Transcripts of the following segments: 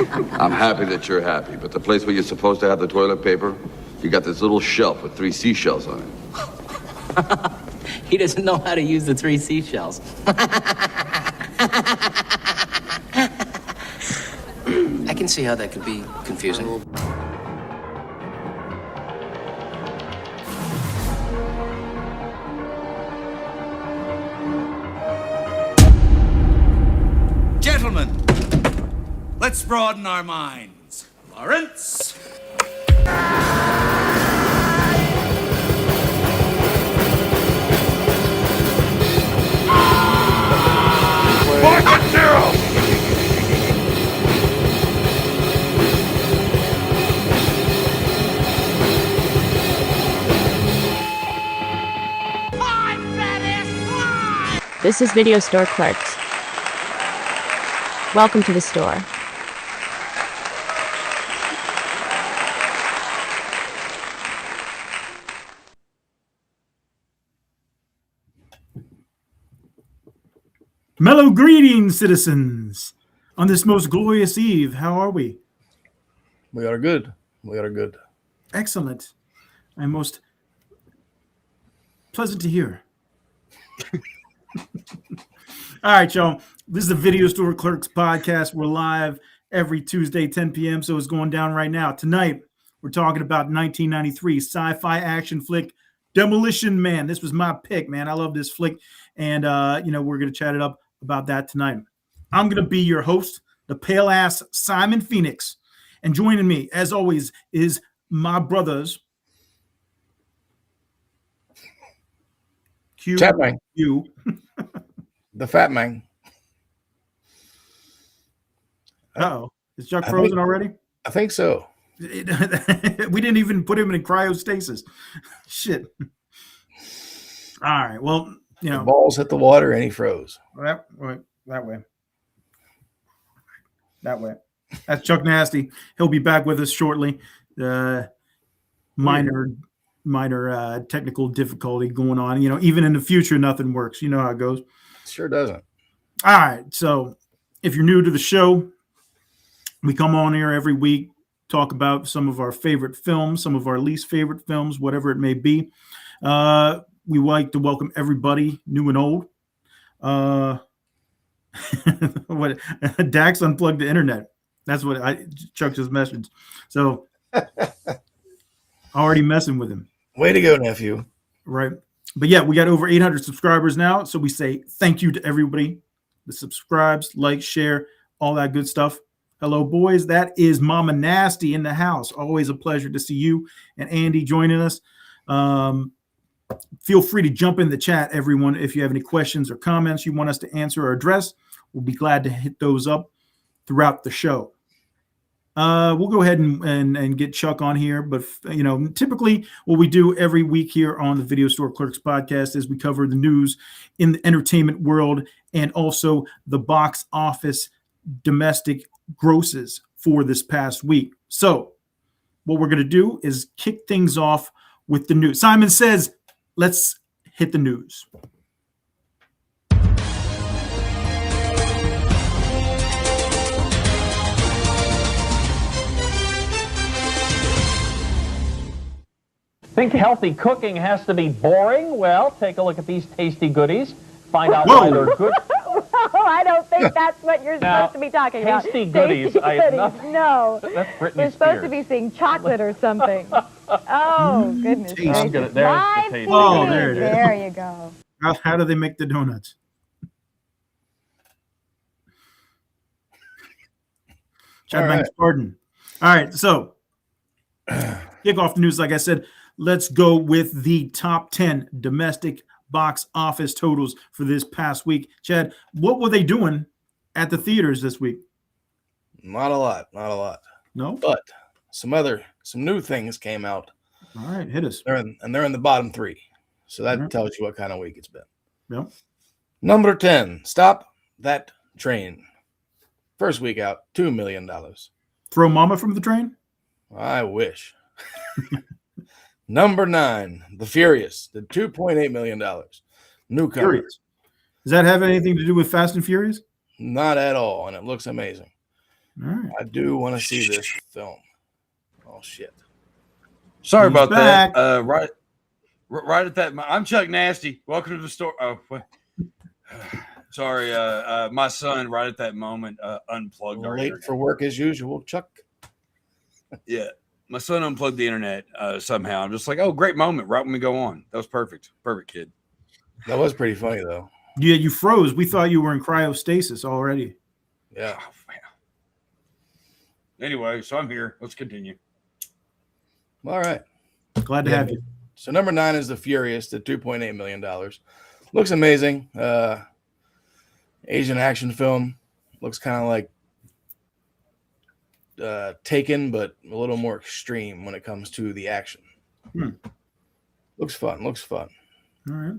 I'm happy that you're happy, but the place where you're supposed to have the toilet paper, you got this little shelf with 3 seashells on it. He doesn't know how to use the 3 seashells. I can see how that could be confusing. Gentlemen, let's broaden our minds. Lawrence? Market zero! This is Video Store Clerks. Welcome to the store. Mellow greetings, citizens, on this most glorious eve. How are we? We are good. We are good. Excellent. I'm most pleasant to hear. All right, y'all. This is the Video Store Clerks Podcast. We're live every Tuesday, 10 p.m., so it's going down right now. Tonight, we're talking about 1993 sci-fi action flick, Demolition Man. This was my pick, man. I love this flick, and, we're going to chat it up about that tonight. I'm going to be your host, the pale-ass Simon Phoenix, and joining me, as always, is my brothers, Q, Chat man. you, The fat man. Uh-oh. Is Chuck frozen already? I think so. We didn't even put him in cryostasis. Shit. All right. Well, The balls hit the water and he froze. That way. That's Chuck Nasty. He'll be back with us shortly. Minor technical difficulty going on. Even in the future, nothing works. You know how it goes. Sure doesn't. All right. So if you're new to the show, we come on here every week, talk about some of our favorite films, some of our least favorite films, whatever it may be. We like to welcome everybody, new and old. What Dax unplugged the internet. That's what Chuck just messaged. So already messing with him. Way to go, nephew. Right. But yeah, we got over 800 subscribers now. So we say thank you to everybody that subscribes, like, share, all that good stuff. Hello, boys. That is Mama Nasty in the house. Always a pleasure to see you and Andy joining us. Feel free to jump in the chat, everyone. If you have any questions or comments you want us to answer or address, we'll be glad to hit those up throughout the show. We'll go ahead and get Chuck on here. But, typically what we do every week here on the Video Store Clerks Podcast is we cover the news in the entertainment world and also the box office domestic grosses for this past week. So what we're going to do is kick things off with the news. Simon says, let's hit the news. Think healthy cooking has to be boring? Well, take a look at these tasty goodies. Find out why they're good. I don't think that's what you're supposed to be talking about. Tasty goodies. I have nothing. No. That's Britney We're supposed to be seeing chocolate or something. Oh, goodness gracious. There's the tasty. Oh, there it is. There you go. How do they make the donuts? Chad Banks Pardon. All right, so kick off the news. Like I said, let's go with the top 10 domestic box office totals for this past week. Chad, what were they doing at the theaters this week? Not a lot. No? But some new things came out. All right, hit us. They're in the bottom 3. So that tells you what kind of week it's been. Yep. Number 10, Stop That Train. First week out, $2 million. Throw mama from the train? I wish. Number 9, The Furious, did $2.8 million. Newcomer. Furious. Does that have anything to do with Fast and Furious? Not at all, and it looks amazing. All right. I do want to see this film. Oh shit! Sorry He's about back. that. Right at that. I'm Chuck Nasty. Welcome to the store. Oh, sorry. My son, right at that moment, unplugged our Late internet. for work as usual, Chuck. Yeah, my son unplugged the internet somehow. I'm just like, oh, great moment. Right when we go on. That was perfect. Perfect, kid. That was pretty funny though. Yeah, you froze. We thought you were in cryostasis already. Yeah. Oh, man. Anyway, so I'm here. Let's continue. All right. Glad to have you. So number 9 is The Furious at $2.8 million. Looks amazing. Asian action film. Looks kind of like Taken, but a little more extreme when it comes to the action. Looks fun. All right.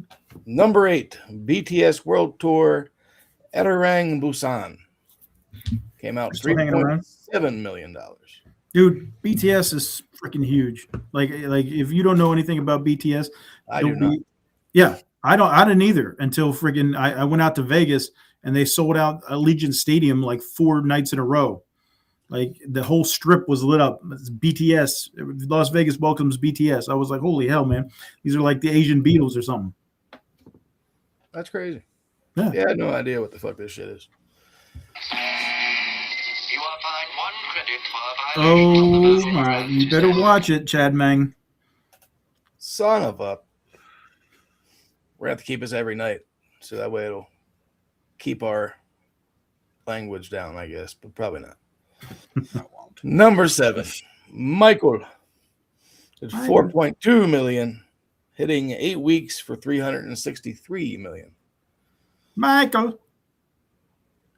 Number 8, BTS World Tour, Eterang Busan. Came out Still hanging around? $3.7 million. Dude, BTS is freaking huge. Like if you don't know anything about BTS, I do not. Yeah, I didn't either until freaking I went out to Vegas and they sold out Allegiant Stadium like 4 nights in a row. Like the whole strip was lit up. It's BTS. Las Vegas welcomes BTS. I was like, holy hell, man. These are like the Asian Beatles or something. That's crazy. Yeah. I had no idea what the fuck this shit is. Oh my, you better watch it, Chad Mang. Son of a. We're going to have to keep this every night. So that way it'll keep our language down, I guess. But probably not. Number 7, Michael. At 4.2 million, hitting 8 weeks for 363 million. Michael.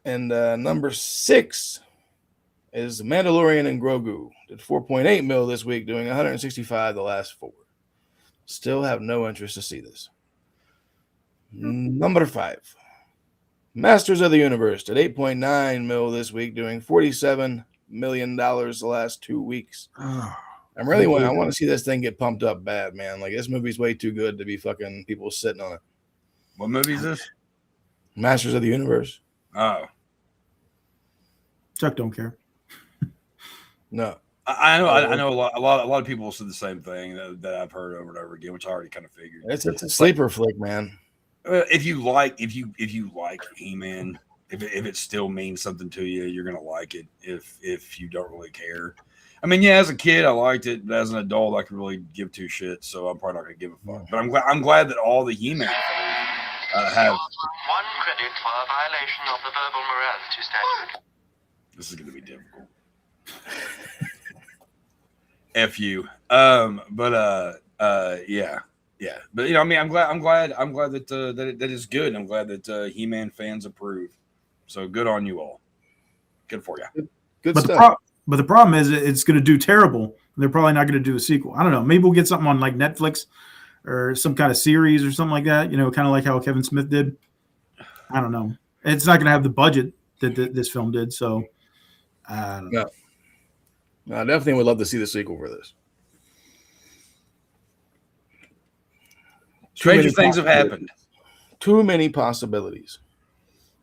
And number 6 is Mandalorian and Grogu. Did 4.8 mil this week, doing 165 the last 4. Still have no interest to see this. Number 5, Masters of the Universe. Did 8.9 mil this week, doing $47 million the last 2 weeks. I want to see this thing get pumped up bad, man. Like, this movie's way too good to be fucking people sitting on it. What movie is this? Masters of the Universe. Oh, Chuck don't care. No. I know a lot of people said the same thing that I've heard over and over again, which I already kind of figured. It's a sleeper flick, man. If you like He-Man, if it still means something to you, you're gonna like it. If you don't really care, I mean, yeah, as a kid I liked it, but as an adult I could really give 2 shits, so I'm probably not gonna give a fuck. But I'm glad that all the He-Man fans have 1 credit for a violation of the verbal morality statute. This is gonna be difficult. F you. Yeah. But you know, I mean, I'm glad that it is good. I'm glad that He-Man fans approve. So good on you all. Good for you. Good But stuff. the problem is it's going to do terrible. They're probably not going to do a sequel. I don't know. Maybe we'll get something on like Netflix or some kind of series or something like that. You know, kind of like how Kevin Smith did. I don't know. It's not going to have the budget that this film did. So I don't know. No, I definitely would love to see the sequel for this. Stranger things have happened. Too many possibilities.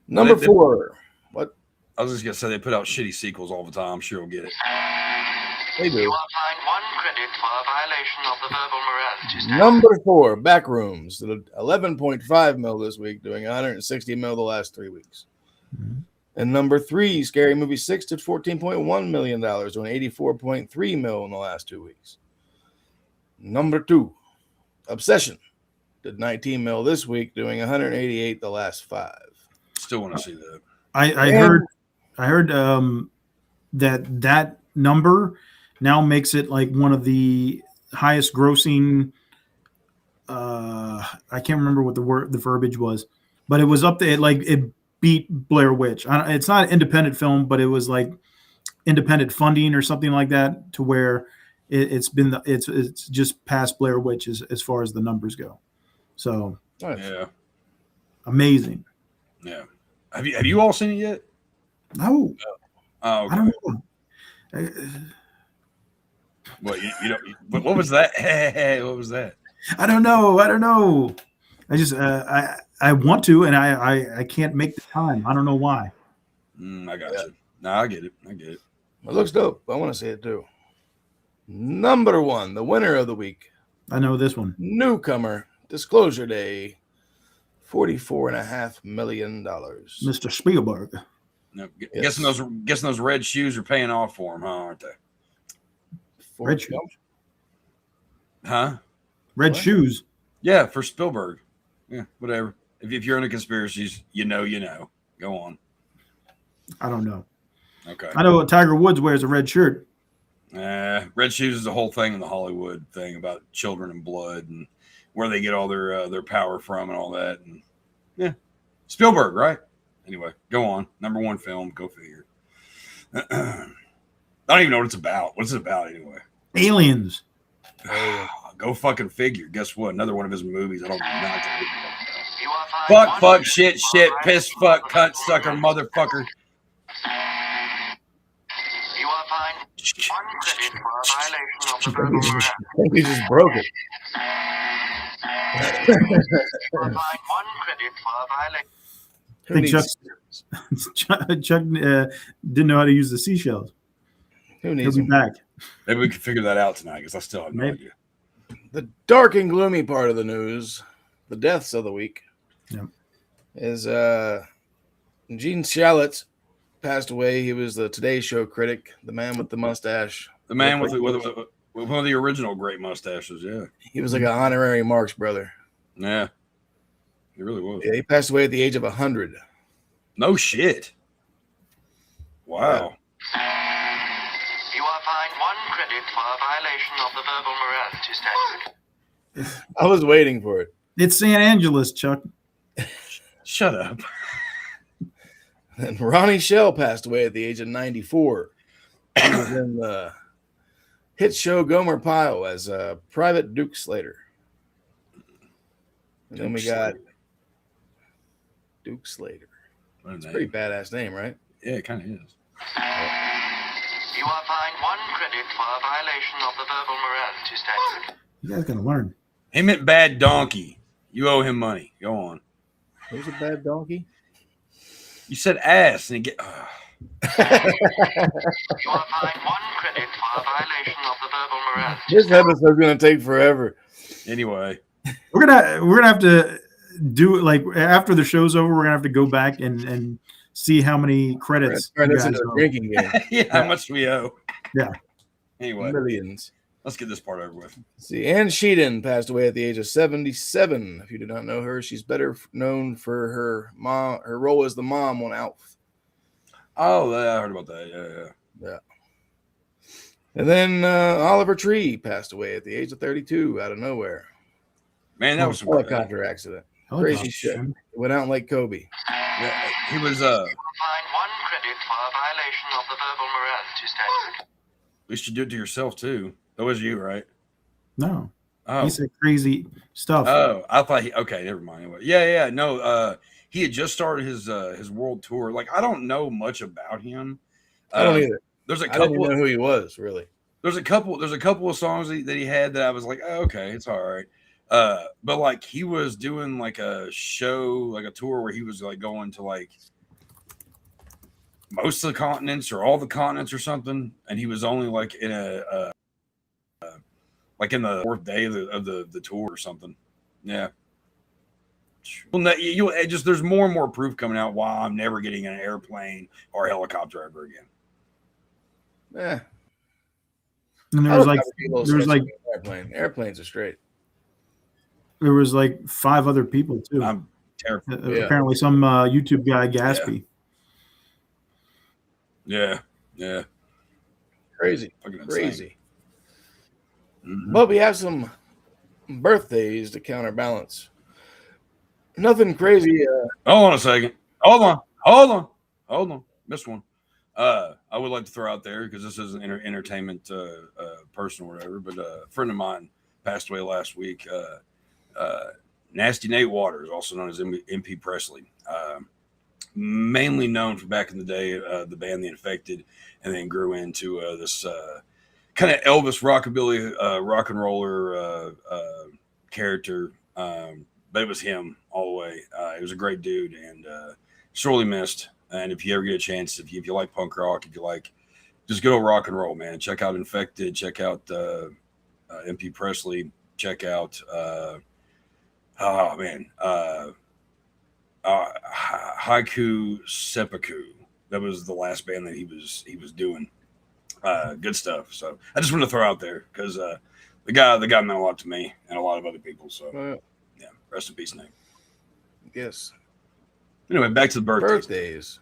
Number 4. What? I was just gonna say they put out shitty sequels all the time. I'm sure you'll get it. They do. You are fined 1 credit for a violation of the verbal morality statute. Number 4, Backrooms. 11.5 mil this week, doing 160 mil the last 3 weeks. And number 3, Scary Movie 6 did $14.1 million, doing 84.3 mil in the last 2 weeks. Number 2, Obsession. Did 19 mil this week, doing 188 the last 5. Still want to see that. I heard that number now makes it like one of the highest grossing. I can't remember what the verbiage was, but it was up there. It beat Blair Witch. It's not an independent film, but it was like independent funding or something like that, to where it's just past Blair Witch as far as the numbers go. So Yeah. amazing. Yeah. Have you all seen it yet? No. Oh, okay. I don't know. What you know? What was that? What was that? I don't know. I just I want to, and I can't make the time. I don't know why. I got you. No, I get it. It looks dope. I want to see it too. Number 1, the winner of the week. I know this one. Newcomer, Disclosure Day, $44.5 million. Mr. Spielberg. No, Yes. guessing those red shoes are paying off for him, huh? Aren't they? Red shoes. Huh? Red shoes. Yeah, for Spielberg. Yeah, whatever. If you're into conspiracies, you know. Go on. I don't know. Okay. I know Tiger Woods wears a red shirt. Red shoes is a whole thing in the Hollywood thing about children and blood and where they get all their power from and all that. And yeah, Spielberg, right? Anyway, go on. Number 1 film. Go figure. I don't even know what it's about. What's it about anyway? Aliens. Go fucking figure. Guess what? Another one of his movies. I don't know. Fuck, shit, piss, fuck, cunt, sucker, motherfucker. You are fined 1 credit for a violation of the verbal morale. I think he just broke it. You are fined 1 credit for a violation. I think Chuck didn't know how to use the seashells. Who needs He'll be back. Maybe we can figure that out tonight because I still have no idea. The dark and gloomy part of the news, the deaths of the week, is Gene Shalit passed away. He was the Today Show critic, the man with the mustache. The man with one of the original great mustaches, yeah. He was like an honorary Marx brother. Yeah. He really was. Yeah, he passed away at the age of 100. No shit. Wow. You are fined 1 credit for a violation of the verbal morality statute. I was waiting for it. It's San Angeles, Chuck. Shut up. And Ronnie Shell passed away at the age of 94. He was in the hit show Gomer Pyle as Private Duke Slater. And then we got Duke Slater. It's a pretty badass name, right? Yeah, it kind of is. You are fined 1 credit for a violation of the verbal morality statute. You guys gotta learn. He meant bad donkey. You owe him money. Go on. Who's a bad donkey? You said ass and You are fined 1 credit for a violation of the verbal morality. This episode's gonna take forever. Anyway, we're gonna have to do it like after the show's over. We're gonna have to go back and see how many credits. Right, this is a drinking game. Yeah, how much we owe. Yeah. Anyway, millions. Let's get this part over with. See, Ann Sheehan passed away at the age of 77. If you do not know her, she's better known for her role as the mom on Alf. Oh, I heard about that. Yeah. And then Oliver Tree passed away at the age of 32 out of nowhere. Man, that was a helicopter accident. Crazy shit. It went out in Lake Kobe. Yeah, he was You are fined 1 credit for a violation of the verbal morality statute. At least you do it to yourself too. That was you, right? No. Oh. He said crazy stuff. Oh, I thought okay, never mind. Anyway. Yeah, no, he had just started his world tour. Like, I don't know much about him. I don't either. There's a I didn't couple know who he was, really. There's a couple of songs that he had that I was like, oh, okay, it's all right. But like he was doing like a show, like a tour where he was like going to like most of the continents or all the continents or something, and he was only like in like in the 4th day of the tour or something. Yeah. Well, there's more and more proof coming out why I'm never getting an airplane or a helicopter ever again. Yeah. And there was like airplanes are straight. There was like 5 other people too. I'm terrified. Apparently, some YouTube guy, Gaspy. Yeah. Crazy. Crazy. Mm-hmm. But we have some birthdays to counterbalance. Nothing crazy. Hold on a second. Hold on. Missed one. I would like to throw out there, because this is an entertainment person or whatever, but a friend of mine passed away last week. Nasty Nate Waters, also known as MP Presley, mainly known for back in the day, the band The Infected, and then grew into this kind of Elvis rockabilly rock and roller character. But it was him all the way. He was a great dude and sorely missed. And if you ever get a chance, if you like punk rock, if you like just good old rock and roll, man, check out Infected, check out MP Presley, check out Haiku Seppuku. That was the last band that he was doing. Good stuff. So I just want to throw out there because the guy meant a lot to me and a lot of other people. So yeah, rest in peace, Nate. Yes. Anyway, back to the birthdays.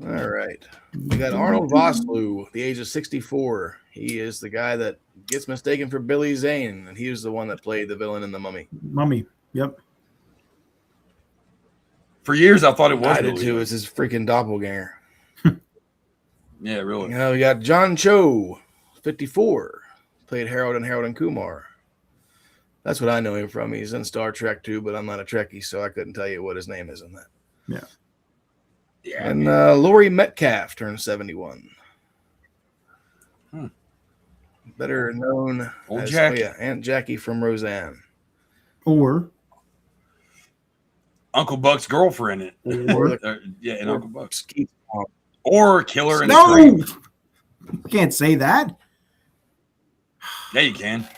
All right. We got Arnold Vosloo, the age of 64. He is the guy that gets mistaken for Billy Zane, and he was the one that played the villain in The Mummy. Mummy, yep. For years, I thought it was. I did too. It's his freaking doppelganger. Yeah, really. You know, we got John Cho, 54, played Harold and Kumar. That's what I know him from. He's in Star Trek too, but I'm not a Trekkie, so I couldn't tell you what his name is in that. Yeah. Yeah. And Laurie Metcalf turned 71. Better known as Aunt Jackie from Roseanne. Or Uncle Buck's girlfriend. Or Uncle Buck's. Or Killer in the Creek. You can't say that. Yeah, you can.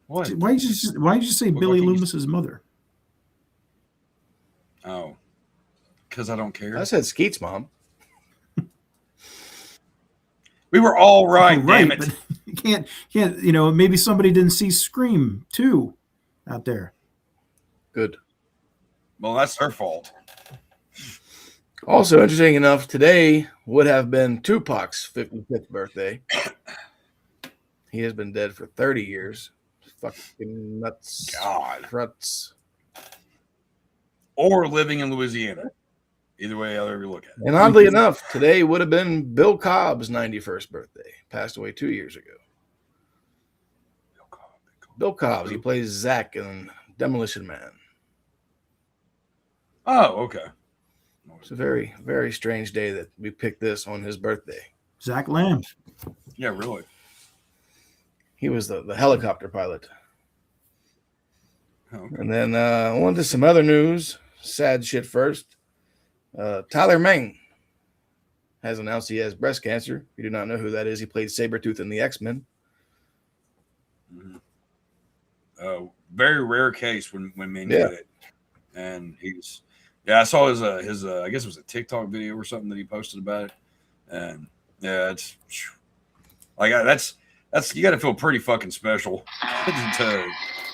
What? Why did you say Billy Loomis's mother? Oh, because I don't care. I said Skeet's mom. We were all right, damn it. You can't. You know, maybe somebody didn't see Scream 2 out there. Good. Well, that's her fault. Also, interesting enough, today would have been Tupac's 55th birthday. He has been dead for 30 years. Fucking nuts. God. Ruts. Or living in Louisiana. Either way, however you look at it. And oddly enough, today would have been Bill Cobb's 91st birthday. Passed away 2 years ago. Bill Cobb. He plays Zach in Demolition Man. Oh, okay. It's a very, very strange day that we picked this on his birthday. Zach Lamb. Yeah, really. He was the helicopter pilot. Oh, okay. And then on to some other news. Sad shit first. Tyler Meng has announced he has breast cancer. If you do not know who that is, he played Sabretooth in the X-Men. Very rare case when men get it. And he's... Yeah, I saw his I guess it was a TikTok video or something that he posted about it. And yeah, it's... Like, that's you got to feel pretty fucking special to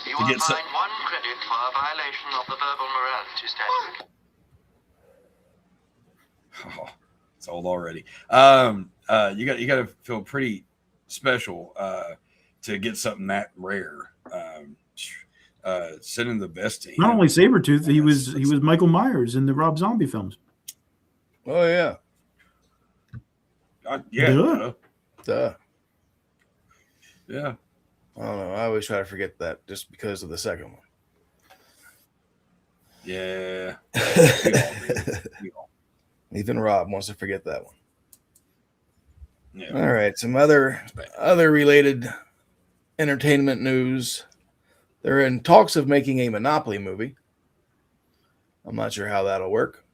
You get will find 1 credit for a violation of the verbal morality statute. Oh, it's old already. You got to feel pretty special to get something that rare. Sending the best to him. Not only Sabretooth, he was Michael Myers in the Rob Zombie films. Oh yeah. Yeah. Duh. Yeah. I don't know. I always try to forget that just because of the second one. Yeah. We all. Even Rob wants to forget that one. Yeah. All right. Some other related entertainment news. They're in talks of making a Monopoly movie. I'm not sure how that'll work.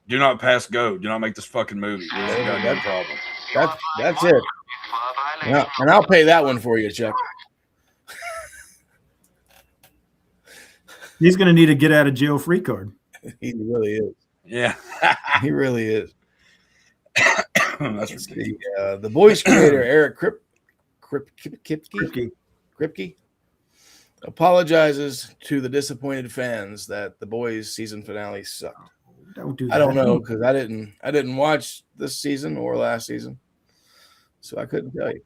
Do not pass go. Do not make this fucking movie. There's a goddamn problem. That's it. Yeah, and I'll pay that one for you, Chuck. He's going to need a get out of jail free card. He really is. Yeah. He really is. That's ridiculous. The Boys creator, Eric Kripke, apologizes to the disappointed fans that the Boys season finale sucked. Don't do that. I don't know because I didn't watch this season or last season, so I couldn't tell you.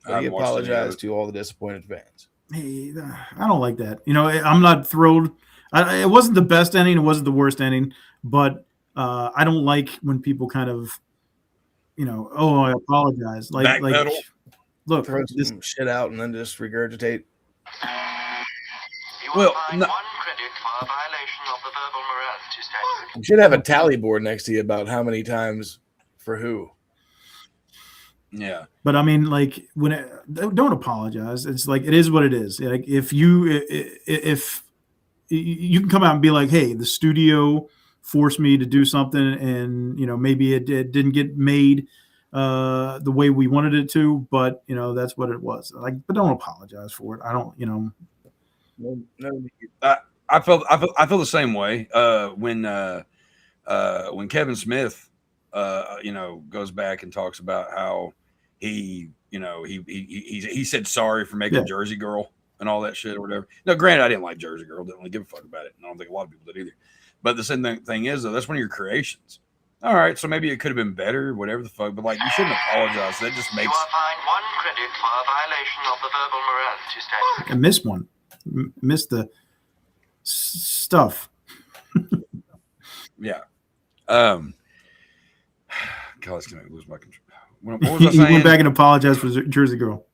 But he apologized to all the disappointed fans. Hey, I don't like that. You know, I'm not thrilled. It wasn't the best ending. It wasn't the worst ending, but I don't like when people kind of, oh, I apologize. Like, look, throw some shit out and then just regurgitate. Well, no. 1 credit for a violation of the verbal morality statute. You should have a tally board next to you about how many times for who. Yeah. But I mean, like, don't apologize. It's like, it is what it is. Like, if you can come out and be like, hey, the studio forced me to do something, and maybe it didn't get made the way we wanted it to, but that's what it was. But don't apologize for it. I don't, I feel the same way when Kevin Smith goes back and talks about how he said sorry for making Jersey Girl and all that shit or whatever. Now, granted, I didn't like Jersey Girl, didn't really give a fuck about it, and I don't think a lot of people did either. But the same thing is, though, that's one of your creations. All right, so maybe it could have been better, whatever the fuck, but you shouldn't apologize. That just makes. You are fined 1 credit for a violation of the verbal morality statute. I missed one. Missed the stuff. Yeah. God, it's gonna lose my control. What was I He saying? went back and apologized for Jersey Girl.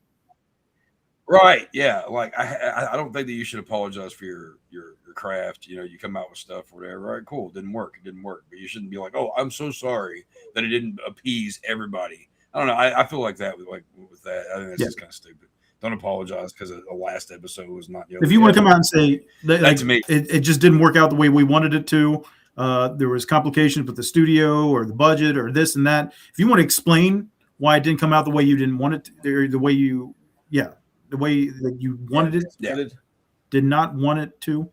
Right. Yeah. I don't think that you should apologize for your craft. You come out with stuff or whatever. Right. Cool. It didn't work. But you shouldn't be like, oh, I'm so sorry that it didn't appease everybody. I don't know. I feel like that with that. I think that's just kind of stupid. Don't apologize because the last episode was not. If you want to come out and say that's me, it just didn't work out the way we wanted it to. There was complications with the studio or the budget or this and that. If you want to explain why it didn't come out the way you didn't want it to, or the way that you wanted it, did not want it to,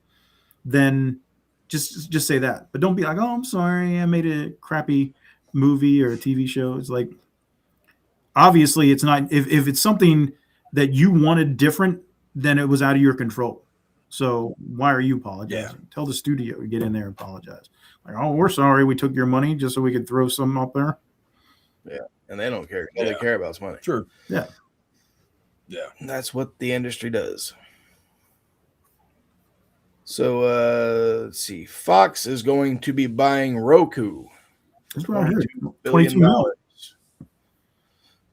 then just say that. But don't be like, oh, I'm sorry, I made a crappy movie or a TV show. It's like, obviously it's not. If it's something that you wanted different, then it was out of your control. So why are you apologizing? Tell the studio to get in there and apologize. Like, oh, we're sorry we took your money just so we could throw something up there. Yeah, and they don't care. All they care about is money. Sure. Yeah. Yeah. And that's what the industry does. So let's see. Fox is going to be buying Roku. That's what I heard. $22 $22 million.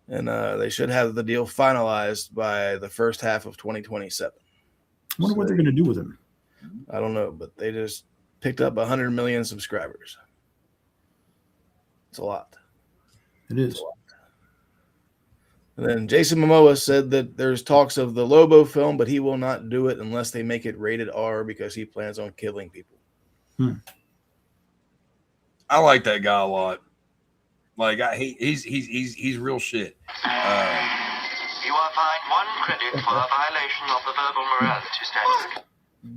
And they should have the deal finalized by the first half of 2027. I wonder what they're going to do with him. I don't know, but they just picked up 100 million subscribers. It's a lot. It is. And then Jason Momoa said that there's talks of the Lobo film, but he will not do it unless they make it rated R because he plans on killing people. I like that guy a lot. He's real shit. You are fined 1 credit for a violation of the verbal morality statute.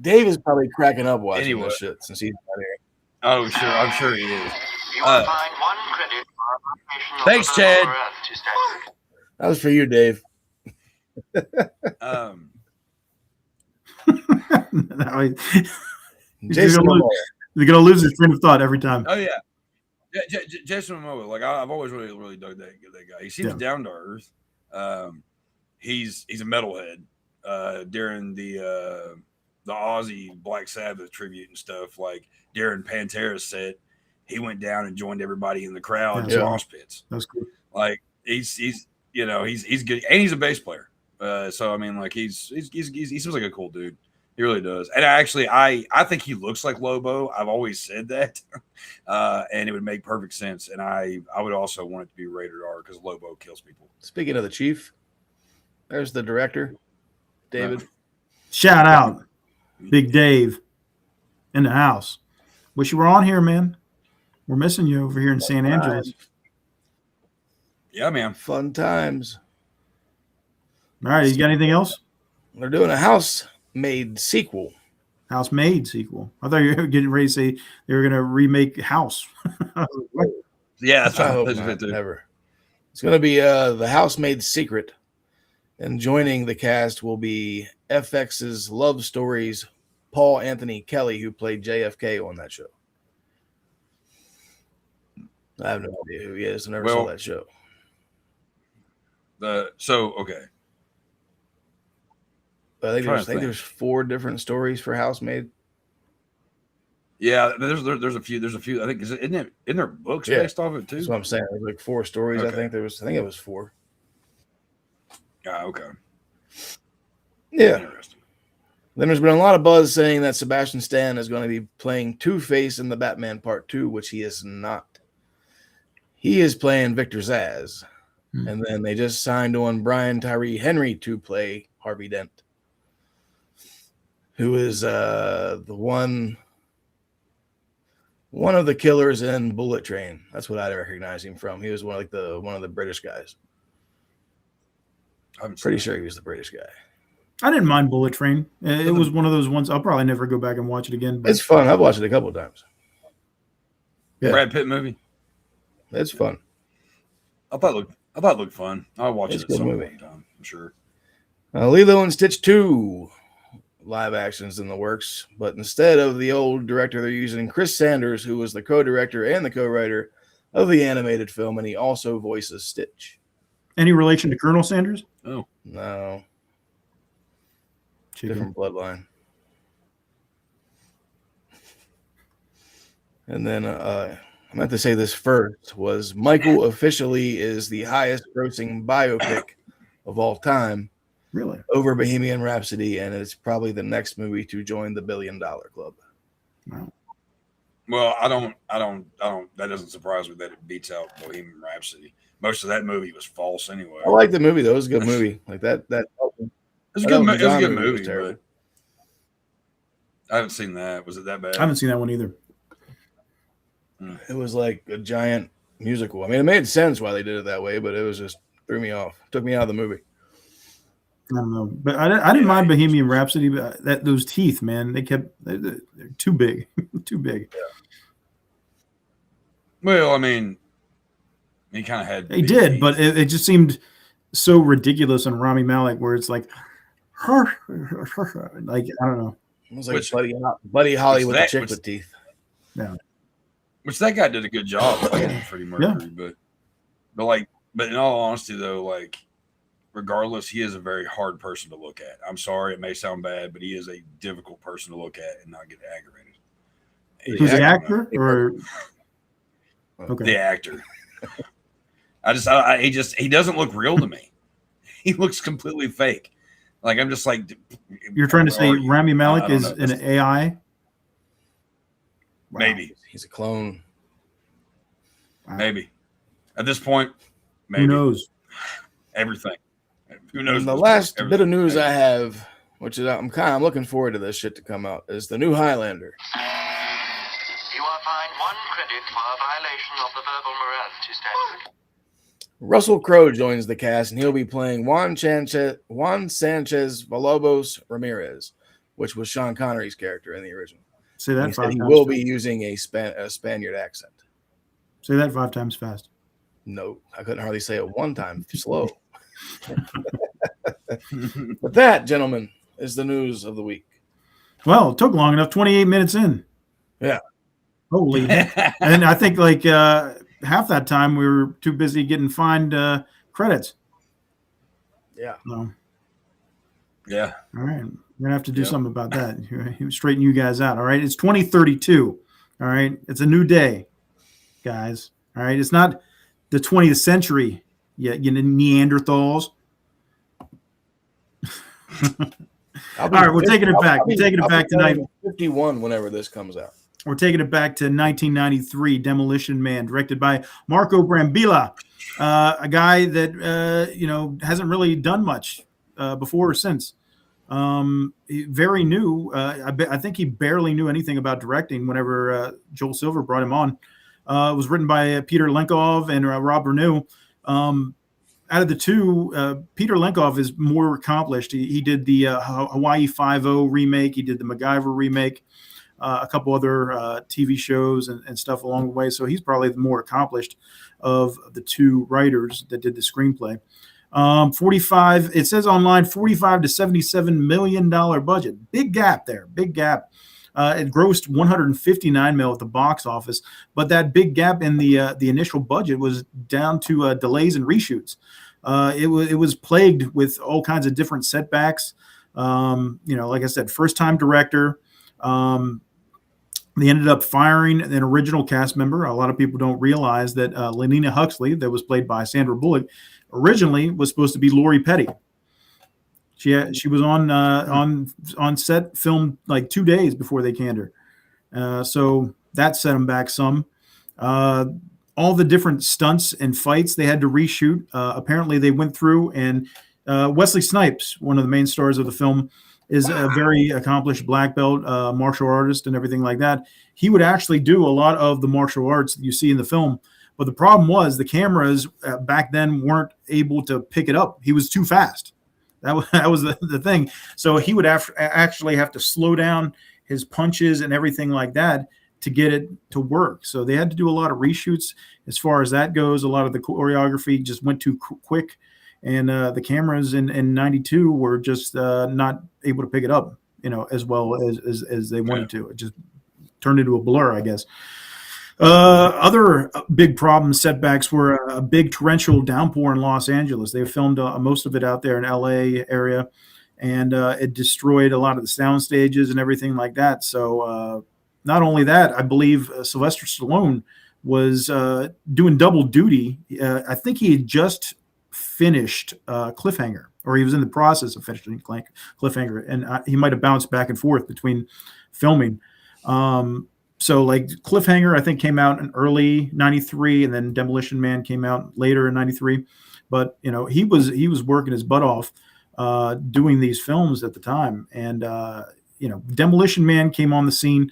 Dave is probably cracking up watching this shit since he's not here. Oh, sure. I'm sure he is. You are fined 1 credit for a violation of thanks, the verbal Chad. morality statute. That was for you, Dave. Jason Momoa. They're going to lose his train of thought every time. Oh, yeah. Jason Momoa, I've always really dug that guy. He seems down to earth. He's a metalhead. During the Aussie Black Sabbath tribute and stuff, during Pantera's set, he went down and joined everybody in the crowd in mosh pits. That's cool. He's good, and he's a bass player. So I mean, he seems like a cool dude. He really does. And I think he looks like Lobo. I've always said that. And it would make perfect sense. And I would also want it to be rated R because Lobo kills people. Speaking of the chief, there's the director, David. Shout out, Big Dave in the house. Wish you were on here, man. We're missing you over here in San Angeles. Yeah, man. Fun times. All right, you got anything else? They're doing a House-made sequel. House-made sequel. I thought you were getting ready to say they were going to remake House. Yeah, that's I hope what not, never. It's going to be the House-made Secret, and joining the cast will be FX's Love Stories Paul Anthony Kelly, who played JFK on that show. I have no idea who he is. I never saw that show. Okay. I think there's 4 different stories for Housemaid. Yeah, there's a few. There's a few. I think isn't there books based off it too? That's what I'm saying. There's like 4 stories. Okay. I think it was 4. Okay. Yeah. Interesting. Then there's been a lot of buzz saying that Sebastian Stan is going to be playing Two-Face in the Batman Part 2, which he is not. He is playing Victor Zsasz. And then they just signed on Brian Tyree Henry to play Harvey Dent, who is the one of the killers in Bullet Train. That's what I recognize him from. He was one of the British guys. I'm pretty sure he was the British guy. I didn't mind Bullet Train. It was one of those ones. I'll probably never go back and watch it again. But it's fun. I've watched it a couple of times. Yeah. Brad Pitt movie. It's fun. I thought it looked fun. I'll watch It's it a at good some movie. point in time, I'm sure. Lilo and Stitch 2 live actions in the works, but instead of the old director, they're using Chris Sanders, who was the co-director and the co-writer of the animated film, and he also voices Stitch. Any relation to Colonel Sanders? Oh. No. Chicken. Different bloodline. And then I meant to say this first, was Michael officially is the highest grossing biopic of all time. Really? Over Bohemian Rhapsody, and it's probably the next movie to join the $1 billion club. Wow. Well, I don't. That doesn't surprise me that it beats out Bohemian Rhapsody. Most of that movie was false anyway. I like the movie though; it was a good movie. Like that. It was a good movie. But I haven't seen that. Was it that bad? I haven't seen that one either. It was like a giant musical. I mean, it made sense why they did it that way, but it was just threw me off. Took me out of the movie. I don't know, but I didn't mind Bohemian Rhapsody. But those teeth, man, they're too big, too big. Yeah. Well, I mean, he kind of had. He did, teeth. But it just seemed so ridiculous on Rami Malek, where it's like, like I don't know. It was like Buddy Holly with a chick with teeth. Yeah. Which that guy did a good job playing Freddie Mercury, Yeah. but in all honesty, though, like. Regardless, he is a very hard person to look at. I'm sorry, it may sound bad, but he is a difficult person to look at and not get aggravated. Who's the actor or okay. The actor? He doesn't look real to me. He looks completely fake. Like I'm just like. You're trying to say Rami Malek is an AI? Wow. Maybe he's a clone. Wow. Maybe at this point, maybe. Who knows? Everything. Who knows? And the last bit of news I have, which is I'm looking forward to this shit to come out, is the new Highlander. You are fined 1 credit for a violation of the verbal morality statute. Russell Crowe joins the cast, and he'll be playing Juan Sanchez Villalobos Ramirez, which was Sean Connery's character in the original. Say that 5 times. He will be using a Spaniard accent. Say that 5 times fast. No, I couldn't hardly say it 1 time slow. But that, gentlemen, is the news of the week. Well, it took long enough. 28 minutes in. Yeah. Holy. And I think like half that time we were too busy getting fined credits. Yeah. So, yeah. All right. We're going to have to do something about that. Straighten you guys out. All right. It's 2032. All right. It's a new day, guys. All right. It's not the 20th century yet. You know, Neanderthals. All right. We're taking it back. We're taking it back to 51 whenever this comes out. We're taking it back to 1993, Demolition Man, directed by Marco Brambilla, a guy that, hasn't really done much before or since. Very new. I think he barely knew anything about directing whenever Joel Silver brought him on. It was written by Peter Lenkov and Rob Renew. Out of the two, Peter Lenkov is more accomplished. He did the Hawaii Five-0 remake. He did the MacGyver remake. A couple other TV shows and stuff along the way. So he's probably the more accomplished of the two writers that did the screenplay. 45, it says online, $45 to $77 million budget. Big gap there, big gap. It grossed $159 million at the box office, but that big gap in the initial budget was down to delays and reshoots. It was plagued with all kinds of different setbacks. Like I said, first time director. They ended up firing an original cast member. A lot of people don't realize that Lenina Huxley, that was played by Sandra Bullock, originally was supposed to be Lori Petty. She was on set, filmed like 2 days before they canned her. So that set them back some. All the different stunts and fights they had to reshoot. Apparently they went through and Wesley Snipes, one of the main stars of the film, is a very accomplished black belt martial artist and everything like that. He would actually do a lot of the martial arts that you see in the film. But the problem was the cameras back then weren't able to pick it up. He was too fast. That was the thing. So he would actually have to slow down his punches and everything like that to get it to work. So they had to do a lot of reshoots as far as that goes. A lot of the choreography just went too quick. And the cameras in 92 were just not able to pick it up, as well as they wanted to. It just turned into a blur, I guess. Other big problems, setbacks, were a big torrential downpour in Los Angeles. They filmed most of it out there in LA area, and it destroyed a lot of the sound stages and everything like that. So not only that, I believe Sylvester Stallone was doing double duty. I think he had just finished Cliffhanger, or he was in the process of finishing Cliffhanger, and he might have bounced back and forth between filming. So like Cliffhanger, I think, came out in early 93, and then Demolition Man came out later in 93. But, he was working his butt off doing these films at the time. And, Demolition Man came on the scene.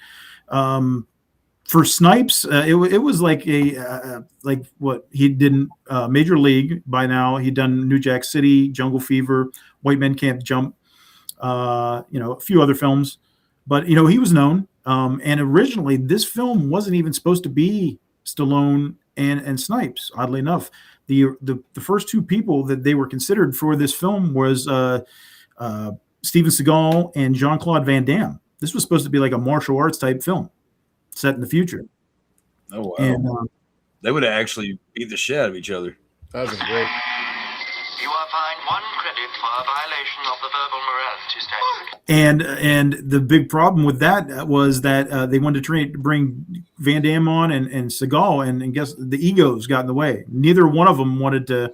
For Snipes, it was like like what he did in Major League by now. He'd done New Jack City, Jungle Fever, White Men Can't Jump, a few other films. But, he was known. And originally, this film wasn't even supposed to be Stallone and Snipes. Oddly enough, the first two people that they were considered for this film was Steven Seagal and Jean-Claude Van Damme. This was supposed to be like a martial arts type film set in the future. Oh wow! And, they would have actually beat the shit out of each other. That was great. You are fined 1 credit for a violation of the verbal morality statute. And the big problem with that was that they wanted to bring Van Damme on and Seagal, and guess the egos got in the way. Neither one of them wanted to,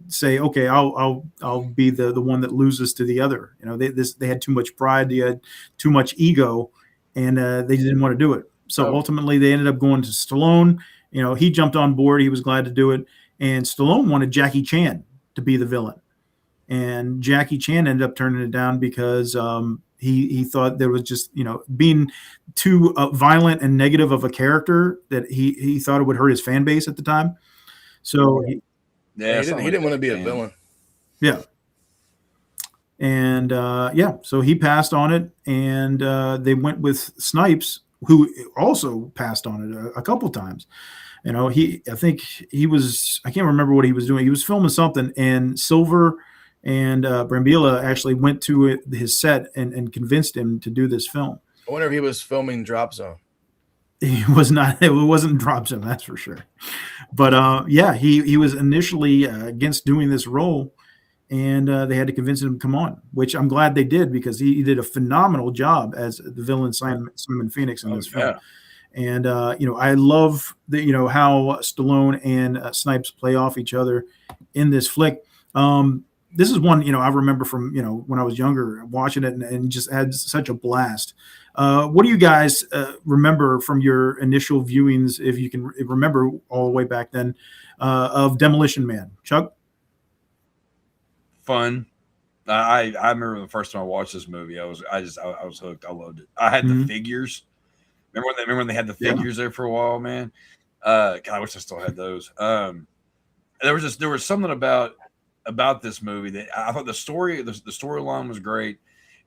say, okay, I'll be the one that loses to the other. They had too much pride, they had too much ego, and they didn't want to do it. So ultimately, they ended up going to Stallone. He jumped on board. He was glad to do it. And Stallone wanted Jackie Chan to be the villain. And Jackie Chan ended up turning it down because he thought there was just, being too violent and negative of a character that he thought it would hurt his fan base at the time. So he didn't want to be a villain. Yeah. And so he passed on it, and they went with Snipes, who also passed on it a couple times. I think he was, I can't remember what he was doing. He was filming something, and Silver and Brambilla actually went to his set and convinced him to do this film. I wonder if he was filming Drop Zone. He was not. It wasn't Drop Zone, that's for sure. But he was initially against doing this role, and they had to convince him to come on, which I'm glad they did, because he did a phenomenal job as the villain Simon Phoenix in this film. And I love how Stallone and Snipes play off each other in this flick. This is one I remember from when I was younger, watching it and just had such a blast. What do you guys remember from your initial viewings, if you can remember all the way back then, of Demolition Man? Chuck? Fun. I remember the first time I watched this movie, I was hooked. I loved it. I had the figures. Remember when they had the figures there for a while, man? God, I wish I still had those. There was something about this movie that I thought the storyline was great.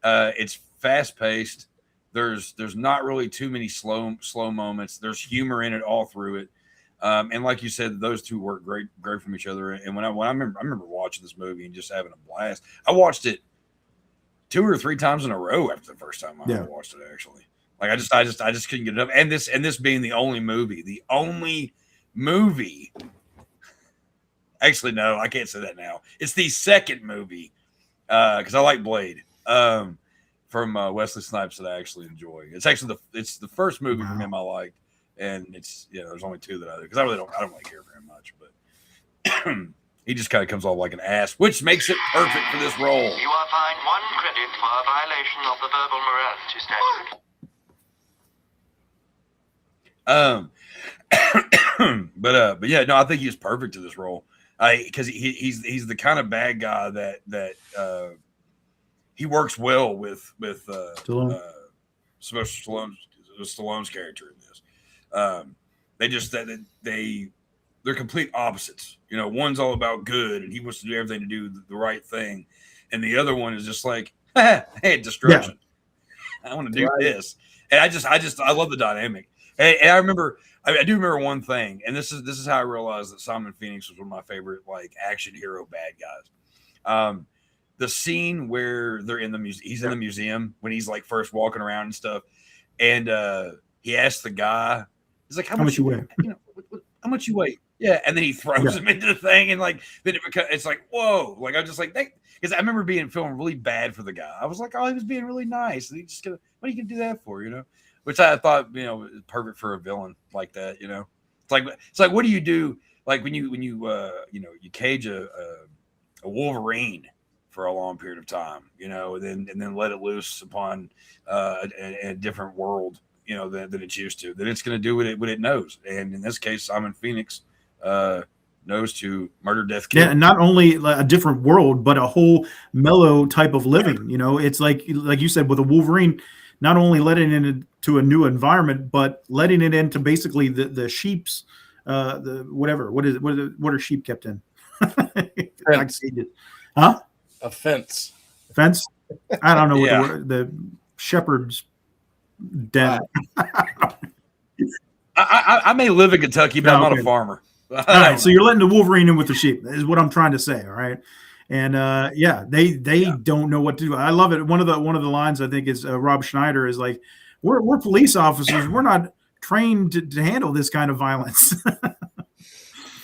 It's fast paced. There's not really too many slow moments. There's humor in it all through it. And like you said, those two work great from each other. And when I remember watching this movie and just having a blast. I watched it 2 or 3 times in a row after the first time I watched it, actually. Like I just couldn't get it up. And this being the only movie. Actually, no, I can't say that now. It's the second movie, because I like Blade, from Wesley Snipes, that I actually enjoy. It's actually the first movie from him I liked, and it's there's only 2 that I do, because I don't really care for him much, but he just kind of comes off like an ass, which makes it perfect for this role. You are fined 1 credit for a violation of the verbal morality statute. But yeah, no, I think he's perfect to this role. Because he's the kind of bad guy that he works well with Stallone. Sylvester Stallone's character in this. They just they're complete opposites. You know, one's all about good and he wants to do everything to do the right thing, and the other one is just like, hey, destruction. Yeah. I want to do this, and I love the dynamic. And I remember, I do remember one thing, and this is how I realized that Simon Phoenix was one of my favorite like action hero bad guys. The scene where they're in the museum, he's in the museum when he's like first walking around and stuff, and he asks the guy, he's like, how much you weigh? You know, how much you weigh? Yeah, and then he throws him into the thing, and like then it's like, whoa, like I'm just like, because I remember feeling really bad for the guy. I was like, oh, he was being really nice, and he just what are you gonna do that for, you know? Which I thought, you know, is perfect for a villain like that, you know. It's like what do you do like when you you cage a Wolverine for a long period of time, you know, and then let it loose upon a different world, you know, than it's used to. Then it's going to do what it knows, and in this case, Simon Phoenix knows to murder, death, kill. Yeah, and not only a different world, but a whole mellow type of living. You know, it's like you said with a Wolverine, not only letting it into a new environment, but letting it into basically the sheep's what are sheep kept in? Huh? A fence. Fence? I don't know what the shepherd's den. I may live in Kentucky, but I'm not a farmer. All right, so you're letting the Wolverine in with the sheep, is what I'm trying to say. All right. And they don't know what to do. I love it. One of the lines I think is Rob Schneider is like, we're police officers. We're not trained to handle this kind of violence.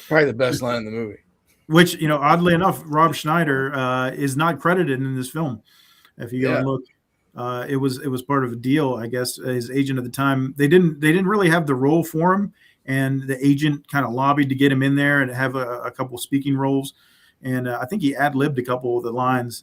Probably the best line in the movie. Which, you know, oddly enough, Rob Schneider is not credited in this film. If you go and look, it was part of a deal, I guess. His agent at the time, they didn't really have the role for him, and the agent kind of lobbied to get him in there and have a couple speaking roles. And I think he ad-libbed a couple of the lines.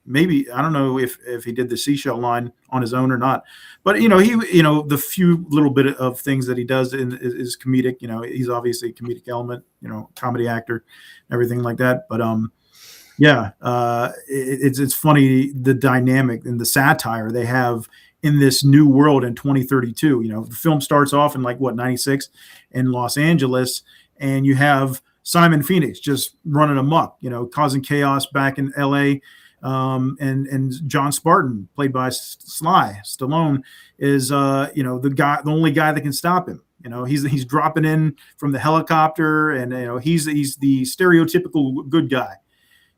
Maybe, I don't know if he did the seashell line on his own or not, but the few little bit of things that he does is comedic. You know, he's obviously a comedic element, you know, comedy actor, everything like that. But it's funny, the dynamic and the satire they have in this new world in 2032. You know, the film starts off in 96 in Los Angeles, and you have Simon Phoenix just running amok, you know, causing chaos back in LA. And John Spartan, played by Stallone, is the only guy that can stop him. You know, he's dropping in from the helicopter, and you know he's the stereotypical good guy,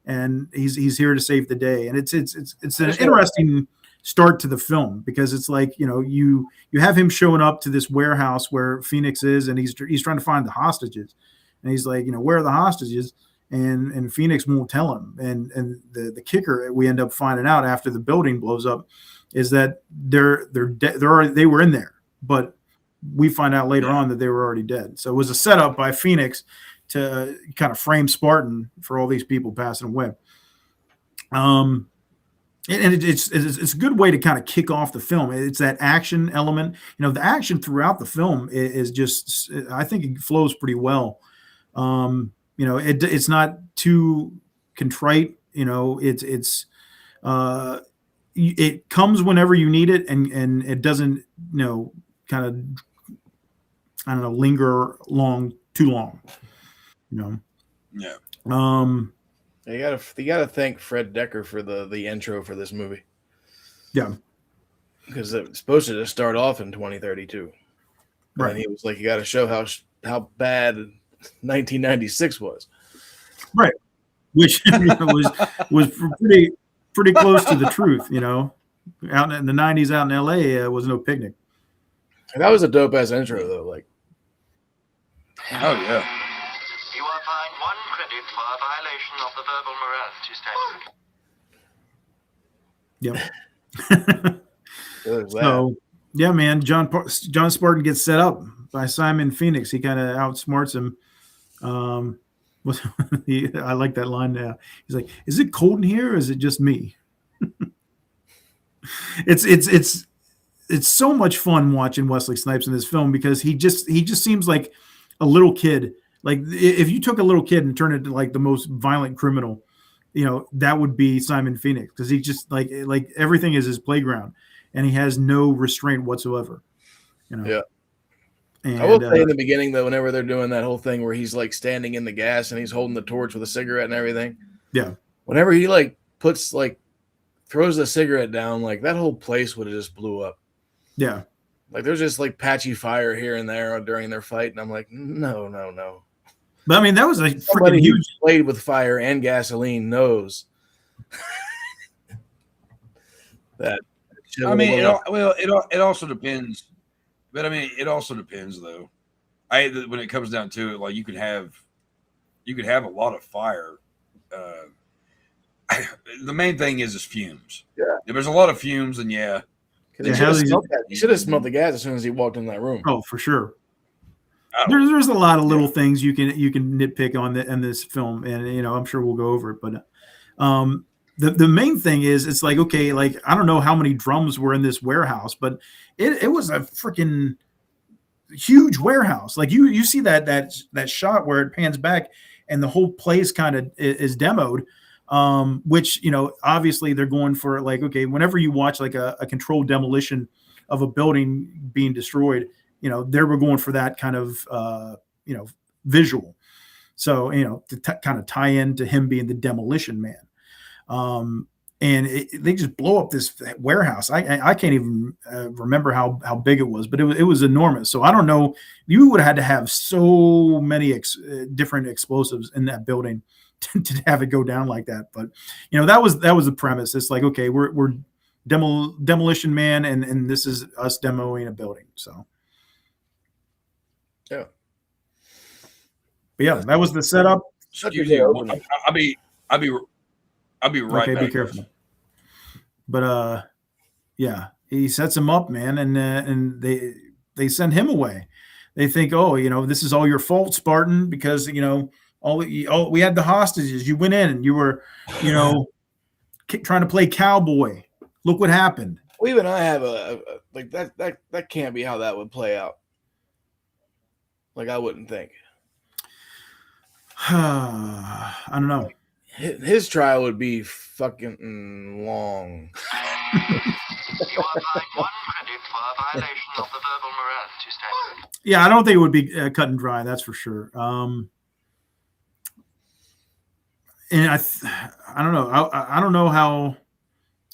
and he's here to save the day. And it's an interesting start to the film, because it's like, you know, you have him showing up to this warehouse where Phoenix is, and he's trying to find the hostages, and he's like, you know, where are the hostages? And Phoenix won't tell him. And the kicker we end up finding out after the building blows up is that they're dead. They were in there, but we find out later on that they were already dead. So it was a setup by Phoenix to kind of frame Spartan for all these people passing away. And it's a good way to kind of kick off the film. It's that action element. You know, the action throughout the film is just, I think it flows pretty well. You know, it's not too contrite. You know, it comes whenever you need it, and it doesn't, you know, kind of, I don't know, linger too long. You know. Yeah. You gotta thank Fred Decker for the intro for this movie. Yeah. Because it's supposed to just start off in 2032. Right. And he was like, you got to show how bad 1996 was. Right. Which was pretty close to the truth, you know. Out in the 90s, out in LA, was no picnic. And that was a dope ass intro though. Like, oh yeah. You are fined 1 credit for a violation of the verbal morality statute. Yep. So yeah, man, John Spartan gets set up by Simon Phoenix. He kind of outsmarts him. I like that line now. He's like, "Is it cold in here, or is it just me?" It's so much fun watching Wesley Snipes in this film, because he just seems like a little kid. Like if you took a little kid and turned it into like the most violent criminal, that would be Simon Phoenix, because he just like everything is his playground, and he has no restraint whatsoever. Yeah. And, I will say in the beginning though, whenever they're doing that whole thing where he's like standing in the gas and he's holding the torch with a cigarette and everything. Yeah. Whenever he like throws the cigarette down, like that whole place would have just blew up. Yeah. Like there's just like patchy fire here and there during their fight, and I'm like, no. But I mean, that was a Somebody freaking huge. who's played with fire and gasoline knows that. I mean, it also depends. But I mean, it also depends though. When it comes down to it, like you could have a lot of fire. The main thing is fumes. Yeah. If there's a lot of fumes, then yeah. He should have smelled the gas as soon as he walked in that room. Oh, for sure. There's a lot of little things you can nitpick on in this film, and I'm sure we'll go over it. But the main thing is, it's like, okay, like I don't know how many drums were in this warehouse, but it was a freaking huge warehouse. Like you see that shot where it pans back and the whole place kind of is demoed. Which obviously they're going for, like, okay, whenever you watch like a controlled demolition of a building being destroyed, they were going for that kind of visual. So to kind of tie into him being the demolition man. And they just blow up this warehouse. I can't even remember how big it was, but it was enormous. So I don't know. You would have had to have so many different explosives in that building to have it go down like that. But that was the premise. It's like, okay, we're demolition man, and this is us demoing a building. So yeah. But yeah, that was the setup. I'll be right okay, back. be careful. But yeah, he sets him up, man, and they send him away. They think, oh, this is all your fault, Spartan, because we had the hostages. You went in and you were, trying to play cowboy. Look what happened. Well, even I have a like that can't be how that would play out. Like I wouldn't think. I don't know. His trial would be fucking long. You are fined 1 credit for a violation of the verbal morality standard. Yeah, I don't think it would be cut and dry. That's for sure. And I don't know. I don't know how.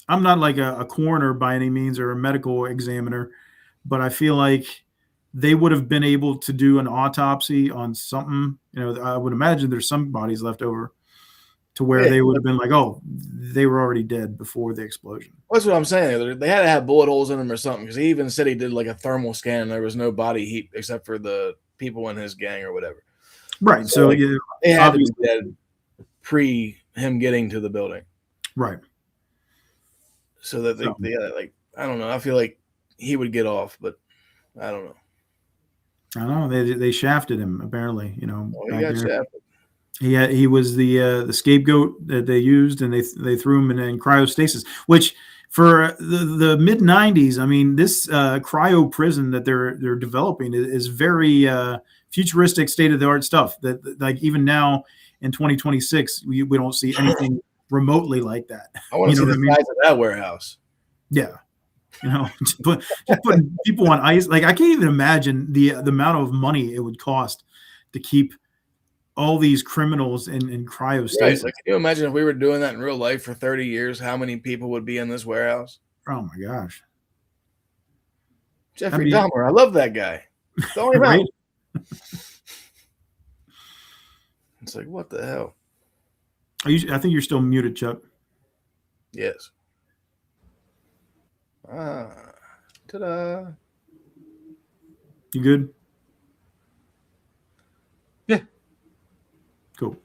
I'm not like a coroner by any means or a medical examiner, but I feel like they would have been able to do an autopsy on something. I would imagine there's some bodies left over to where they would have been like, oh, they were already dead before the explosion. That's what I'm saying. They had to have bullet holes in them or something, because he even said he did like a thermal scan and there was no body heat except for the people in his gang or whatever. Right. So yeah, they had to be dead pre him getting to the building. Right. So that they like, I don't know. I feel like he would get off, but I don't know. I don't know. They shafted him apparently. He got shafted. He was the scapegoat that they used, and they threw him in cryostasis, which for the mid 90s, I mean, this cryo prison that they're developing is very futuristic, state of the art stuff. That like even now in 2026, we don't see anything remotely like that. I want to see the size of that warehouse. Yeah. Just putting people on ice. Like I can't even imagine the amount of money it would cost to keep all these criminals in cryostasis. Right. Like, can you imagine if we were doing that in real life for 30 years, how many people would be in this warehouse? Oh my gosh. Jeffrey Dahmer. I love that guy. Throw him out. It's like, what the hell? I think you're still muted, Chuck. Yes. Ta-da. You good? Yeah. Cool.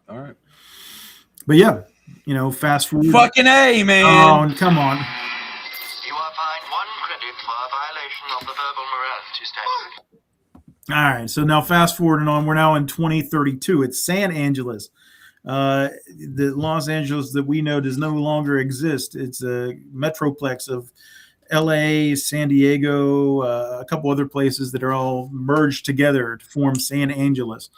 All right. But yeah, fast forward. Fucking A, man. Oh, come on. You are fined 1 credit for a violation of the verbal morality standard. All right, so now fast forwarding on, we're now in 2032. It's San Angeles. The Los Angeles that we know does no longer exist. It's a metroplex of LA, San Diego, a couple other places that are all merged together to form San Angeles.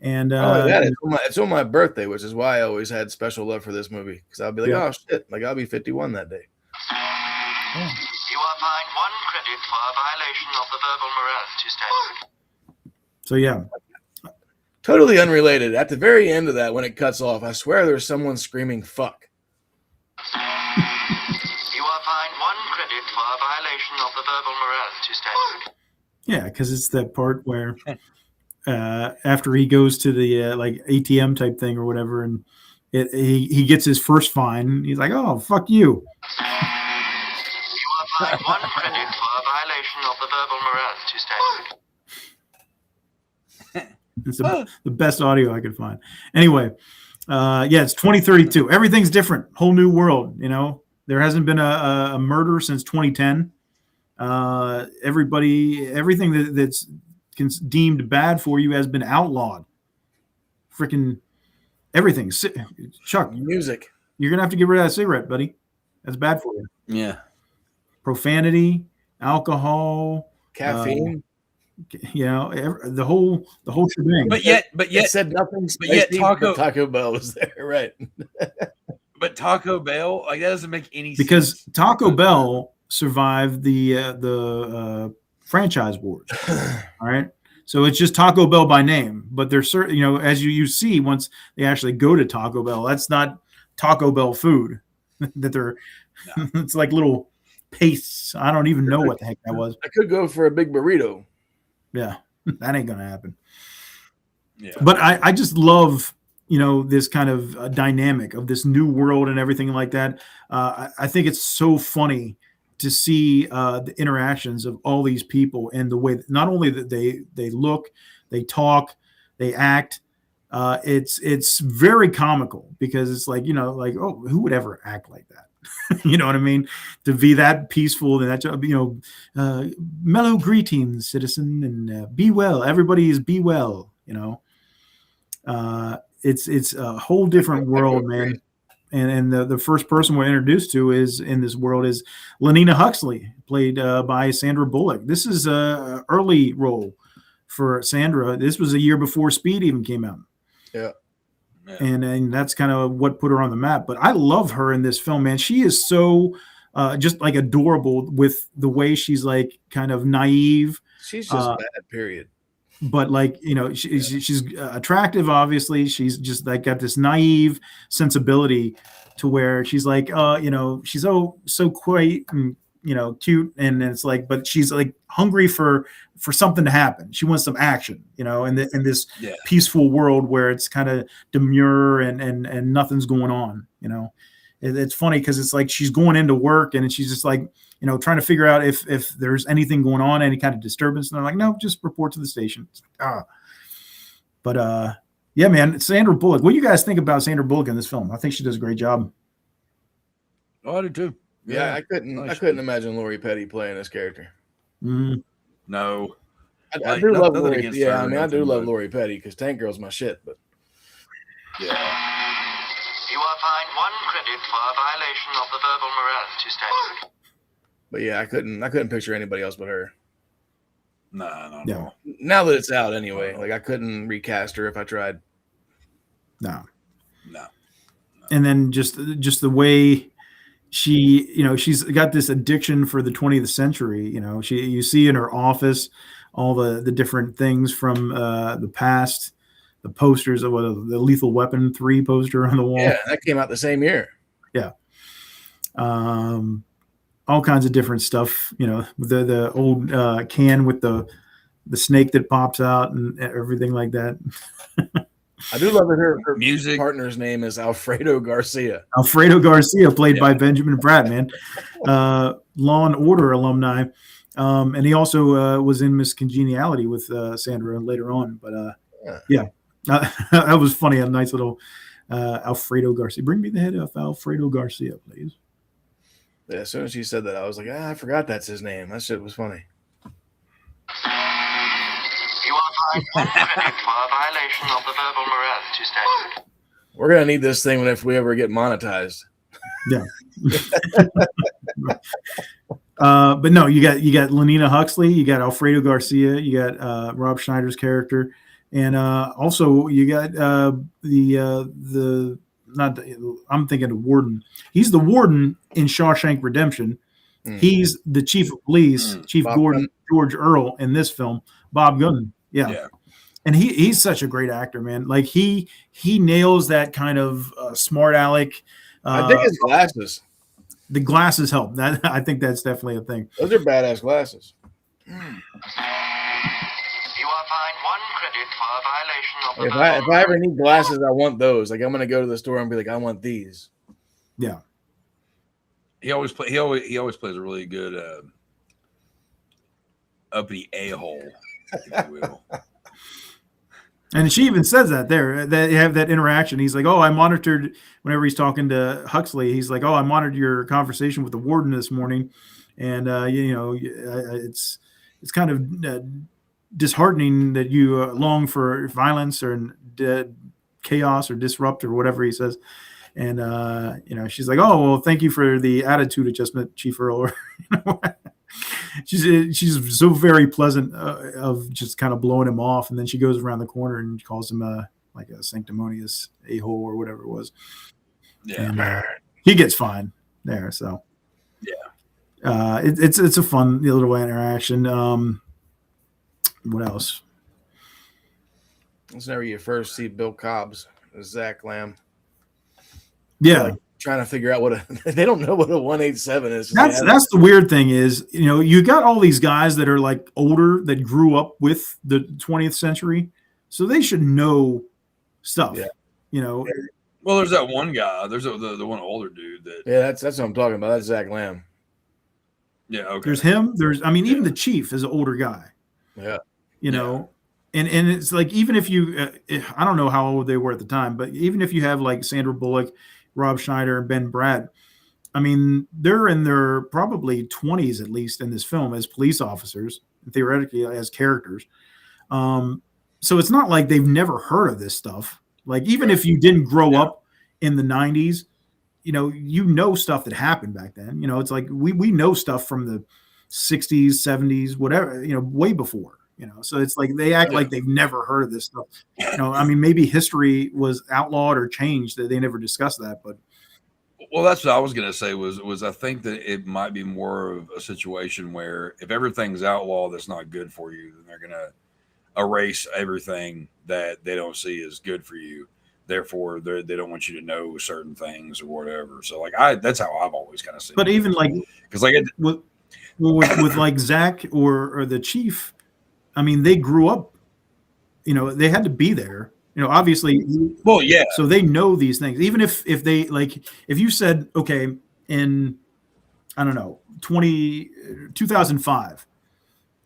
And it's on my birthday, which is why I always had special love for this movie, because I'll be like, oh shit, like I'll be 51 that day. You are fined 1 credit for a violation of the verbal morality statute. So yeah. Totally unrelated. At the very end of that, when it cuts off, I swear there's someone screaming "fuck." You are fined 1 credit for a violation of the verbal morality statute. Yeah, because it's that part where after he goes to the like ATM type thing or whatever, and he gets his first fine. He's like, "Oh, fuck you." You are fined 1 credit for a violation of the verbal morality statute. It's the best audio I could find. Anyway, it's 2032. Everything's different. Whole new world. You know, there hasn't been a murder since 2010. Everything that's deemed bad for you has been outlawed. Freaking everything. Chuck, music. You're gonna have to get rid of that cigarette, buddy. That's bad for you. Yeah. Profanity, alcohol, caffeine. The whole shebang. But yet, it said nothing. But yet, Taco Bell was there, right? But Taco Bell, like that doesn't make any sense. Because Taco Bell survived the franchise wars. All right, so it's just Taco Bell by name, but there's certain, as you see once they actually go to Taco Bell, that's not Taco Bell food. That they're, it's like little pastes. I don't even know what the heck that was. I could go for a big burrito. Yeah, that ain't gonna happen. Yeah, but I just love this kind of dynamic of this new world and everything like that. I think it's so funny to see the interactions of all these people and the way that not only that they look, they talk, they act. It's very comical because it's like oh, who would ever act like that? You know what I mean? To be that peaceful and that mellow greetings, citizen, and be well. Everybody is be well. It's a whole different world, man. And the first person we're introduced to in this world is Lenina Huxley, played by Sandra Bullock. This is a early role for Sandra. This was a year before Speed even came out. Yeah. And that's kind of what put her on the map. But I love her in this film, man. She is so just like adorable with the way she's like kind of naive. She's just bad, period. But like, she's attractive, obviously. She's just like got this naive sensibility to where she's like, she's so quaint and, cute. And it's like, but she's like hungry for something to happen. She wants some action, in this peaceful world where it's kind of demure and nothing's going on, It's funny because it's like she's going into work and she's just like, trying to figure out if there's anything going on, any kind of disturbance. And they're like, no, just report to the station. But yeah, man, Sandra Bullock. What do you guys think about Sandra Bullock in this film? I think she does a great job. Oh, I do too. Yeah, I couldn't imagine Lori Petty playing this character. Mm-hmm. No. I do love Lori. Yeah, I do love Lori Petty because Tank Girl's my shit. But yeah. You are fined 1 credit for a violation of the verbal morality statute. But yeah, I couldn't picture anybody else but her. No. Now that it's out anyway, like I couldn't recast her if I tried. No. And then just the way she, she's got this addiction for the 20th century. You see in her office all the different things from the past, the posters of the Lethal Weapon 3 poster on the wall. Yeah, that came out the same year. Yeah. All kinds of different stuff, the old can with the snake that pops out and everything like that. I do love that her music partner's name is Alfredo Garcia. Alfredo Garcia, played by Benjamin Bratt, man. Law and Order alumni. And he also was in Miss Congeniality with Sandra later on. But yeah, that was funny. A nice little Alfredo Garcia. Bring me the head of Alfredo Garcia, please. Yeah, as soon as she said that, I was like, I forgot that's his name. That shit was funny. You are fined 1 credit for a violation of the verbal morality statute. We're gonna need this thing if we ever get monetized. Yeah. But no, you got Lenina Huxley, you got Alfredo Garcia, you got Rob Schneider's character, And also you got I'm thinking of Warden. He's the warden in Shawshank Redemption. He's the chief of police, Chief Bob Gordon Gunn. George Earl in this film. Bob Gunn. Yeah. And he's such a great actor, man. Like he nails that kind of smart aleck. I think his glasses. The glasses help. That I think that's definitely a thing. Those are badass glasses. You are fined 1 credit for a violation of the If I ever need glasses, I want those. Like I'm gonna go to the store and be like, I want these. Yeah. He always plays a really good uppity a-hole, if you will. And she even says that there. They have that interaction. He's like, "Oh, I monitored." Whenever he's talking to Huxley, he's like, "Oh, I monitored your conversation with the warden this morning, and it's kind of disheartening that you long for violence or chaos or disrupt or whatever he says." And she's like, "Oh, well, thank you for the attitude adjustment, Chief Earl." She's so very pleasant of just kind of blowing him off, and then she goes around the corner and calls him like a sanctimonious a-hole or whatever it was. Yeah, and he gets fine there. So yeah, it's a fun little interaction. What else? It's never you first see Bill Cobb's Zach Lamb. Yeah. Like trying to figure out they don't know what a 187 is. That's the weird thing is, you got all these guys that are like older that grew up with the 20th century, so they should know stuff. Well, there's that one guy. There's the one older dude that. Yeah, that's what I'm talking about. That's Zach Lamb. Yeah, okay. There's him. Even the chief is an older guy. Yeah. And it's like, even if you, I don't know how old they were at the time, but even if you have like Sandra Bullock, Rob Schneider, and Ben Bratt, I mean, they're in their probably 20s at least in this film as police officers, theoretically as characters. So it's not like they've never heard of this stuff. Like, even if you didn't grow up in the 90s, you know stuff that happened back then. It's like we know stuff from the 60s, 70s, whatever, way before. So it's like they act like they've never heard of this stuff. I mean, maybe history was outlawed or changed, that they never discussed that. But well, that's what I was going to say was I think that it might be more of a situation where if everything's outlawed that's not good for you, then they're going to erase everything that they don't see as good for you. Therefore, they don't want you to know certain things or whatever. So like that's how I've always kind of seen it. But even like, because like with like Zach or the chief, I mean, they grew up, they had to be there, obviously. Well, yeah. So they know these things. Even if they, like, if you said, okay, in, I don't know, 2005,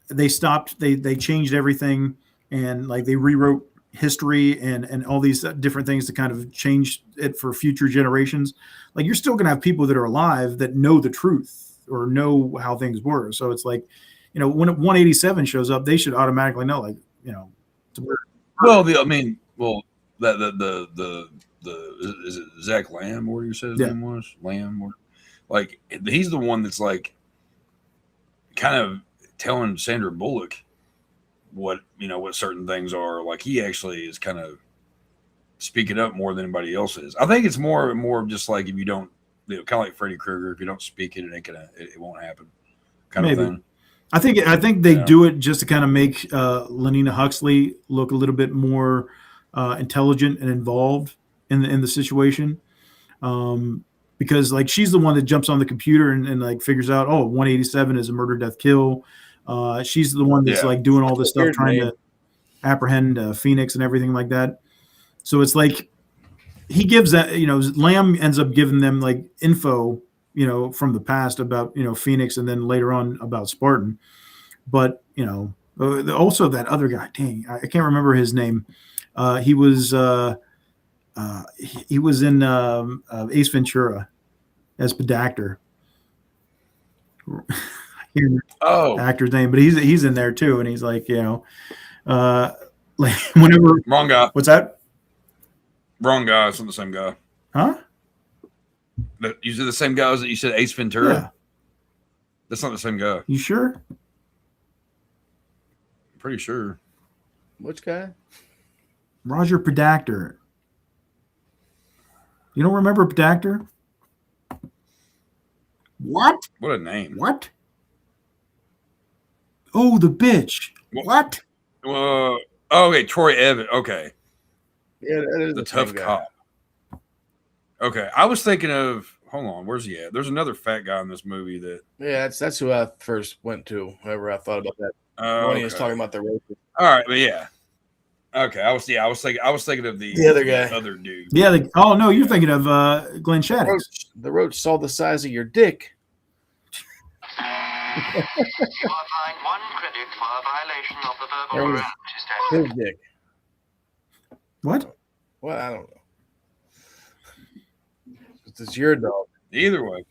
they stopped, they changed everything, and like they rewrote history and all these different things to kind of change it for future generations. Like, you're still going to have people that are alive that know the truth or know how things were. So it's like, when 187 shows up, they should automatically know, like, well, the is it Zach Lamb, or you said his name was Lamb, or like he's the one that's like kind of telling Sandra Bullock what certain things are. Like, he actually is kind of speaking up more than anybody else is. I think it's more of just like, if you don't, kind of like Freddy Krueger, if you don't speak it, it won't happen, kind of thing. I think they do it just to kind of make Lenina Huxley look a little bit more intelligent and involved in the situation, because like she's the one that jumps on the computer and like figures out, 187 is a murder, death, kill. She's the one that's like doing all this stuff, trying to apprehend Phoenix and everything like that. So it's like he gives that, Lamb ends up giving them like info, from the past about, Phoenix, and then later on about Spartan. But, also that other guy, dang, I can't remember his name. He was in Ace Ventura as Pedactor. Actor's name, but he's in there too. And he's like, like whenever. Wrong guy. What's that? Wrong guy. It's not the same guy. Huh? You said the same guy that you said Ace Ventura? Yeah. That's not the same guy. You sure? Pretty sure. Which guy? Roger Predactor. You don't remember Predactor? What? What a name. What? Oh, the bitch. What? Okay, Troy Evans. Okay. Yeah, that is the tough cop. Okay, I was thinking of. Hold on, where's he at? There's another fat guy in this movie that. Yeah, that's who I first went to. Whenever I thought about that. When he was talking about the race. All right, but yeah. Okay, I was thinking of the other guy, other dude. Yeah. Oh no, you're thinking of Glenn Shaddix. The roach saw the size of your dick. You are fined 1 credit for a violation of the verbal morality His standard. dick. What? Well, I don't know. It's your dog. Either way.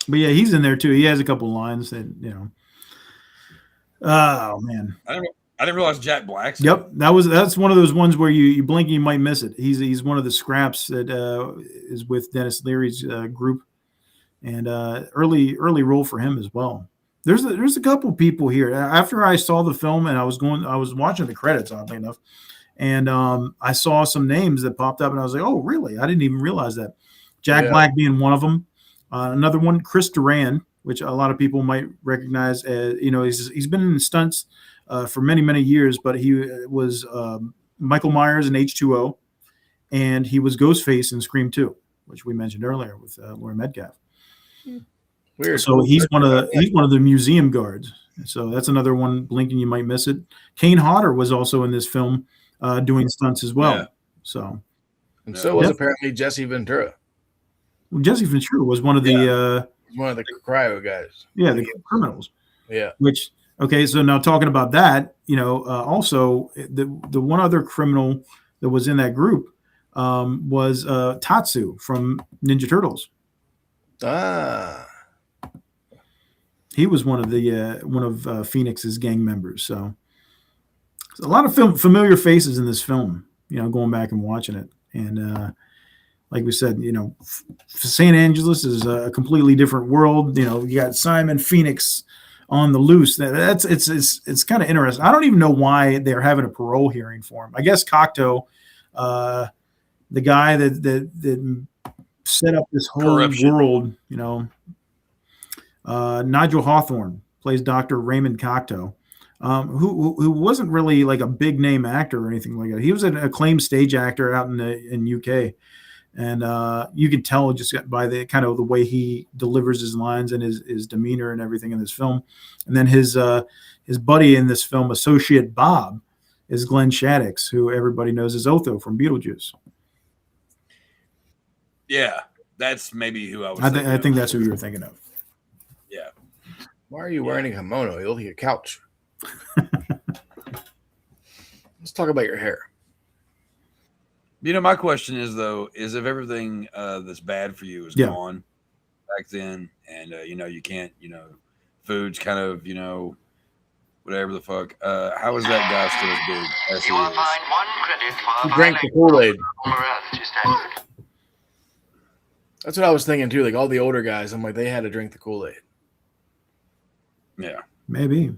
But yeah, he's in there too. He has a couple lines that Oh man. I didn't realize Jack Black's. Yep, that's one of those ones where you blink and you might miss it. He's one of the scraps that is with Dennis Leary's group, and early role for him as well. There's a couple people here. After I saw the film and I was watching the credits, oddly enough, and I saw some names that popped up, and I was like, oh really? I didn't even realize that. Jack Black being one of them. Another one, Chris Duran, which a lot of people might recognize as he's been in stunts for many years, but he was Michael Myers in H2O, and he was Ghostface in Scream 2, which we mentioned earlier with Laurie Metcalf. Weird. So he's one of the museum guards. So that's another one. Blinking, you might miss it. Kane Hodder was also in this film doing stunts as well. Yeah. So, and so was apparently Jesse Ventura. Well, Jesse Ventura was one of the one of the cryo guys. Yeah, the criminals. Yeah. Which so now talking about that, also the one other criminal that was in that group was Tatsu from Ninja Turtles. Ah. He was one of Phoenix's gang members. So a lot of familiar faces in this film. Going back and watching it, and like we said, San Angeles is a completely different world. You got Simon Phoenix on the loose. It's kind of interesting. I don't even know why they're having a parole hearing for him. I guess Cocteau, the guy that set up this whole world, Nigel Hawthorne plays Dr. Raymond Cocteau, who wasn't really like a big name actor or anything like that. He was an acclaimed stage actor out in UK. And you can tell just by the kind of the way he delivers his lines and his demeanor and everything in this film. And then his buddy in this film, Associate Bob, is Glenn Shaddix, who everybody knows as Otho from Beetlejuice. Yeah, that's maybe who I was. I think that's who you were thinking of. Yeah. Why are you wearing a kimono? You look like a couch. Let's talk about your hair. My question is if everything that's bad for you is gone back then, and you can't, food's kind of, whatever the fuck. How is that guy still as big as he You are is? fined 1 credit for He drank the Kool-Aid. morality standard. That's what I was thinking too. Like all the older guys, I'm like, they had to drink the Kool-Aid. Yeah, maybe.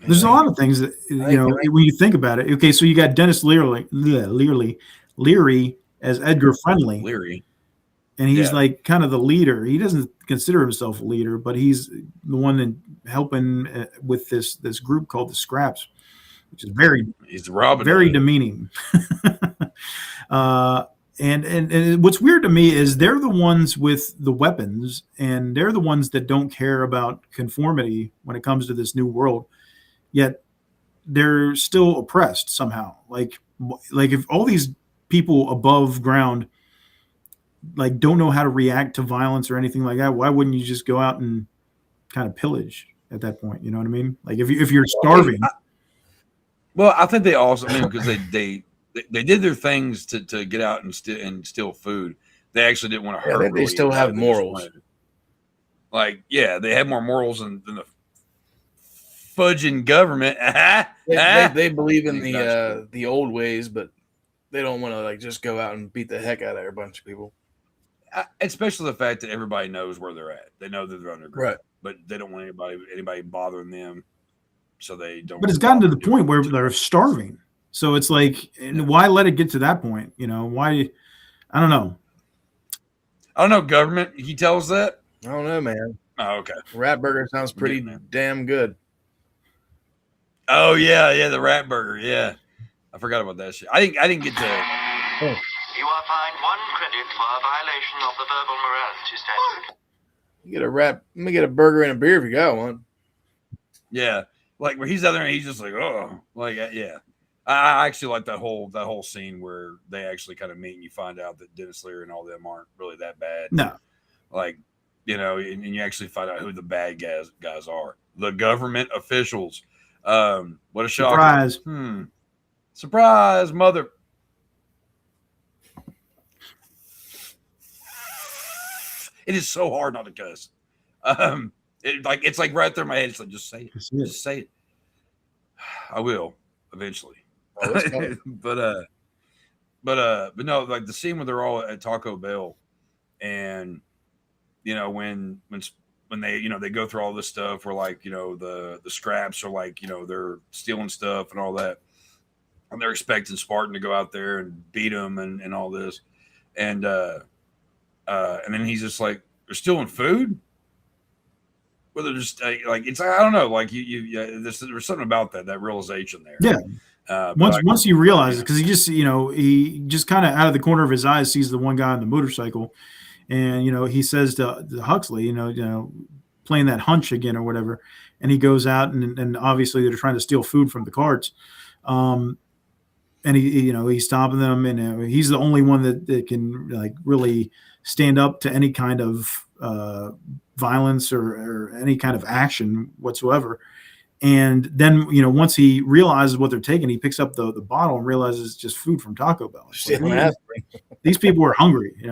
There's a lot of things that when you think about it. Okay, so you got Dennis Leary as Edgar Friendly. Leary. And he's like kind of the leader. He doesn't consider himself a leader, but he's the one that helping with this group called the Scraps, which is very demeaning. And what's weird to me is they're the ones with the weapons, and they're the ones that don't care about conformity when it comes to this new world. Yet they're still oppressed somehow. Like if all these people above ground don't know how to react to violence or anything like that, why wouldn't you just go out and kind of pillage at that point? You know what I mean? Like if you're starving. I think they also because they did their things to get out and steal food. They actually didn't want to hurt. They still have morals. They have more morals than the fudging government. They believe in the old ways, but they don't want to just go out and beat the heck out of a bunch of people. Especially the fact that everybody knows where they're at. They know that they're underground, right? But they don't want anybody bothering them, so they don't. But it's gotten to the point where they're starving. So it's like, why let it get to that point? You know, why? I don't know. I don't know, government. He tells that. I don't know, man. Oh, okay. Rat burger sounds pretty damn good. Oh yeah, the rat burger. Yeah, I forgot about that shit. I didn't get to. You are fined 1 credit for a violation of the verbal morality statute. You get a rat. Let me get a burger and a beer if you got one. Yeah, like where he's out there and he's just like, oh, like yeah. I actually like that whole scene where they actually kind of meet and you find out that Dennis Leary and all them aren't really that bad. No, like and you actually find out who the bad guys are. The government officials. What a shocker! Surprise! Surprise, mother. It is so hard not to cuss. It's like right there in my head. It's like just say it. Just say it. I will eventually. but no, like the scene where they're all at Taco Bell, and when they they go through all this stuff where like the scraps are like they're stealing stuff and all that, and they're expecting Spartan to go out there and beat them and all this, and then he's just like, they're stealing food. Well, they're just like it's I don't know, like there's something about that realization there. Yeah. Once you realize it, because he just kind of out of the corner of his eyes sees the one guy on the motorcycle, and he says to Huxley, playing that hunch again or whatever, and he goes out and obviously they're trying to steal food from the carts, and he's stopping them, and he's the only one that can like really stand up to any kind of violence or any kind of action whatsoever. And then, once he realizes what they're taking, he picks up the bottle and realizes it's just food from Taco Bell. Like, these people were hungry, he's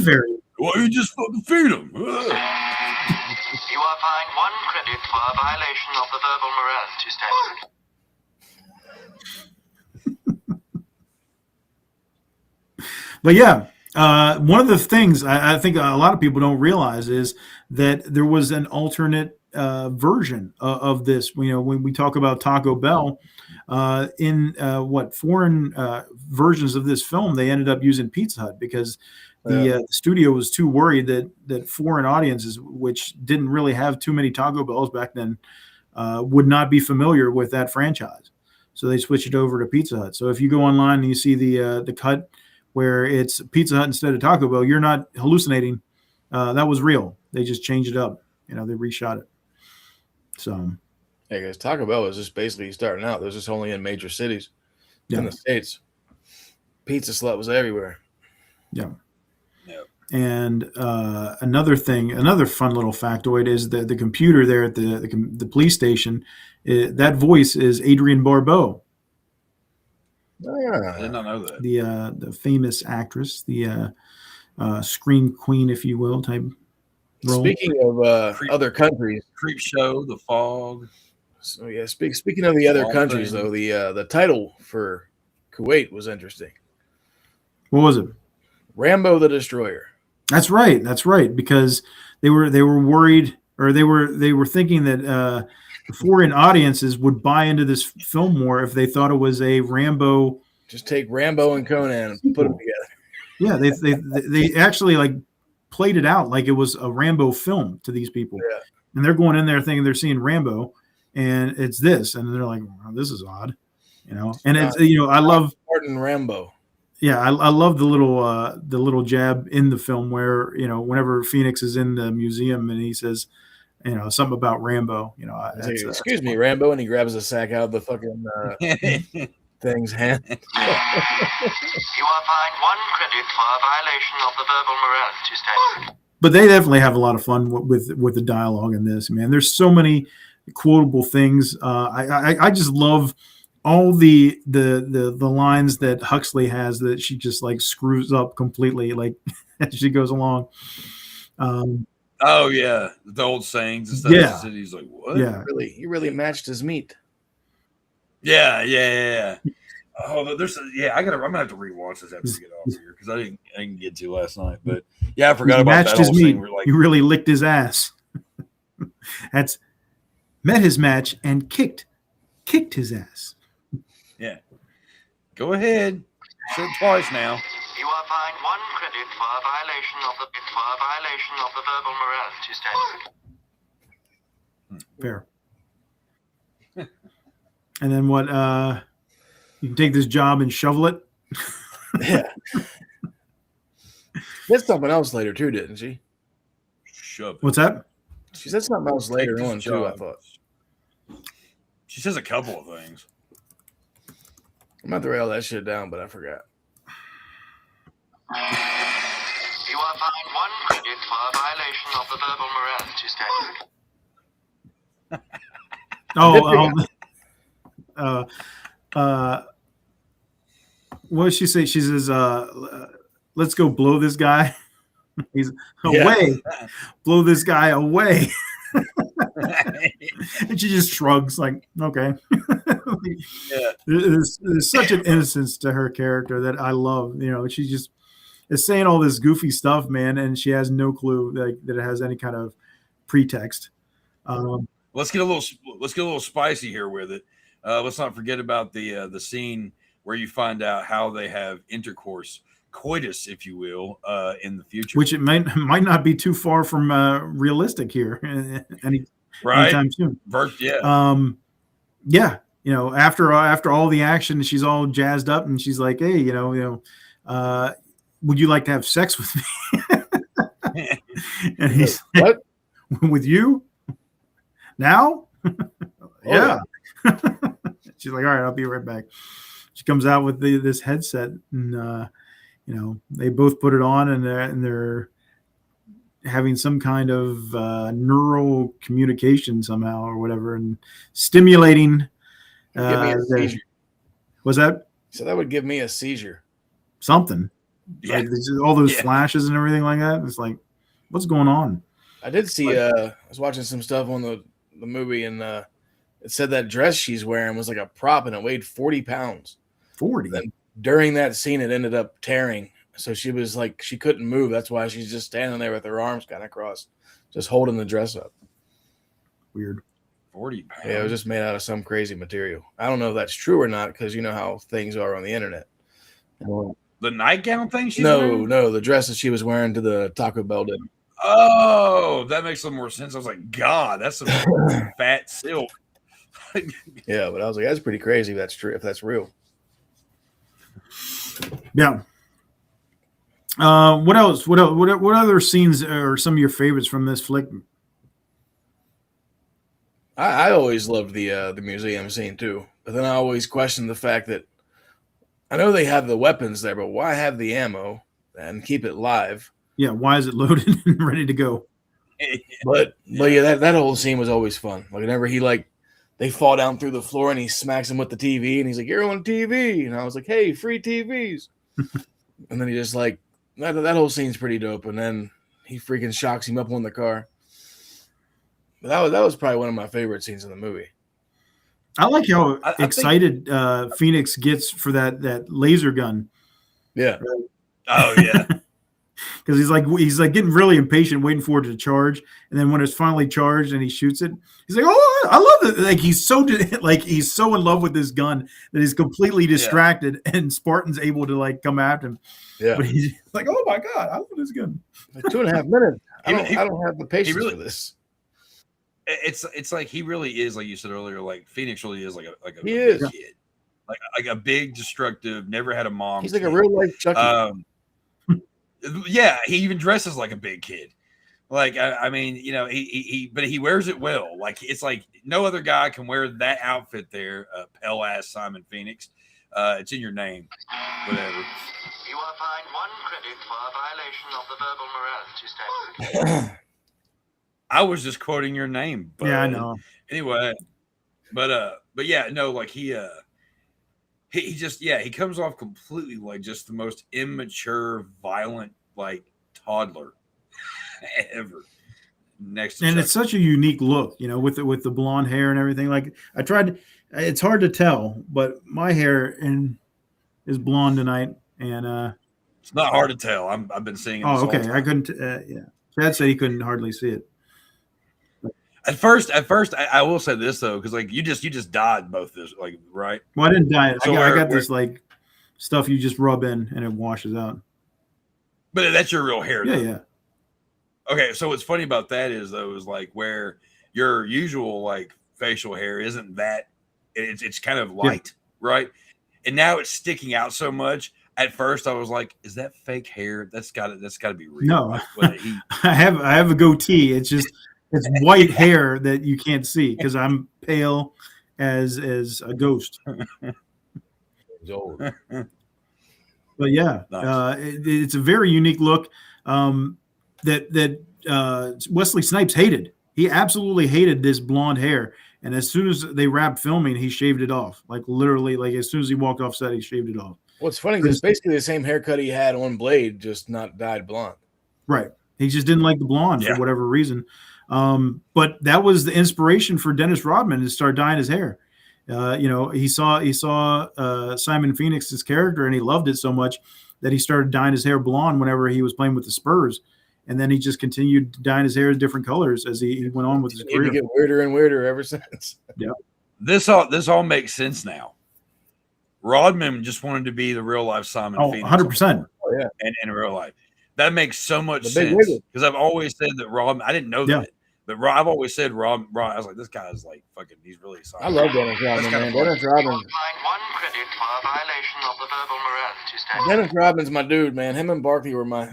very. Well, you just fucking feed them. You are fined 1 credit for a violation of the verbal morality statute. But yeah, one of the things I think a lot of people don't realize is that there was an alternate version of this. When we talk about Taco Bell, in foreign versions of this film, they ended up using Pizza Hut because the studio was too worried that foreign audiences, which didn't really have too many Taco Bells back then, would not be familiar with that franchise. So they switched it over to Pizza Hut. So if you go online and you see the cut where it's Pizza Hut instead of Taco Bell, you're not hallucinating. That was real. They just changed it up. They reshot it. So, hey guys, Taco Bell was just basically starting out. It was just only in major cities in the States. Pizza Slut was everywhere. Yeah. And another fun little factoid is that the computer there at the police station, that voice is Adrienne Barbeau. Oh, yeah. I did not know that. The famous actress, the scream queen, if you will, type role. Speaking of other countries, Creep Show, The Fog. So yeah, speaking of the other countries, though, the title for Kuwait was interesting. What was it? Rambo the Destroyer. That's right. Because they were worried, or they were thinking that the foreign audiences would buy into this film more if they thought it was a Rambo. Just take Rambo and Conan and put them together. Yeah, they actually like played it out like it was a Rambo film to these people. Yeah. And they're going in there thinking they're seeing Rambo, and it's this, and they're like, oh, this is odd, And it's I love Martin Rambo. Yeah, I love the little jab in the film where whenever Phoenix is in the museum and he says, something about Rambo. Excuse me, Rambo, and he grabs a sack out of the fucking thing's hand. You are fined 1 credit for a violation of the verbal morality statute. But they definitely have a lot of fun with the dialogue in this, man. There's so many quotable things. I just love all the lines that Huxley has that she just like screws up completely, like as she goes along. Oh yeah, the old sayings and stuff. Yeah, he's like, what? Yeah, he really matched his meat. Yeah. Oh, I'm gonna have to rewatch this after we get off here because I didn't get to last night. But yeah, I forgot about that whole thing. Where, like, he really licked his ass. That's met his match and kicked kicked his ass. Yeah. Go ahead. Say it twice now. You are fined 1 credit for a violation of the verbal morality statute. Fair. And then what? You can take this job and shovel it. Yeah. Did something else later too, didn't she? Shove it. What's that? She said something else later Take this on too. I job. thought. She says a couple of things. I'm about to write all that shit down, but I forgot. You are fined 1 credit for a violation of the verbal morality statute. What did she say? She says, let's go blow this guy. He's away. Blow this guy away. And she just shrugs like, okay. Yeah. There's such an innocence to her character that I love. You know, she just is saying all this goofy stuff, man, and she has no clue that it has any kind of pretext. Let's get a little spicy here with it. Let's not forget about the scene where you find out how they have intercourse, coitus, if you will, in the future. Which it might not be too far from realistic here anytime soon. Yeah. You know, after all the action, she's all jazzed up and she's like, hey, would you like to have sex with me? And he's like, what? With you? Now? Yeah. She's like, all right, I'll be right back. She comes out with this headset and, they both put it on and they're having some kind of neural communication somehow or whatever and stimulating. Give me a seizure. Was that? So that would give me a seizure. Something. Yeah. Like, all those flashes and everything like that. It's like, what's going on? I did see. I was watching some stuff on the movie, and it said that dress she's wearing was like a prop, and it weighed 40 pounds. 40. Then during that scene, it ended up tearing. So she was like, she couldn't move. That's why she's just standing there with her arms kind of crossed, just holding the dress up. Weird. 40 pounds. Yeah, it was just made out of some crazy material. I don't know if that's true or not, because you know how things are on the internet. The nightgown thing she's No, wearing? no, the dress that she was wearing to the Taco Bell dinner. Oh, that makes a little more sense. I was like, God, that's some fat silk. Yeah, but I was like, that's pretty crazy if that's true, if that's real. Yeah. What else? What other scenes are some of your favorites from this flick? I always loved the museum scene too, but then I always questioned the fact that I know they have the weapons there, but why have the ammo and keep it live? Yeah, why is it loaded and ready to go? But yeah, that whole scene was always fun. Like whenever they fall down through the floor and he smacks him with the TV and he's like, "You're on TV," and I was like, "Hey, free TVs!" And then he just like that whole scene's pretty dope. And then he freaking shocks him up on the car. But that was probably one of my favorite scenes in the movie. I like how excited Phoenix gets for that laser gun. Yeah. Oh yeah. Because he's like getting really impatient, waiting for it to charge, and then when it's finally charged and he shoots it, he's like, "Oh, I love it!" Like he's so in love with this gun that he's completely distracted, and Spartan's able to like come after him. Yeah, but he's like, "Oh my God, I love this gun." Like 2.5 minutes. I don't have the patience for this. It's like he really is, like you said earlier, like Phoenix really is like a he big is. kid, like a big destructive, never had a mom. He's like a real life Chucky. Yeah, he even dresses like a big kid. Like I mean, but he wears it well. Like it's like no other guy can wear that outfit there. Pale ass Simon Phoenix. It's in your name, whatever. You are fined 1 credit for a violation of the verbal morality statute. I was just quoting your name. But yeah, I know. Anyway, but yeah, no, like he just he comes off completely like just the most immature, violent, like toddler ever. Next to and Chucky. it's such a unique look, with the blonde hair and everything. Like I tried, it's hard to tell, but my hair is blonde tonight, and it's not hard to tell. I've been seeing it. Oh, okay. I couldn't. Yeah, Chad said he couldn't hardly see it. At first, I will say this though, because like you just dyed both this, like, right? Well, I didn't dye it. So I got this like stuff you just rub in and it washes out. But that's your real hair, Yeah, though. yeah. Okay, so what's funny about that is though, is like where your usual like facial hair isn't that, it's kind of light, right? And now it's sticking out so much. At first, I was like, "Is that fake hair? That's got to be real." No, Like, I have a goatee. It's white hair that you can't see because I'm pale as a ghost. He's old. But yeah, Nice. it's a very unique look that Wesley Snipes hated. He absolutely hated this blonde hair. And as soon as they wrapped filming, he shaved it off. Like literally, like as soon as he walked off set, he shaved it off. What's funny is it's basically the same haircut he had on Blade, just not dyed blonde. Right. He just didn't like the blonde for whatever reason. But that was the inspiration for Dennis Rodman to start dyeing his hair. He saw Simon Phoenix's character and he loved it so much that he started dyeing his hair blonde whenever he was playing with the Spurs. And then he just continued dyeing his hair different colors as he went on with his career. He get weirder and weirder ever since. Yeah. This all makes sense now. Rodman just wanted to be the real life Simon Phoenix. 100%. Oh, yeah. And in real life. That makes so much The big sense. wiggle. Because I've always said that Rodman, I didn't know that. But I've always said Rob, I was like, this guy is like fucking, he's really solid. I love Dennis Rodman, man. Dennis Rodman. Find 1 credit for a violation of the verbal morality statute. Dennis Rodman's my dude, man. Him and Barkley were my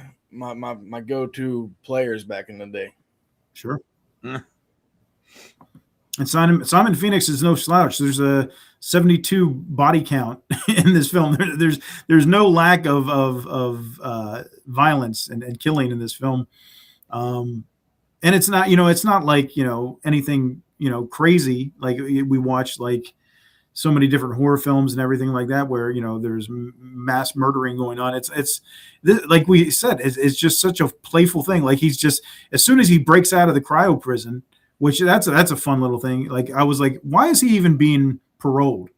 go-to players back in the day. Sure. And Simon Phoenix is no slouch. There's a 72 body count in this film. There's no lack of violence and killing in this film. And it's not like, anything, crazy. Like we watch like so many different horror films and everything like that, where, there's mass murdering going on. It's like we said, it's just such a playful thing. Like he's just, as soon as he breaks out of the cryo prison, which that's a fun little thing. Like I was like, why is he even being paroled?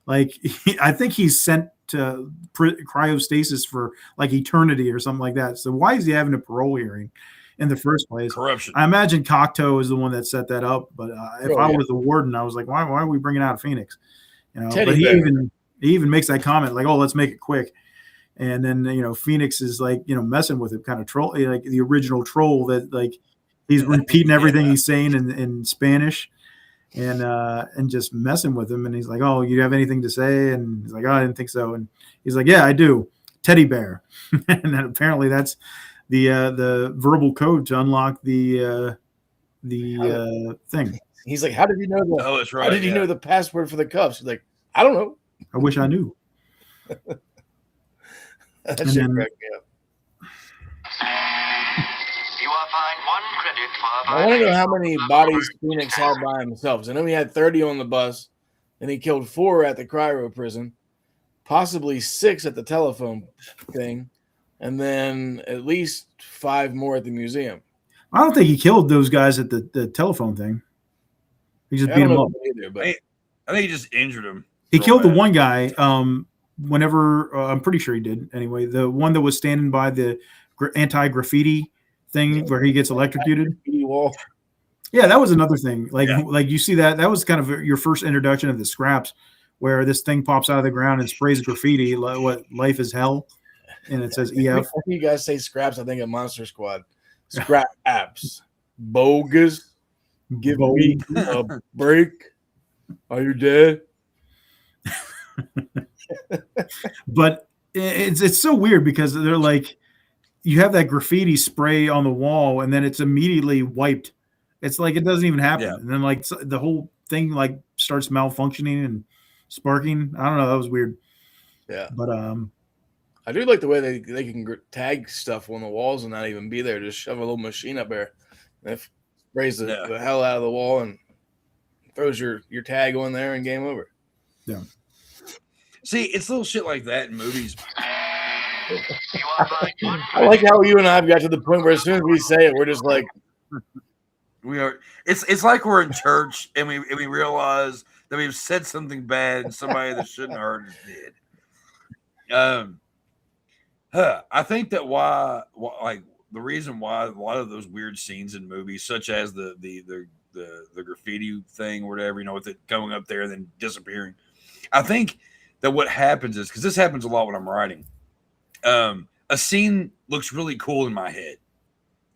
Like I think he's sent to cryostasis for like eternity or something like that. So why is he having a parole hearing in the first place? Corruption. I imagine Cocteau is the one that set that up. But if I was the warden, I was like, why are we bringing out Phoenix? But he even makes that comment like, oh, let's make it quick. And then, Phoenix is like, messing with him, kind of troll, like the original troll that like he's repeating everything he's saying in Spanish and just messing with him. And he's like, oh, you have anything to say? And he's like, oh, I didn't think so. And he's like, yeah, I do. Teddy bear. And then apparently that's the verbal code to unlock the thing. He's like, how did you know that? Oh, that's right. How did you know the password for the cuffs? He's like, I don't know. I wish I knew. That And shit then- cracked me up. You are fined 1 credit for a I want to violation. know how many bodies Phoenix had by himself. I know he had 30 on the bus, and he killed 4 at the cryo prison, possibly 6 at the telephone thing, and then at least 5 more at the museum. I don't think he killed those guys at the telephone thing. He just I beat don't them know up. either, but I think he just injured him. He real killed the bad. one guy. Whenever I'm pretty sure he did. Anyway, the one that was standing by the anti-graffiti thing where he gets electrocuted. wall. Yeah, that was another thing. Like you see that was kind of your first introduction of the scraps, where this thing pops out of the ground and sprays graffiti. What life is hell, and it says EF. You guys say scraps, I think of Monster Squad. Scrap apps. Bogus. Give me a break. Are you dead? But it's so weird because they're like, you have that graffiti spray on the wall and then it's immediately wiped. It's like it doesn't even happen. Yeah. And then like the whole thing like starts malfunctioning and sparking. I don't know. That was weird. Yeah. But I do like the way they can tag stuff on the walls and not even be there. Just shove a little machine up there. And it sprays the hell out of the wall and throws your tag on there and game over. Yeah. See, it's little shit like that in movies. I like how you and I have got to the point where as soon as we say it, we're just like, We are. It's like we're in church and we realize that we've said something bad and somebody that shouldn't have heard is dead. I think that why like the reason why a lot of those weird scenes in movies, such as the the graffiti thing or whatever, with it going up there and then disappearing. I think that what happens is, because this happens a lot when I'm writing, a scene looks really cool in my head,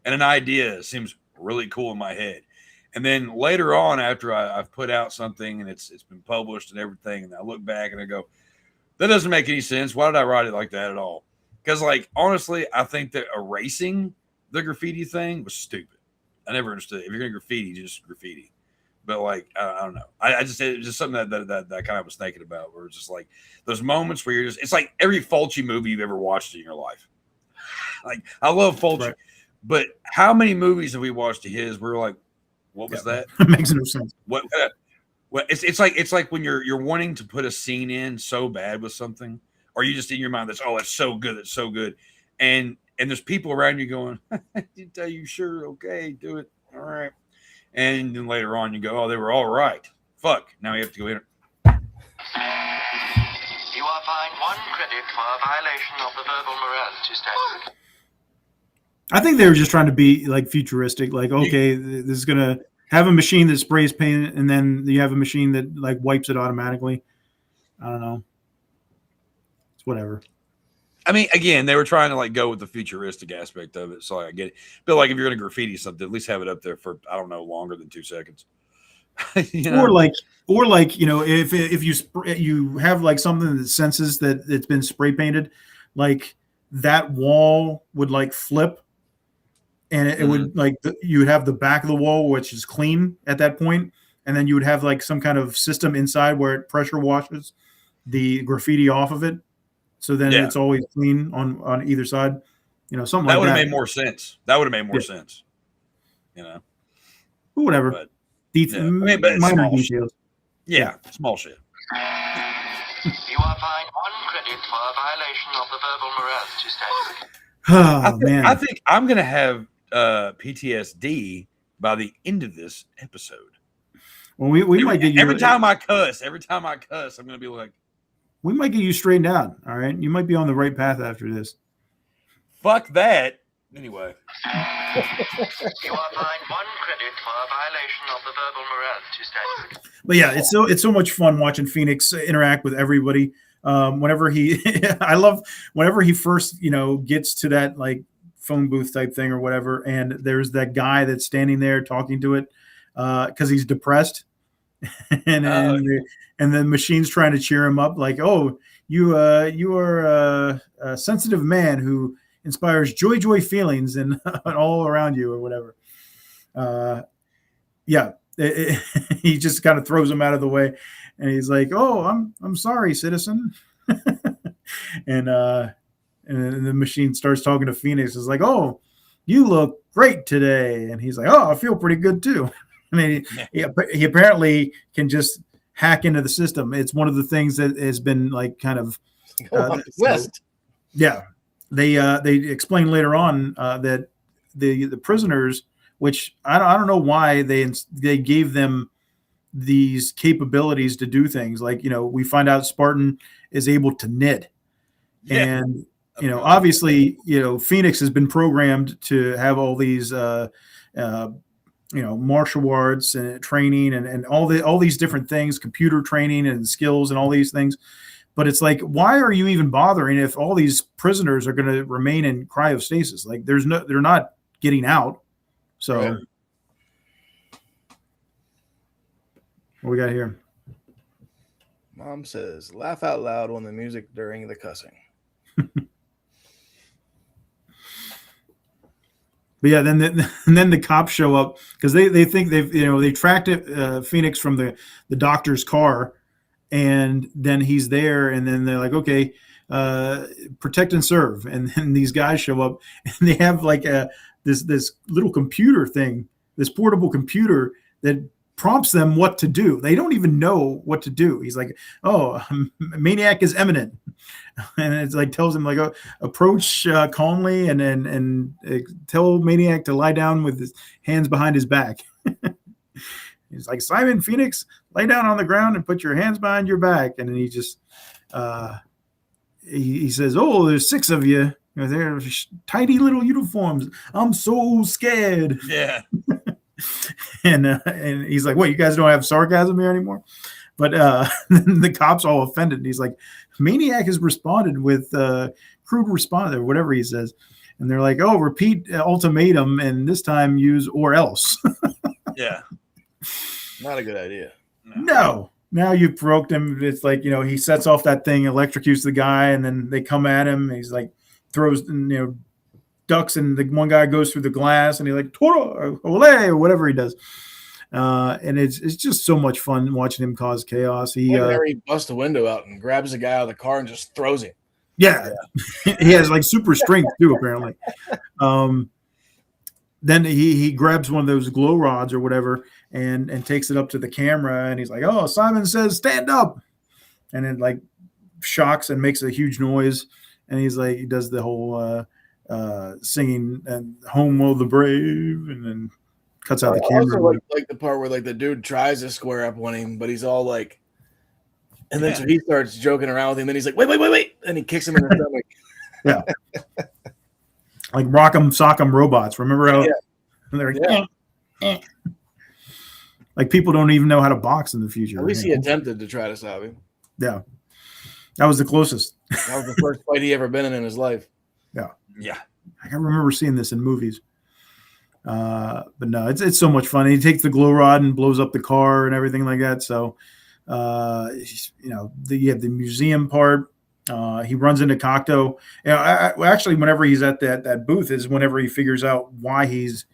and an idea seems really cool in my head. And then later on, after I've put out something and it's been published and everything, and I look back and I go, that doesn't make any sense. Why did I write it like that at all? Because, honestly, I think that erasing the graffiti thing was stupid. I never understood. If you're going to graffiti, just graffiti. But, I don't know. It was just something that I kind of was thinking about, where it's just those moments where it's like every Fulci movie you've ever watched in your life. I love Fulci. Right. But how many movies have we watched of his where we're like, what was that? It makes no sense. What it's like when you're wanting to put a scene in so bad with something, or you just in your mind that's so good, and there's people around you going, "Are you sure? Okay, do it. All right." And then later on you go, "Oh, they were all right. Fuck. Now we have to go in." You are fined 1 credit for a violation of the verbal morality statute. I think they were just trying to be futuristic. Okay, this is gonna have a machine that sprays paint, and then you have a machine that wipes it automatically. I don't know. It's whatever. I mean, again, they were trying to go with the futuristic aspect of it, so I get it. But if you're gonna graffiti something, at least have it up there for longer than 2 seconds. Or if you have something that senses that it's been spray painted, that wall would flip. And it would you would have the back of the wall, which is clean at that point, and then you would have some kind of system inside where it pressure washes the graffiti off of it, so then it's always clean on either side. Something that would have made more sense. That would have made more sense. Whatever. But minor details. Yeah, small shit. You are fined 1 credit for a violation of the verbal morality statute. Man, I think I'm gonna have PTSD by the end of this episode. Well, we might get you every time I cuss, I'm gonna be like, we might get you straightened out. All right, you might be on the right path after this. Fuck that. Anyway, you are fined 1 credit for a violation of the verbal morality statute. But yeah, it's so much fun watching Phoenix interact with everybody. Whenever I love whenever he first gets to that phone booth type thing or whatever, and there's that guy that's standing there talking to it because he's depressed, and the machine's trying to cheer him up, oh, you are a sensitive man who inspires joy feelings and all around you or whatever. He just kind of throws him out of the way, and he's like, "Oh, I'm sorry, citizen." and the machine starts talking to Phoenix. It's like, "Oh, you look great today," and he's like, "Oh, I feel pretty good too." I mean, he apparently can just hack into the system. It's one of the things that has been kind of West. Yeah, they explain later on that the prisoners, which I don't know why they gave them these capabilities to do things we find out Spartan is able to knit, and obviously Phoenix has been programmed to have all these martial arts and training and all these different things, computer training and skills and all these things. But it's why are you even bothering if all these prisoners are going to remain in cryostasis? They're not getting out. So right. What we got here? Mom says, laugh out loud on the music during the cussing. But yeah, then the cops show up because they think they tracked Phoenix from the doctor's car, and then he's there, and then they're like, okay, protect and serve, and then these guys show up, and they have this little computer thing, this portable computer that prompts them what to do. They don't even know what to do. He's like, "Oh, maniac is imminent," and it's tells him approach calmly and tell maniac to lie down with his hands behind his back. He's like, "Simon Phoenix, lay down on the ground and put your hands behind your back." And then he just he says, "Oh, there's 6 of you. They're tiny little uniforms. I'm so scared." Yeah. And he's like, "What? You guys don't have sarcasm here anymore?" But the cops all offended. He's like, "Maniac has responded with crude response or whatever he says," and they're like, "Oh, repeat ultimatum, and this time use or else." Yeah, Not a good idea. No. Now you've provoked him. It's like, he sets off that thing, electrocutes the guy, and then they come at him. He's like, throws, ducks, and the one guy goes through the glass, and he's like, Toro, ole, or whatever he does. And it's just so much fun watching him cause chaos. He busts the window out and grabs the guy out of the car and just throws him. Yeah. He has like super strength too, apparently. Then he grabs one of those glow rods or whatever and takes it up to the camera, and he's like, "Oh, Simon says stand up," and it like shocks and makes a huge noise, and he's like, he does the whole singing and "Home Will the Brave," and then cuts out the camera. Also like the part where like the dude tries to square up on him, but he's all like, and then so he starts joking around with him, and he's like, wait, and he kicks him in the stomach. Yeah. Like Rock'em Sock'em Robots. Remember how they're like, like people don't even know how to box in the future. At least he attempted to try to stop him. Yeah. That was the closest. That was the first fight he ever been in his life. Yeah. Yeah. I can remember seeing this in movies. But no, it's so much fun. He takes the glow rod and blows up the car and everything like that. So, you have the museum part. He runs into Cocteau. Actually, whenever he's at that booth is whenever he figures out why he's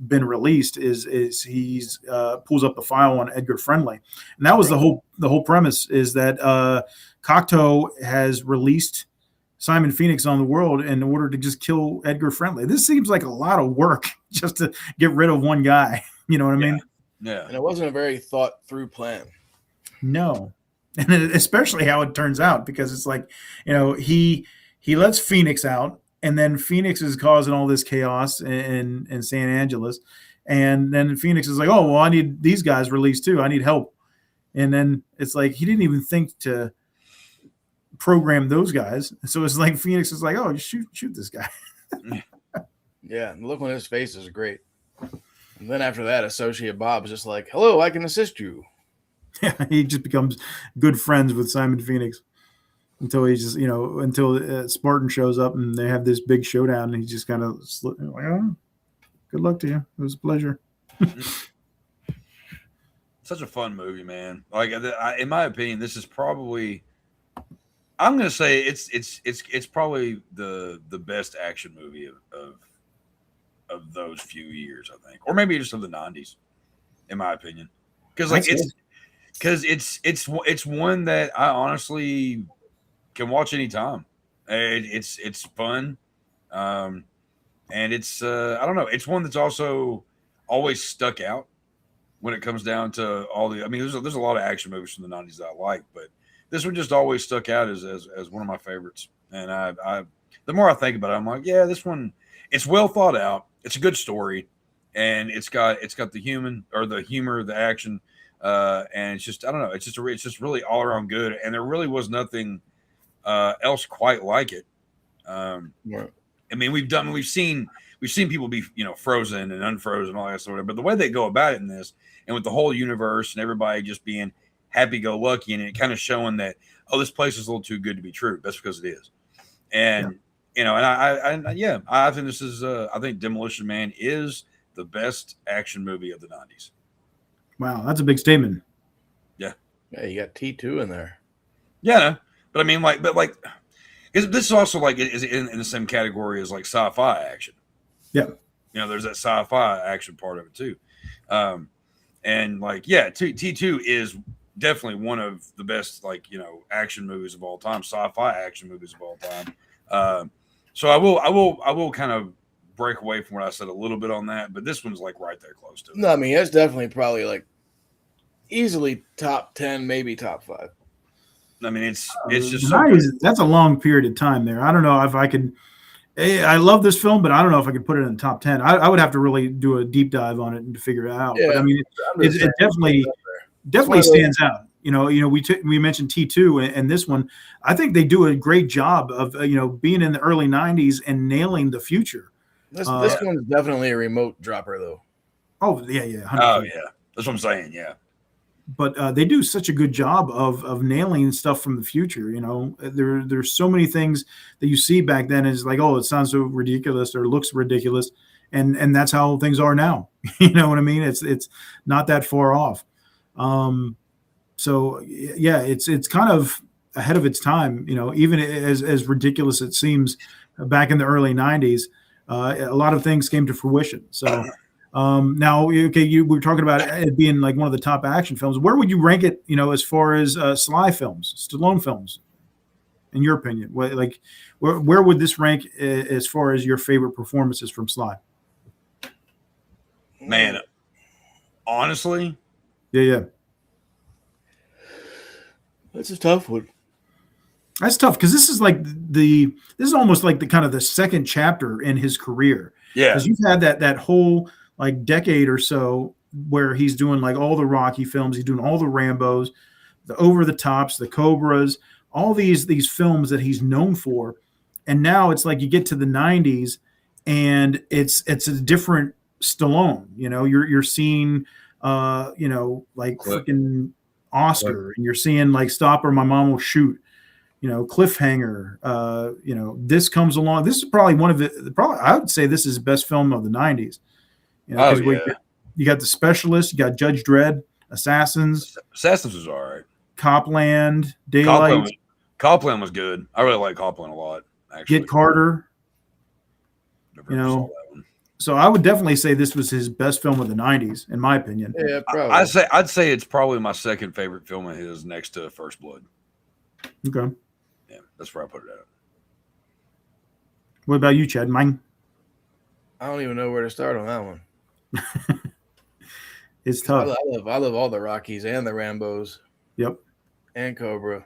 been released is he's pulls up the file on Edgar Friendly, and that was the whole premise is that Cocteau has released Simon Phoenix on the world in order to just kill Edgar Friendly. This seems like a lot of work just to get rid of one guy. You know what I mean? Yeah. And it wasn't a very thought through plan. No. And especially how it turns out, because it's like, he lets Phoenix out, and then Phoenix is causing all this chaos in San Angeles. And then Phoenix is like, "Oh, well, I need these guys released too. I need help." And then it's like, he didn't even think to program those guys. So it's like, Phoenix is like, "Oh, just shoot this guy." Yeah. And the look on his face is great. And then after that, Associate Bob is just like, "Hello, I can assist you." Yeah, he just becomes good friends with Simon Phoenix until he's just, until Spartan shows up and they have this big showdown, and he just kind of like, "Oh, good luck to you. It was a pleasure." Such a fun movie, man. Like, in my opinion, this is probably, I'm going to say it's probably the best action movie of those few years, I think, or maybe just of the 90s, in my opinion, because like it's one that I honestly can watch anytime. It's fun, and it's I don't know. It's one that's also always stuck out when it comes down to all the. I mean, there's a lot of action movies from the 90s that I like, but this one just always stuck out as one of my favorites. And I the more I think about it, I'm like, yeah, this one, it's well thought out. It's a good story, and it's got the humor, the action. And it's just, I don't know, it's just really all around good, and there really was nothing else quite like it. Right. I mean, we've seen people be frozen and unfrozen and all that sort of, but the way they go about it in this, and with the whole universe and everybody just being happy-go-lucky, and it kind of showing that, oh, this place is a little too good to be true. That's because it is. And I think this is I think Demolition Man is the best action movie of the 90s. Wow, that's a big statement. Yeah. Yeah, you got T2 in there. Yeah, no, but I mean, this is also like is in the same category as like sci-fi action. Yeah. There's that sci-fi action part of it too. And like, yeah, T2 is definitely one of the best action movies of all time, sci-fi action movies of all time. So I will kind of break away from what I said a little bit on that, but this one's like right there close to it. No, I mean, it's definitely probably like easily top 10, maybe top 5. I mean, it's just that's a long period of time there. I don't know if I could. I love this film, but I don't know if I could put it in the top 10. I would have to really do a deep dive on it and to figure it out. Yeah, but I mean, it definitely stands out. We mentioned T2 and this one. I think they do a great job of being in the early 90s and nailing the future. This one's definitely a remote dropper, though. Oh yeah, yeah. 100%. Oh yeah, that's what I'm saying. Yeah. But they do such a good job of nailing stuff from the future. You know, there's so many things that you see back then is like, oh, it sounds so ridiculous or looks ridiculous, and that's how things are now. You know what I mean? It's not that far off. So yeah, it's kind of ahead of its time. You know, even as ridiculous it seems back in the early '90s, a lot of things came to fruition. So. Now, okay, we were talking about it being like one of the top action films. Where would you rank it, you know, as far as Sly films, Stallone films, in your opinion? Where would this rank as far as your favorite performances from Sly? Man, honestly, yeah, that's a tough one. That's tough because this is almost like the kind of the second chapter in his career. Yeah, because you've had that whole like decade or so where he's doing like all the Rocky films, he's doing all the Rambos, the Over the Tops, the Cobras, all these films that he's known for. And now it's like you get to the 90s and it's a different Stallone. You know, you're seeing you know, like freaking Oscar, and you're seeing like Stop or My Mom Will Shoot, you know, Cliffhanger, you know, this comes along. This is probably one of it. Probably I would say this is the best film of the 90s. You know, you got The Specialist, you got Judge Dredd, Assassins. Assassins was all right. Copland, Daylight. Copland was good. I really like Copland a lot, actually. Get Carter. You know, so I would definitely say this was his best film of the 90s, in my opinion. Yeah, probably. I'd say it's probably my second favorite film of his next to First Blood. Okay. Yeah, that's where I put it at. What about you, Chad? Mine? I don't even know where to start on that one. It's tough. I love all the Rockies and the Rambos. Yep. And Cobra.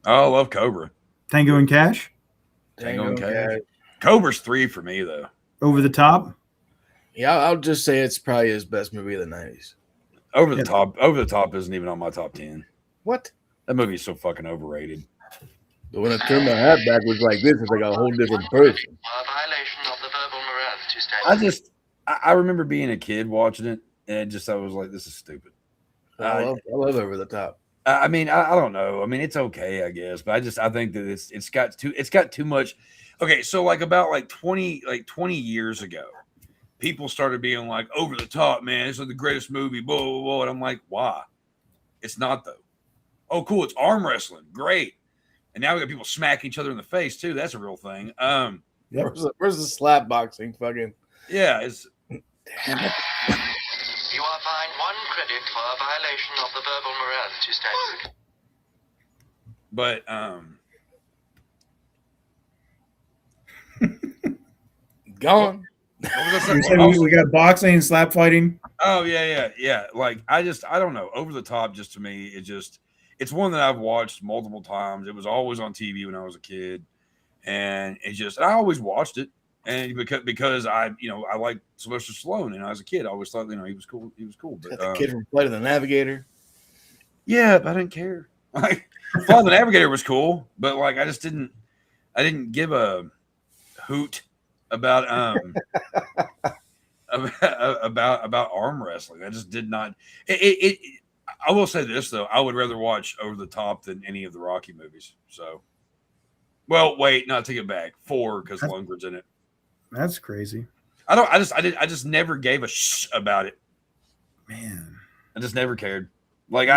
Oh, I love Cobra. Tango and Cash? Tango and Cash. Cobra's 3 for me, though. Over the Top? Yeah, I'll just say it's probably his best movie of the 90s. Over the Top isn't even on my top 10. What? That movie is so fucking overrated. But when I turned my hat backwards like this, it's like a whole different person. A violation of the verbal morality statute. I remember being a kid watching it, and I was like, this is stupid. I love Over the Top. I mean, I don't know. I mean, it's okay, I guess, but I think that it's got too much. Okay, so about 20 years ago, people started being like, Over the Top, man, it's like the greatest movie, blah, blah, blah. And I'm like, why? It's not, though. Oh, cool, it's arm wrestling. Great. And now we got people smacking each other in the face, too. That's a real thing. Yep. Where's the slap boxing? Fucking. Yeah, it's. Damn it. You are fined 1 credit for a violation of the verbal morality statute. But, Gone. We got boxing and slap fighting. Oh yeah. Like I don't know. Over the Top, just to me, it's one that I've watched multiple times. It was always on TV when I was a kid, and I always watched it, and because I like Sylvester Stallone, and I was a kid, I always thought he was cool. He was cool. But the kid from Flight of the Navigator. Yeah, but I didn't care. Like Flight of the Navigator was cool, but like I didn't give a hoot about about arm wrestling. I just did not. I will say this though, I would rather watch Over the Top than any of the Rocky movies. So, well, wait, no, take it back. 4 because Lundgren's in it. That's crazy. I just never gave a shh about it. Man, I just never cared. Like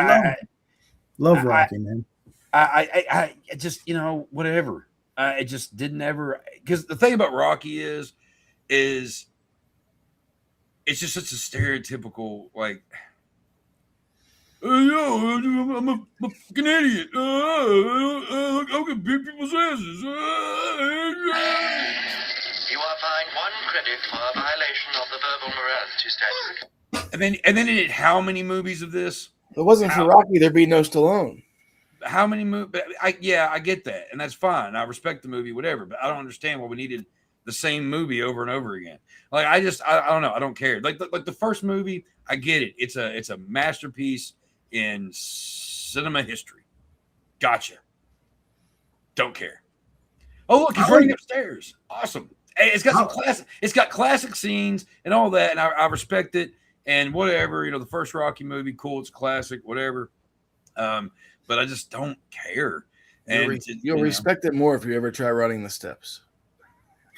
love Rocky, man. I just whatever. I just didn't ever, because the thing about Rocky is it's just such a stereotypical like. I'm a fucking idiot. I'm gonna beat people's asses. You are fined 1 credit for a violation of the verbal morality statute. And then it did how many movies of this? If it wasn't for Rocky, there'd be no Stallone. How many movies? I get that, and that's fine. I respect the movie, whatever. But I don't understand why we needed the same movie over and over again. Like I don't know. I don't care. Like the first movie, I get it. It's a masterpiece in cinema history. Gotcha. Don't care. Oh look, he's running upstairs. Awesome. Hey, it's got some classic. It's got classic scenes and all that, and I respect it. And whatever, the first Rocky movie, cool, it's a classic, whatever. But I just don't care. And you'll respect it more if you ever try running the steps.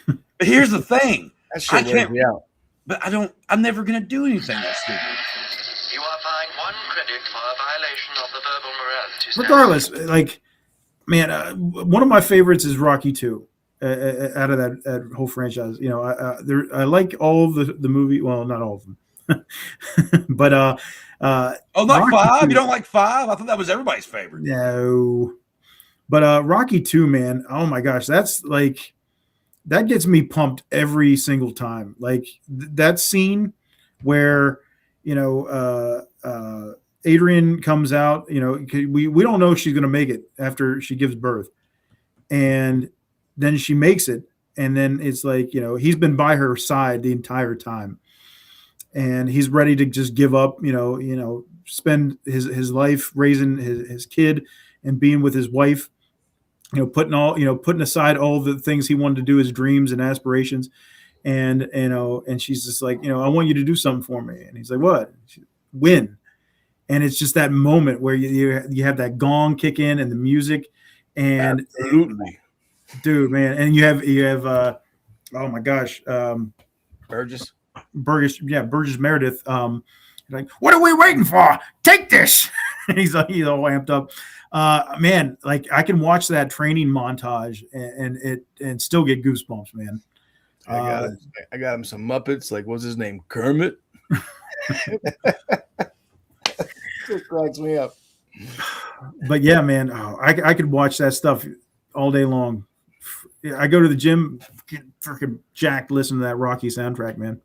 But here's the thing. That shit wears me out. But I'm never going to do anything that stupid. You are fined 1 credit for a violation of the verbal morality standard. Regardless, like, man, one of my favorites is Rocky 2 out of that whole franchise. I like all of the movie. Well, not all of them. But not Rocky 5? 2, you don't like 5? I thought that was everybody's favorite. No, but Rocky 2, man, oh my gosh, that's like, that gets me pumped every single time. Like that scene where Adrian comes out, we don't know if she's gonna make it after she gives birth, and then she makes it, and then it's like, he's been by her side the entire time. And he's ready to just give up, spend his life raising his kid and being with his wife, putting aside all the things he wanted to do, his dreams and aspirations. And she's just like, I want you to do something for me. And he's like, what? Win. And it's just that moment where you have that gong kick in and the music, and absolutely, dude, man. And you have oh my gosh, Burgess Meredith, like, what are we waiting for? Take this. he's all amped up. Man, like I can watch that training montage and still get goosebumps, man. I got him some Muppets. Like, what's his name? Kermit. It cracks me up. But yeah, man, I could watch that stuff all day long. I go to the gym, get freaking jacked, listen to that Rocky soundtrack, man.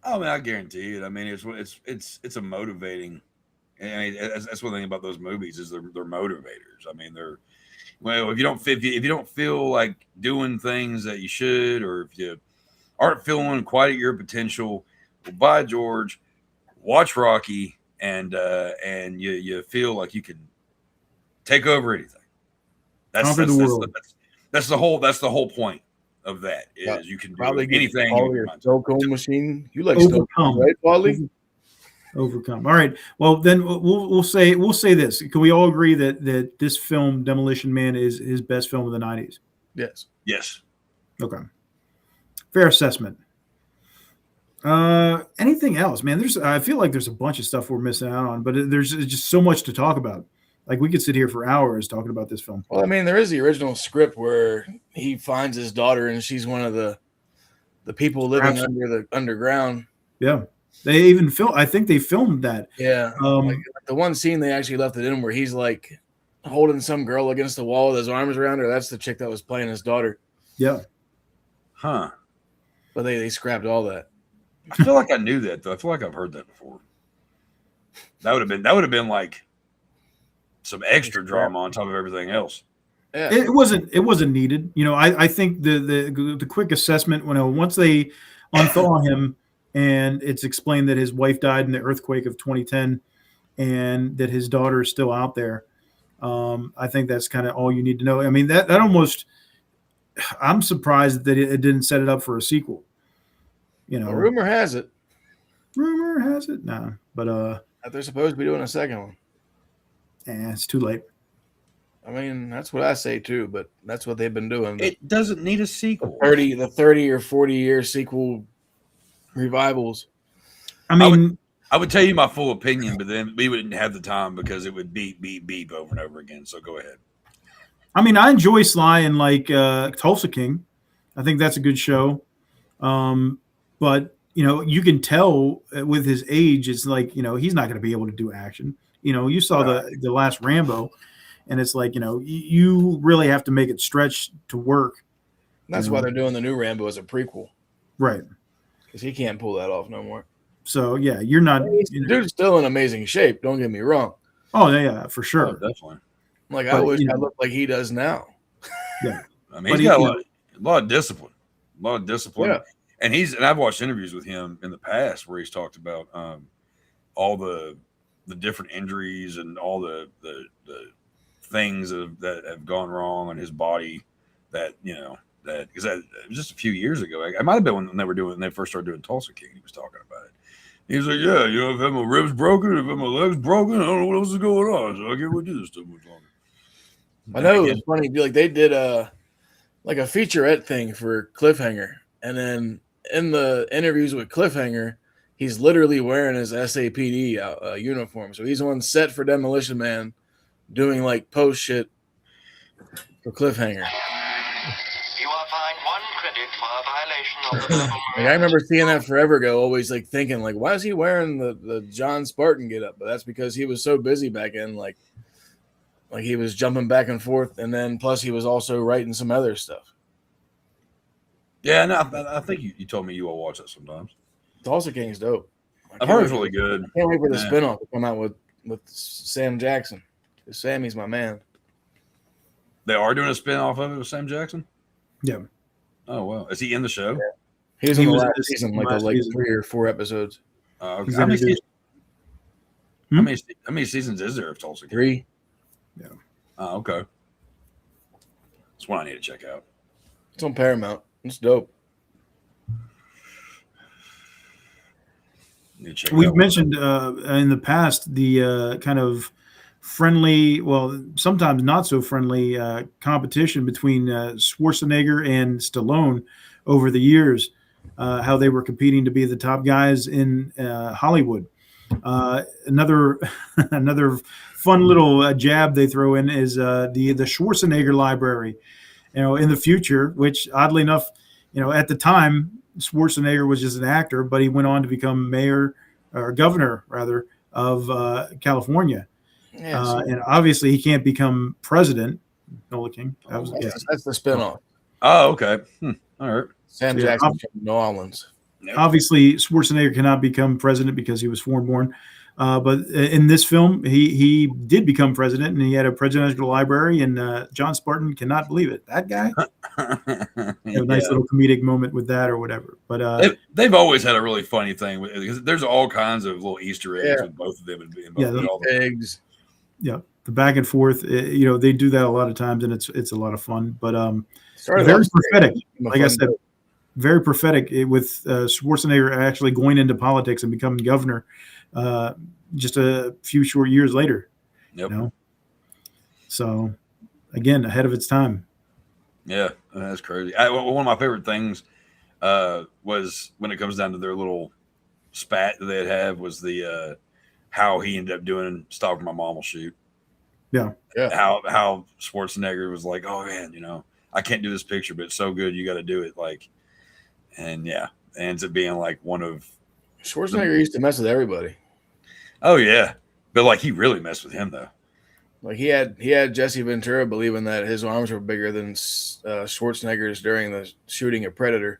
Oh man, I guarantee it. I mean, it's a motivating. I mean, that's one thing about those movies is they're motivators. I mean, if you don't feel like doing things that you should, or if you aren't feeling quite at your potential, well, by George, watch Rocky, and you feel like you can take over anything. That's the whole point of that is you can do anything. Your Stockholm machine. You like Stockholm, right, Wally? Overcome. All right. Well, then we'll say this. Can we all agree that this film, Demolition Man, is his best film of the 90s? Yes. Yes. Okay. Fair assessment. Anything else, man? I feel like there's a bunch of stuff we're missing out on, but there's just so much to talk about. Like we could sit here for hours talking about this film. Well, I mean, there is the original script where he finds his daughter and she's one of the people living under the underground. Yeah. They even I think they filmed that. Yeah. Like the one scene they actually left it in where he's like holding some girl against the wall with his arms around her. That's the chick that was playing his daughter. Yeah. Huh. But they scrapped all that. I feel like I knew that though. I feel like I've heard that before. That would have been like some extra drama on top of everything else. Yeah. It wasn't needed. I think the quick assessment once they unthaw him and it's explained that his wife died in the earthquake of 2010 and that his daughter is still out there. I think that's kind of all you need to know. I mean, that almost, I'm surprised that it didn't set it up for a sequel. Well, rumor has it. No, but that they're supposed to be doing a second one. It's too late. I mean, that's what I say too, but that's what they've been doing. It doesn't need a sequel. The 30 or 40 year sequel revivals. I mean, I would tell you my full opinion, but then we wouldn't have the time because it would beep over and over again. So go ahead. I mean, I enjoy Sly and like Tulsa King. I think that's a good show. But you can tell with his age, it's like, he's not going to be able to do action. You saw the last Rambo, and it's like, you really have to make it stretch to work. That's why they're doing the new Rambo as a prequel. Right. Because he can't pull that off no more. So, yeah, you're not. Dude's still in amazing shape. Don't get me wrong. Oh, yeah, for sure. Oh, definitely. Like, I wish I looked like he does now. Yeah. I mean, he's got a lot of discipline. Yeah. And I've watched interviews with him in the past where he's talked about all the different injuries and all the things that have gone wrong in his body that because it was just a few years ago. It might have been when they first started doing Tulsa King. He was talking about it, He's like, yeah, you know, if my ribs broken, if my legs broken, I don't know what else is going on. So I can't really do this stuff much longer. I know it was funny. Like they did like a featurette thing for Cliffhanger, and then in the interviews with Cliffhanger, he's literally wearing his SAPD uniform. So he's on set for Demolition Man, doing like post shit for Cliffhanger. You are fined 1 credit for a violation of the verbal Like I remember seeing that forever ago, always like thinking like, why is he wearing the John Spartan get up? But that's because he was so busy back in, like he was jumping back and forth, and then plus he was also writing some other stuff. Yeah, no, I think you told me you will watch that sometimes. Tulsa King's dope. I've heard it's really good. I can't wait for the spinoff to come out with Sam Jackson. Sammy's my man. They are doing a spin-off of it with Sam Jackson? Yeah. Oh, wow. Is he in the show? Yeah. He was in the last season, like 3 or 4 episodes. Okay. How many seasons is there of Tulsa King? 3. Yeah. Oh, okay. That's one I need to check out. It's on Paramount. It's dope. We've mentioned in the past the kind of friendly, well, sometimes not so friendly competition between Schwarzenegger and Stallone over the years, how they were competing to be the top guys in Hollywood. Another fun little jab they throw in is the Schwarzenegger Library. You know, in the future, which oddly enough, you know, at the time Schwarzenegger was just an actor, but he went on to become mayor or governor rather of California. Yeah, and obviously he can't become president. Nola King. That's the spinoff. Oh, okay. All right. Sam Jackson from New Orleans. Obviously, Schwarzenegger cannot become president because he was foreign-born. But in this film, he did become president, and he had a presidential library, and John Spartan cannot believe it. That guy? A nice little comedic moment with that or whatever. But they've always had a really funny thing because there's all kinds of little Easter eggs with both of them. The eggs. Yeah, the back and forth. You know, they do that a lot of times, and it's a lot of fun. But very prophetic. Like I said, very prophetic with Schwarzenegger actually going into politics and becoming governor just a few short years later. Yep. You know? So, again, ahead of its time. Yeah, that's crazy. One of my favorite things was when it comes down to their little spat that they'd have was the how he ended up doing Stop or My Mom Will Shoot. Yeah. How Schwarzenegger was like, oh, man, you know, I can't do this picture, but it's so good, you got to do it. Like, and yeah, it ends up being like one of Schwarzenegger used to mess with everybody. Oh yeah, but like he really messed with him though. Like he had Jesse Ventura believing that his arms were bigger than Schwarzenegger's during the shooting of Predator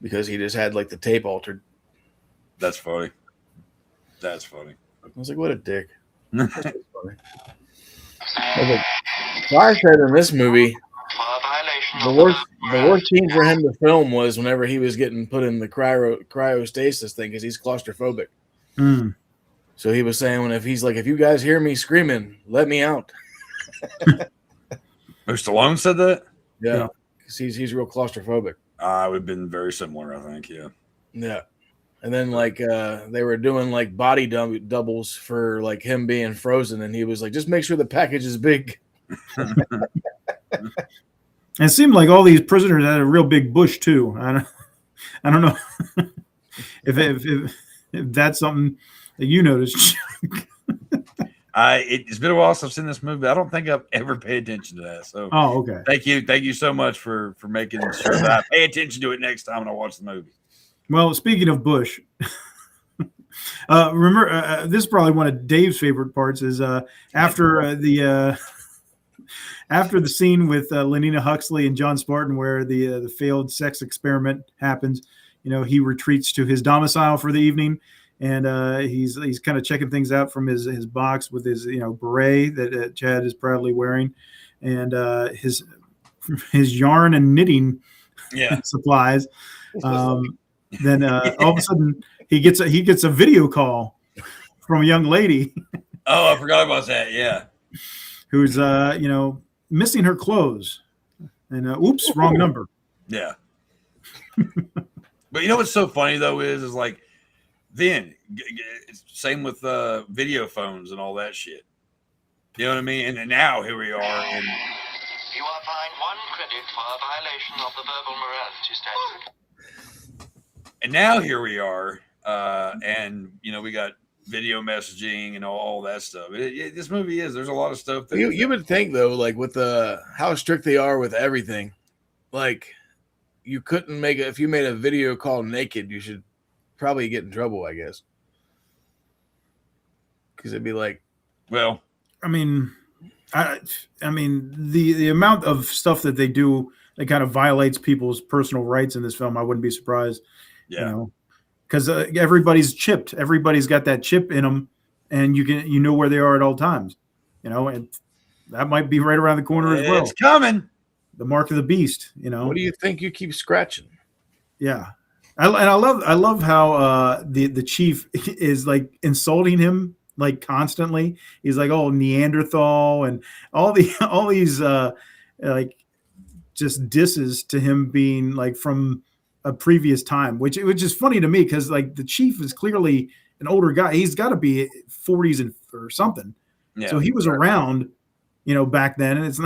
because he just had like the tape altered. That's funny. That's funny. I was like, what a dick. That's funny. So I said in this movie, the worst scene for him to film was whenever he was getting put in the cryostasis thing because he's claustrophobic. Mm. So he was saying, if you guys hear me screaming, let me out. Stallone said that? Yeah. Because he's real claustrophobic. I would have been very similar, I think, yeah. Yeah. And then like they were doing like body doubles for like him being frozen, and he was like, just make sure the package is big. And it seemed like all these prisoners had a real big bush too. I don't know if that's something that you noticed. It's been a while since I've seen this movie, but I don't think I've ever paid attention to that. So, okay. Thank you so much for making sure that I pay attention to it next time when I watch the movie. Well, speaking of bush, remember this is probably one of Dave's favorite parts is after the scene with Lenina Huxley and John Spartan, where the failed sex experiment happens. You know, he retreats to his domicile for the evening, and he's kind of checking things out from his box with his beret that Chad is proudly wearing, and his yarn and knitting supplies. Then all of a sudden he gets a video call from a young lady. Oh, I forgot about that. Yeah, who's missing her clothes, and oops, wrong number. Yeah. But you know what's so funny though is like Then, same with video phones and all that shit. You know what I mean? And now here we are. And You are fined 1 credit for a violation of the verbal morality statute. And now here we are. And, we got video messaging and all that stuff. This movie there's a lot of stuff. That you would think, though, like with how strict they are with everything, like you couldn't if you made a video call naked, you should probably get in trouble, I guess. Because it'd be like, well, I mean, the amount of stuff that they do that kind of violates people's personal rights in this film, I wouldn't be surprised. Yeah. Because everybody's chipped. Everybody's got that chip in them, and you know where they are at all times. And that might be right around the corner as well. It's coming. The mark of the beast. What do you think you keep scratching? Yeah. I love how the chief is like insulting him like constantly. He's like, oh, Neanderthal, and all these like just disses to him being like from a previous time, which is funny to me because like the chief is clearly an older guy. He's got to be 40s or something. Yeah, so he was around, back then. And it's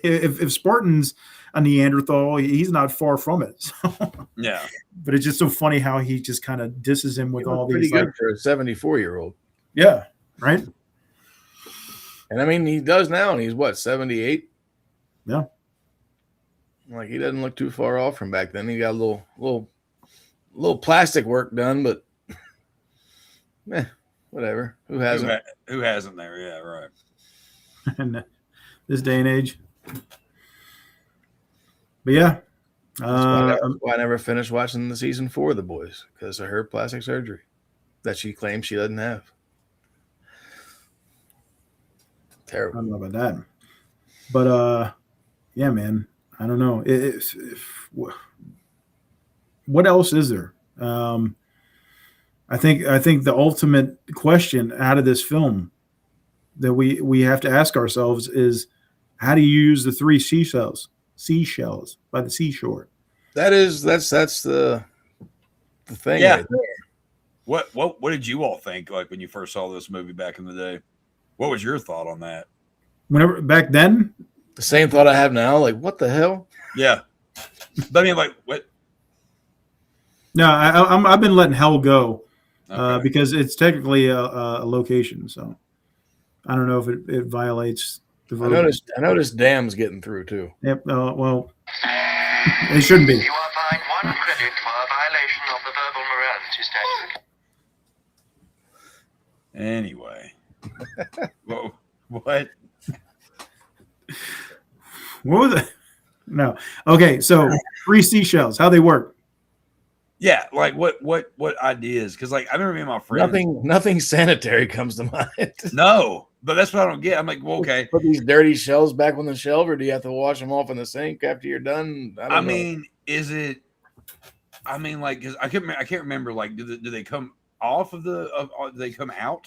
if Spartan's a Neanderthal, he's not far from it. So. Yeah. But it's just so funny how he just kind of disses him with all these. Pretty good for a 74-year-old. Yeah. Right. And I mean, he does now, and he's what, 78? Yeah. Like he doesn't look too far off from back then. He got a little plastic work done, but whatever. Who hasn't? Who hasn't there? Yeah, right. And this day and age. But yeah. That's why I never finished watching the season 4 of The Boys, because of her plastic surgery that she claims she doesn't have. Terrible. I don't know about that. But yeah, man. I don't know. What else is there? I think the ultimate question out of this film that we have to ask ourselves is, how do you use the 3 seashells by the seashore? That's the thing. Yeah. Right there. What did you all think like when you first saw this movie back in the day? What was your thought on that? Whenever back then, the same thought I have now. Like, what the hell? Yeah. But I mean, like, what? No, I've been letting hell go because it's technically a location. So I don't know if it violates the vote. I noticed Dam's getting through too. Yep. Well, it shouldn't be. You are fined 1 credit for a violation of the verbal morality statute. Anyway. Whoa. What? What was it? No. Okay, so 3 seashells. How they work? Yeah, like what ideas? Because like I remember me and my friend. Nothing sanitary comes to mind. No, but that's what I don't get. I'm like, well, okay. Put these dirty shells back on the shelf, or do you have to wash them off in the sink after you're done? I mean, is it? I mean, like, because I can't remember. Like, do they come off of the? Do they come out?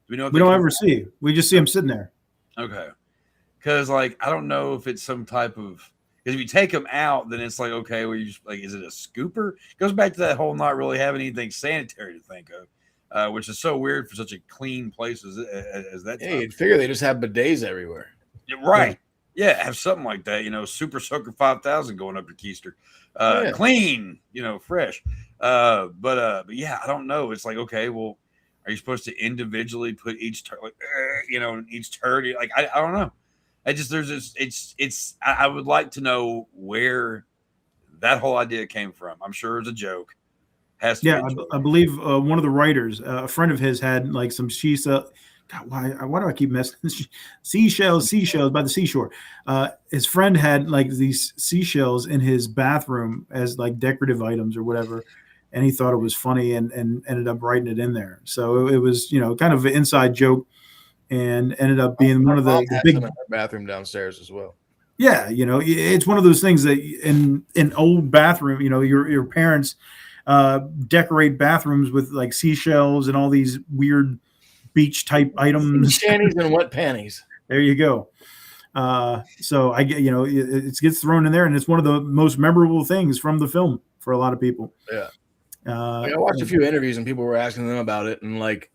Do we know? We don't ever see. We just see them sitting there. Okay. Because like I don't know if it's some type of, because if you take them out, then it's like, okay, well, you just like, is it a scooper? It goes back to that whole not really having anything sanitary to think of, which is so weird for such a clean place as that. Yeah, you'd figure they just have bidets everywhere. Yeah, right. Yeah, have something like that. Super Soaker 5000 going up your keister, clean, fresh. But yeah, I don't know. It's like, okay, well, are you supposed to individually put each each turd? Like I don't know. I would like to know where that whole idea came from. I'm sure it's a joke. Has to be a joke. I believe one of the writers, a friend of his, had like some God, why do I keep messing? Seashells by the seashore. His friend had like these seashells in his bathroom as like decorative items or whatever, and he thought it was funny and ended up writing it in there. So it was kind of an inside joke. And ended up being one of the big bathroom downstairs as well. Yeah, it's one of those things that in old bathroom, your parents decorate bathrooms with like seashells and all these weird beach type items. Shanties and wet panties. There you go. So I get it gets thrown in there, and it's one of the most memorable things from the film for a lot of people. Yeah. I watched a few interviews and people were asking them about it, and like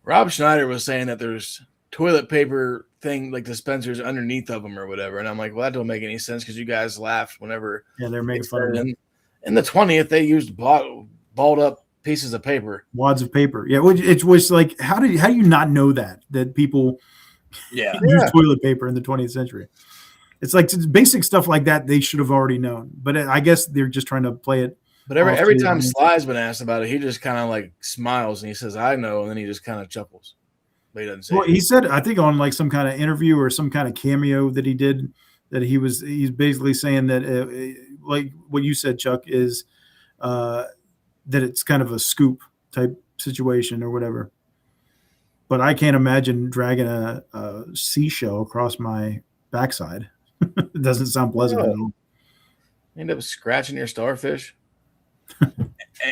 Rob Schneider was saying that there's toilet paper thing like dispensers underneath of them or whatever, and I'm like, well, that don't make any sense because you guys laughed whenever they're making fun of it. In the 20th, they used balled up pieces of paper, wads of paper. Yeah, it was like, how do you not know that people use toilet paper in the 20th century? It's like basic stuff like that they should have already known, but I guess they're just trying to play it. But every time Sly's been asked about it, he just kind of like smiles and he says, "I know," and then he just kind of chuckles. But he doesn't say. Well, he said, I think on like some kind of interview or some kind of cameo that he did, that he's basically saying that like what you said, Chuck, is that it's kind of a scoop type situation or whatever. But I can't imagine dragging a seashell across my backside. It doesn't sound pleasant at all. End up scratching your starfish.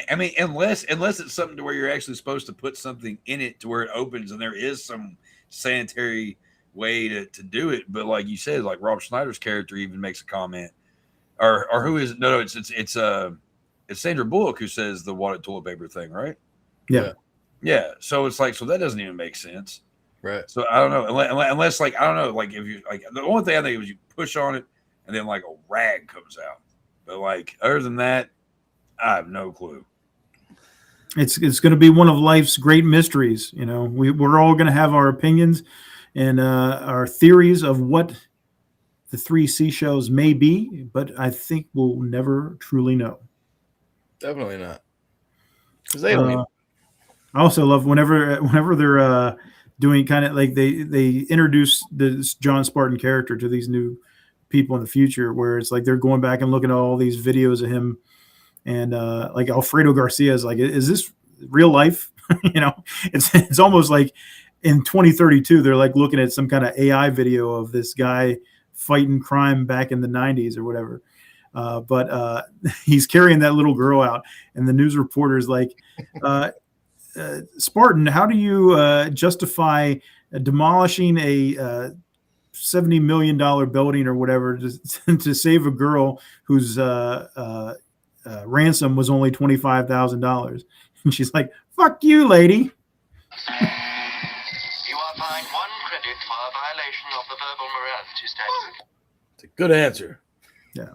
I mean, unless it's something to where you're actually supposed to put something in it to where it opens, and there is some sanitary way to do it. But like you said, like Rob Schneider's character even makes a comment, or who is no, it's Sandra Bullock who says the water toilet paper thing, right? Yeah. So it's like, so that doesn't even make sense, right? So I don't know, unless like I don't know, like if you like the only thing I think is you push on it and then like a rag comes out, but like other than that, I have no clue. It's going to be one of life's great mysteries. You know, we're all going to have our opinions and our theories of what the three seashells may be, but I think we'll never truly know. Definitely not. Because they don't. I also love whenever they're doing kind of like they introduce this John Spartan character to these new people in the future, where it's like they're going back and looking at all these videos of him. And like Alfredo Garcia is like, is this real life? You know, it's almost like in 2032, they're like looking at some kind of AI video of this guy fighting crime back in the 90s or whatever. But he's carrying that little girl out, and the news reporter's like, Spartan, how do you justify demolishing a $70 million building or whatever to save a girl whose ransom was only $25,000? And she's like, "Fuck you, lady." You are fined 1 credit for a violation of the verbal morality statute. It's a good answer. Yeah.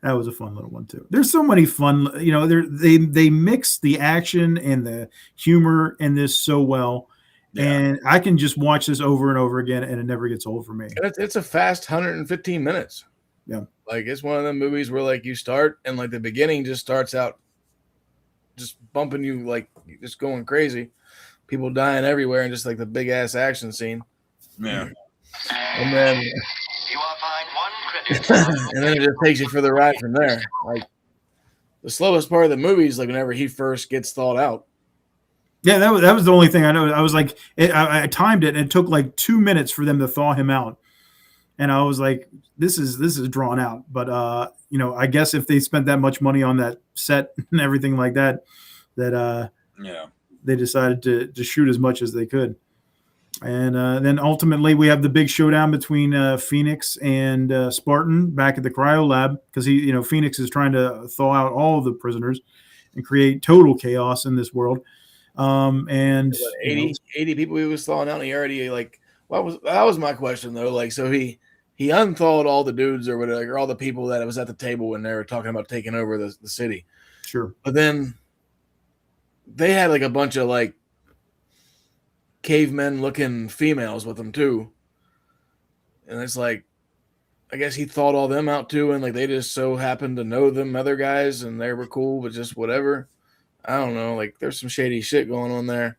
that was a fun little one too. There's so many fun, you know, they mix the action and the humor in this so well. Yeah. And I can just watch this over and over again and it never gets old for me. It's a fast 115 minutes. Yeah. Like it's one of them movies where like you start and like the beginning just starts out just bumping you, like just going crazy, people dying everywhere, and just like the big ass action scene. Yeah. And then you are fined 1 credit. And then it just takes you for the ride from there. Like the slowest part of the movie is like whenever he first gets thawed out. Yeah, that was the only thing I know. I was like, I timed it, and it took like 2 minutes for them to thaw him out. And I was like, this is drawn out. But you know, I guess if they spent that much money on that set and everything like that, they decided to shoot as much as they could. And then ultimately we have the big showdown between Phoenix and Spartan back at the cryo lab, because Phoenix is trying to thaw out all of the prisoners and create total chaos in this world. And 80 people he was thawing out. And he already that was my question though. Like, so he unthawed all the dudes or whatever, or all the people that was at the table when they were talking about taking over the city. Sure. But then they had like a bunch of like cavemen looking females with them too. And it's like, I guess he thawed all them out too. And like, they just so happened to know them other guys and they were cool, but just whatever. I don't know. Like there's some shady shit going on there.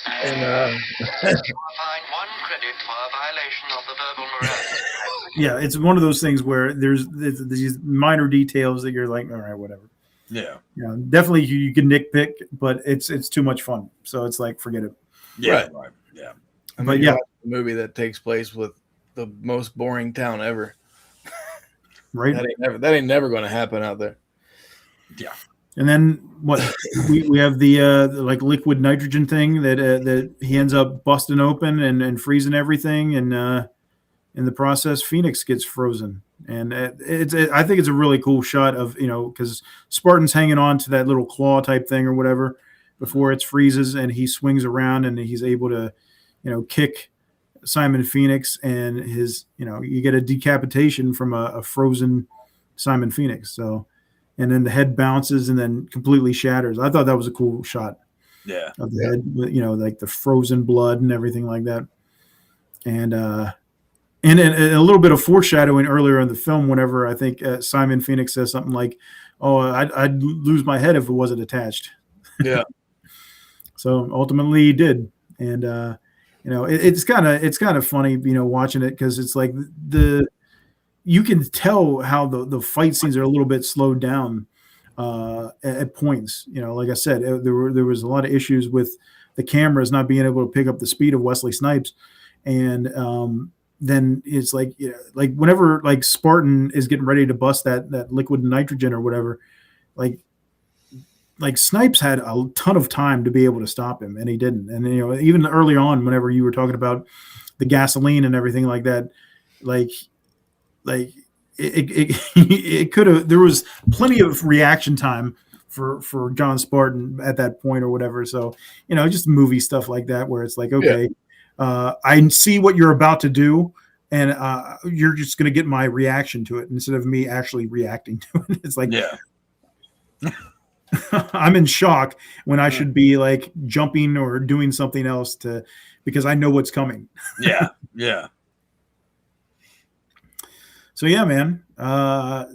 And you are fined 1 credit for a violation of the verbal morality. Yeah, it's one of those things where there's these minor details that you're like, all right, whatever. Yeah. Yeah, definitely you can nitpick, but it's too much fun. So it's like, forget it. Yeah. Right. Yeah. But yeah, a movie that takes place with the most boring town ever. Right. That ain't never going to happen out there. Yeah. And then what we have the like liquid nitrogen thing that he ends up busting open and freezing everything, and in the process Phoenix gets frozen, And I think it's a really cool shot of, because Spartan's hanging on to that little claw type thing or whatever before it freezes, and he swings around and he's able to, kick Simon Phoenix, and you get a decapitation from a frozen Simon Phoenix. So, and then the head bounces and then completely shatters. I thought that was a cool shot. Yeah. Of the head, like the frozen blood and everything like that. And a little bit of foreshadowing earlier in the film, whenever I think Simon Phoenix says something like, "Oh, I'd lose my head if it wasn't attached." Yeah. So ultimately he did. And, it's kind of funny, watching it, because it's like you can tell how the fight scenes are a little bit slowed down at points. Like I said, there was a lot of issues with the cameras not being able to pick up the speed of Wesley Snipes, and then it's like like whenever like Spartan is getting ready to bust that liquid nitrogen or whatever, like Snipes had a ton of time to be able to stop him, and he didn't. And even early on, whenever you were talking about the gasoline and everything like that, like it could have, there was plenty of reaction time for John Spartan at that point or whatever. So, just movie stuff like that, where it's like, okay, I see what you're about to do, and you're just going to get my reaction to it instead of me actually reacting to it. It's like, I'm in shock when I should be like jumping or doing something else because I know what's coming. Yeah. Yeah. So yeah, man,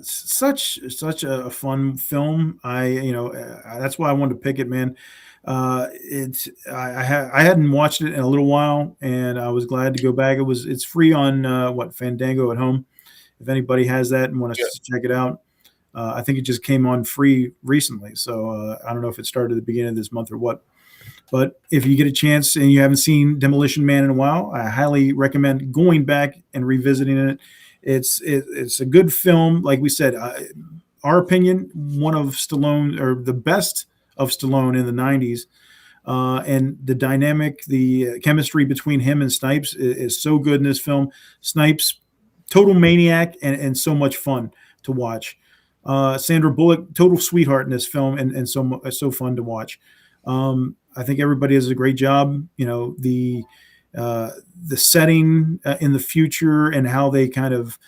such a fun film. That's why I wanted to pick it, man. I hadn't watched it in a little while, and I was glad to go back. It's free on Fandango at home. If anybody has that and wants to check it out, I think it just came on free recently. So I don't know if it started at the beginning of this month or what. But if you get a chance and you haven't seen Demolition Man in a while, I highly recommend going back and revisiting it. It's a good film. Like we said, our opinion, one of Stallone, or the best of Stallone in the 90s. And the dynamic, the chemistry between him and Snipes is so good in this film. Snipes, total maniac and so much fun to watch. Sandra Bullock, total sweetheart in this film, and so fun to watch. I think everybody does a great job. The setting in the future and how they kind of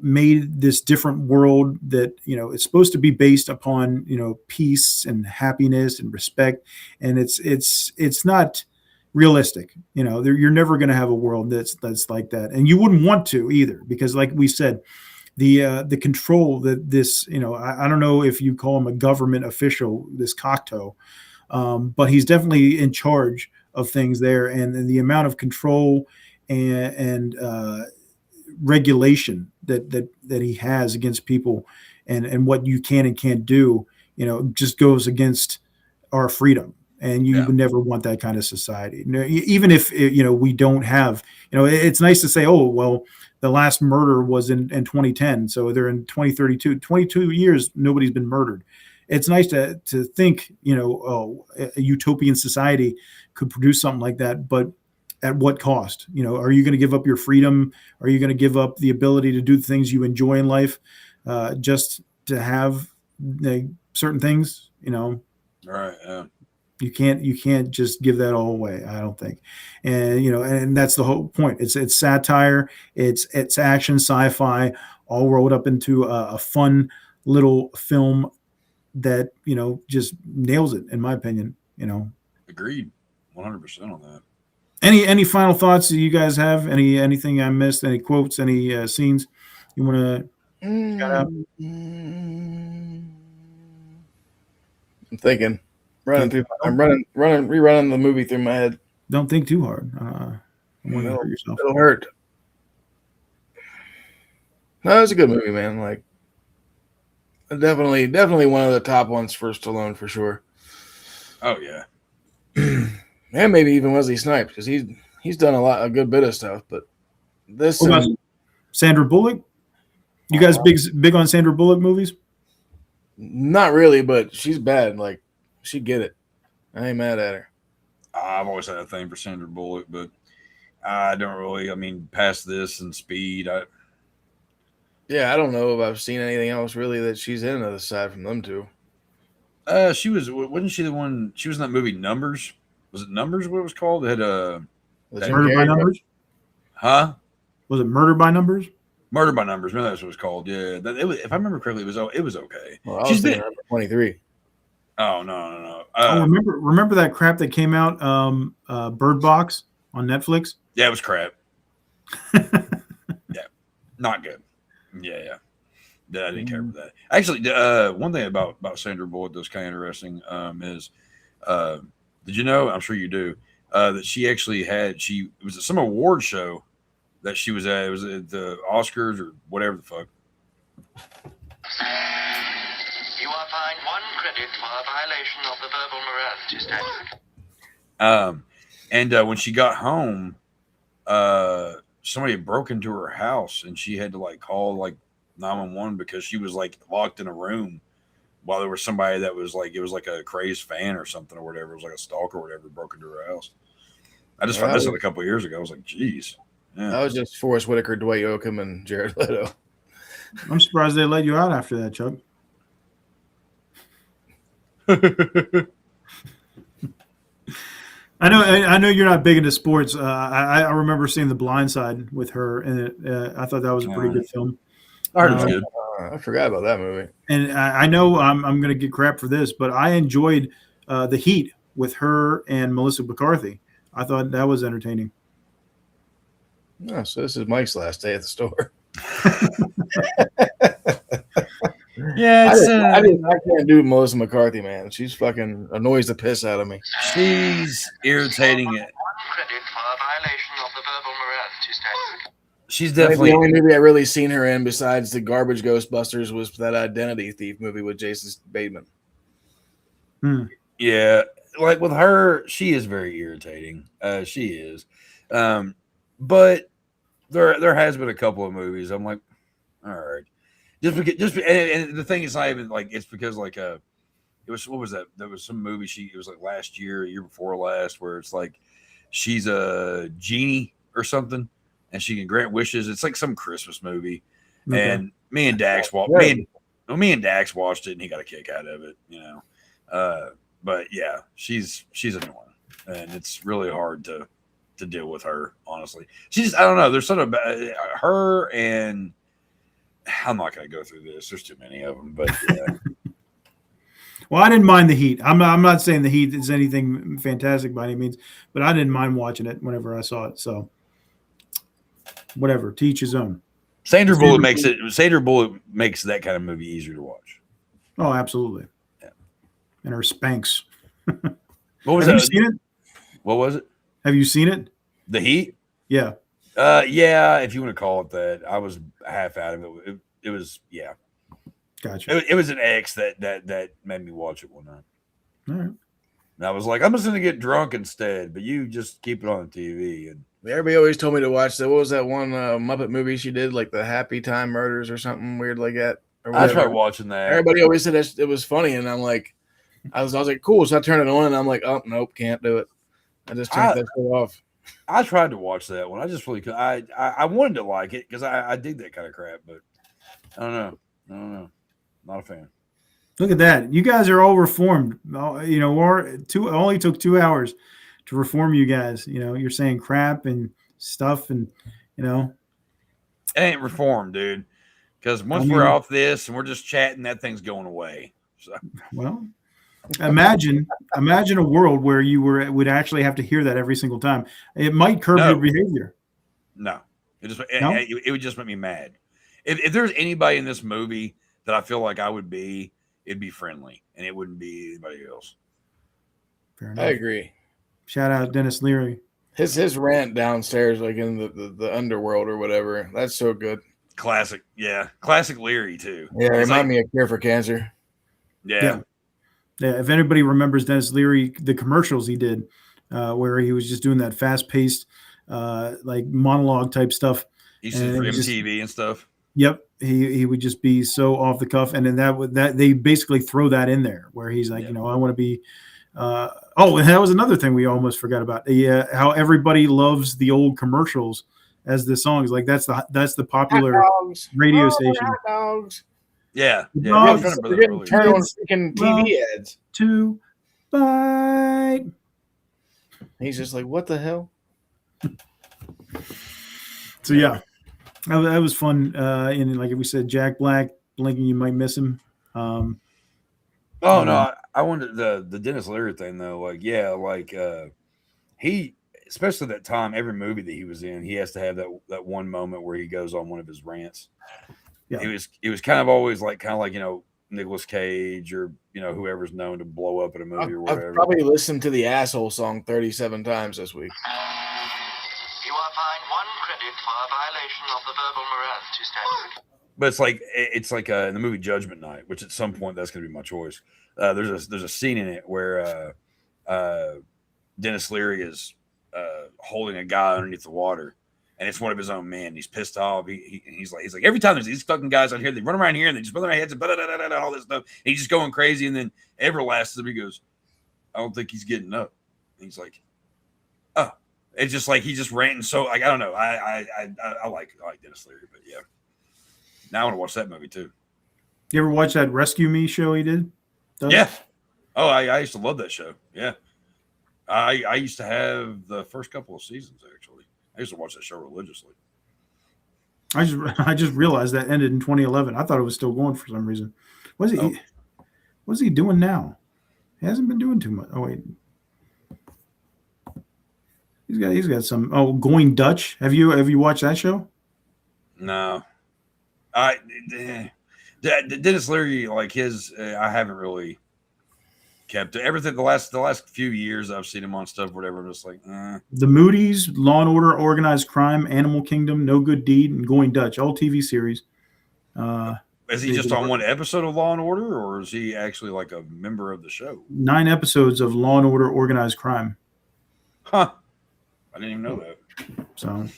made this different world that it's supposed to be based upon peace and happiness and respect, and it's not realistic. You're never going to have a world that's like that, and you wouldn't want to either, because like we said, the control that this I don't know if you call him a government official, this Cocteau, but he's definitely in charge of things there, and the amount of control and regulation that he has against people, and what you can and can't do, just goes against our freedom. And you would never want that kind of society. Even if we don't have, it's nice to say, oh well, the last murder was in 2010, so they're in 2032. 22 years, nobody's been murdered. It's nice to think, a utopian society could produce something like that, but at what cost? Are you going to give up your freedom? Are you going to give up the ability to do the things you enjoy in life, just to have certain things? All right. Yeah. You can't just give that all away, I don't think. And and that's the whole point. It's satire, it's action, sci-fi, all rolled up into a fun little film that just nails it, in my opinion. Agreed, 100% on that. Any final thoughts that you guys have? Anything I missed? Any quotes? Any scenes you want to shout out? I'm thinking. Rerunning the movie through my head. Don't think too hard. Hurt yourself. It'll hurt. No, it's a good movie, man. Like, definitely one of the top ones for Stallone for sure. Oh yeah, and maybe even Wesley Snipes, because he's done a good bit of stuff. But this Sandra Bullock. You guys big on Sandra Bullock movies? Not really, but she's bad. Like, she get it. I ain't mad at her. I've always had a thing for Sandra Bullock, but I don't really. I mean, past this and Speed, Yeah, I don't know if I've seen anything else really that she's in aside from them two. Wasn't she the one? She was in that movie Numbers. Was it Numbers? What it was called? It had Murder by Numbers. Huh? Was it Murder by Numbers? Murder by Numbers. Maybe that's what it was called. Yeah, if I remember correctly, it was okay. Well, she's been 23. Oh no. Remember that crap that came out, Bird Box on Netflix? Yeah, it was crap. Yeah, not good. Yeah. I didn't care for that. Actually, one thing about Sandra Bullock that's kind of interesting is, did you know? I'm sure you do. That she actually it was at some award show that she was at. It was at the Oscars or whatever the fuck. You are fined 1 credit for a violation of the verbal morality statute. And when she got home, somebody had broke into her house, and she had to call 911 because she was locked in a room while there was somebody that was it was a crazed fan or something or whatever. It was a stalker or whatever broke into her house. I just found this out a couple of years ago. I was like, geez. Yeah. That was just Forrest Whitaker, Dwight Yoakam, and Jared Leto. I'm surprised they let you out after that, Chuck. I know you're not big into sports. I remember seeing The Blind Side with her, and I thought that was a pretty good film. I heard it was good. I forgot about that movie. And I know I'm going to get crap for this, but I enjoyed The Heat with her and Melissa McCarthy. I thought that was entertaining. Oh, so this is Mike's last day at the store. Yeah, I can't do Melissa McCarthy, man. She's fucking annoys the piss out of me. She's irritating. 1 credit for a violation of the verbal morality statute. She's definitely the only movie I really seen her in besides the garbage Ghostbusters was that Identity Thief movie with Jason Bateman. Yeah, with her, she is very irritating. She is, but there has been a couple of movies I'm like, all right, and the thing is not even it's because it was what was that? There was some movie it was last year, year before last, where it's she's a genie or something, and she can grant wishes. It's some Christmas movie, and me and Dax watched it, and he got a kick out of it, But yeah, she's annoying, and it's really hard to deal with her. Honestly, I don't know. There's something about her, and I'm not going to go through this. There's too many of them, but yeah. Well, I didn't mind The Heat. I'm not saying The Heat is anything fantastic by any means, but I didn't mind watching it whenever I saw it. So whatever, to each his own. Sandra Bullock makes that kind of movie easier to watch. Oh, absolutely. Yeah. And her Spanx. What was Have that? you seen it? What was it? Have you seen it? The Heat? Yeah. Yeah, if you want to call it that. I was half out of it. It was, yeah. Gotcha. It was an ex that made me watch it one night. All right. And I was like, I'm just going to get drunk instead, but you just keep it on the TV. And everybody always told me to watch that. What was that one Muppet movie she did, the Happy Time Murders or something weird like that? I tried watching that. Everybody always said it was funny, and I'm like, I was like, cool. So I turned it on, and I'm like, oh nope, can't do it. I just turned that shit off. I tried to watch that one. I just really could. I wanted to like it because I dig that kind of crap, but I don't know. Not a fan. Look at that. You guys are all reformed. It only took 2 hours to reform you guys. You're saying crap and stuff, and it ain't reformed, dude. Because once we're off this and we're just chatting, that thing's going away. So. Well, imagine a world where you would actually have to hear that every single time. It might curb your behavior. No, it would just make me mad. If there's anybody in this movie that I feel like I would be, it'd be Friendly, and it wouldn't be anybody else. Fair enough. I agree. Shout out Dennis Leary. His rant downstairs, in the underworld or whatever, that's so good. Classic, yeah. Classic Leary too. Yeah, remind me of Cure for Cancer. Yeah. If anybody remembers Dennis Leary, the commercials he did, where he was just doing that fast-paced, monologue type stuff. He used to for MTV and stuff. Yep, he would just be so off the cuff, and then that they basically throw that in there where he's like, I want to be. And that was another thing we almost forgot about. How everybody loves the old commercials as the song is like that's the popular dogs. radio Oh, station. hot dogs. Yeah. Dogs. They're getting turned on freaking TV ads. To bite. He's just like, what the hell? So yeah, that was fun. And like we said, Jack Black, blinking, you might miss him. Oh no, I wanted the Dennis Leary thing though. Like, yeah, like he, especially that time, every movie that he was in, he has to have that one moment where he goes on one of his rants. Yeah, it was kind of always like Nicolas Cage or whoever's known to blow up in a movie or whatever. I've probably listened to the Asshole song 37 times this week. You are fined 1 credit for a violation of the verbal morality standard. But it's like in the movie Judgment Night, which at some point that's going to be my choice. There's a scene in it where Dennis Leary is holding a guy underneath the water, and it's one of his own men. He's pissed off. He's like every time there's these fucking guys out here, they run around here and they just put their heads and all this stuff. And he's just going crazy, and then Everlast he goes, I don't think he's getting up. And he's like, oh, it's just like he's just ranting. So like I don't know. I like Dennis Leary, but yeah. Now I want to watch that movie too. You ever watch that Rescue Me show he did? Yeah. Oh, I used to love that show. Yeah. I used to have the first couple of seasons actually. I used to watch that show religiously. I just realized that ended in 2011. I thought it was still going for some reason. What's he doing now? He hasn't been doing too much. Oh wait. He's got some Going Dutch. Have you watched that show? No. Dennis Leary, like his, I haven't really kept it. Everything the last few years I've seen him on stuff, whatever. I'm just like, The Moody's, Law and Order, Organized Crime, Animal Kingdom, No Good Deed, and Going Dutch, all TV series. Is he just on one episode of Law and Order, or is he actually like a member of the show? 9 episodes of Law and Order, Organized Crime. Huh? I didn't even know that. So,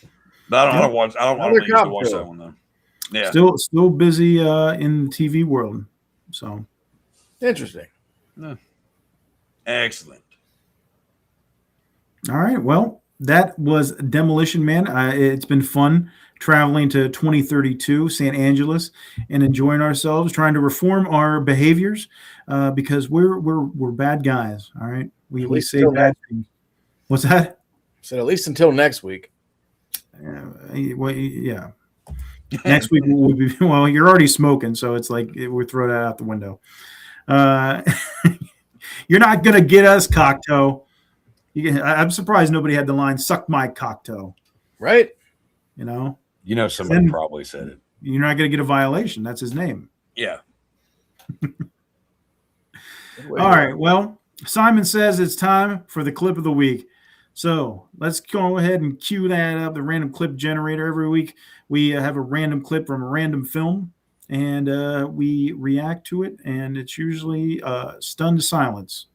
but I don't watch that one though. Yeah, still busy in the TV world. So interesting. Yeah. Excellent. All right. Well, that was Demolition Man. It's been fun traveling to 2032 San Angeles and enjoying ourselves, trying to reform our behaviors because we're bad guys. All right. We say bad things. What's that? So at least until next week. Well, yeah. Next week will be you're already smoking, so it's like we throw that out the window. You're not gonna get us, cocktoe. I'm surprised nobody had the line "suck my cocktoe." Right? Somebody probably said it. You're not gonna get a violation. That's his name. Yeah. All right. Well, Simon says it's time for the clip of the week. So let's go ahead and cue that up, the random clip generator. Every week we have a random clip from a random film, and we react to it, and it's usually stunned silence.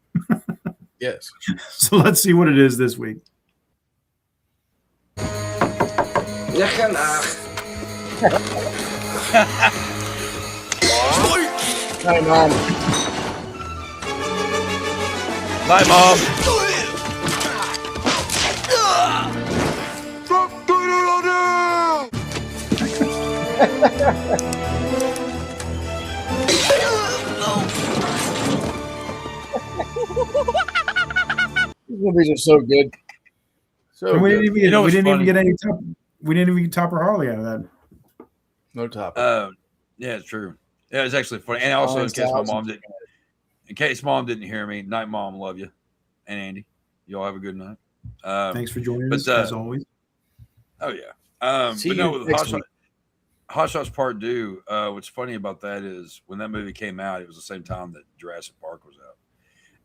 Yes. So let's see what it is this week. Hi, Mom. Bye, Mom. These movies are so good. So we good. didn't even get any top. We didn't even get Topper Harley out of that. No top. Yeah, it's true. Yeah, it's actually funny. And also, in case mom didn't hear me, night, Mom, love you, and Andy, you all have a good night. Thanks for joining us as always. Oh yeah. But no, with Hot Shots Part 2, what's funny about that is when that movie came out, it was the same time that Jurassic Park was out.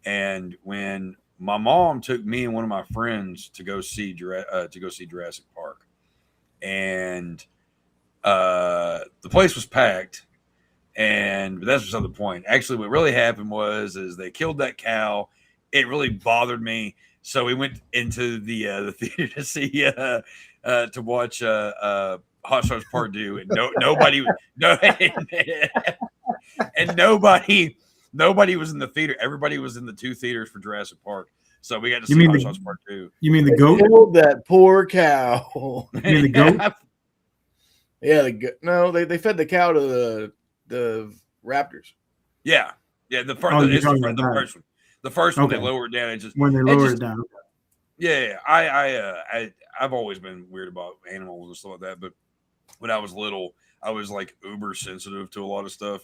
And when my mom took me and one of my friends to go see Jurassic Park, and the place was packed, but that's beside the point. Actually, what really happened is they killed that cow. It really bothered me, so we went into the theater to see to watch Hot Shots Part 2, and nobody was in the theater. Everybody was in the 2 theaters for Jurassic Park. So we got to You see mean Hot the- Shots Part 2. You mean the They goat? killed that poor cow. You mean the goat? Yeah, they fed the cow to the raptors. Yeah. The first, Oh, you're it's the, talking fir- about the that. first one. The first one, they Okay. lower it down. It just When they it lower just- it down. Yeah, I've always been weird about animals and stuff like that. But when I was little, I was like uber sensitive to a lot of stuff,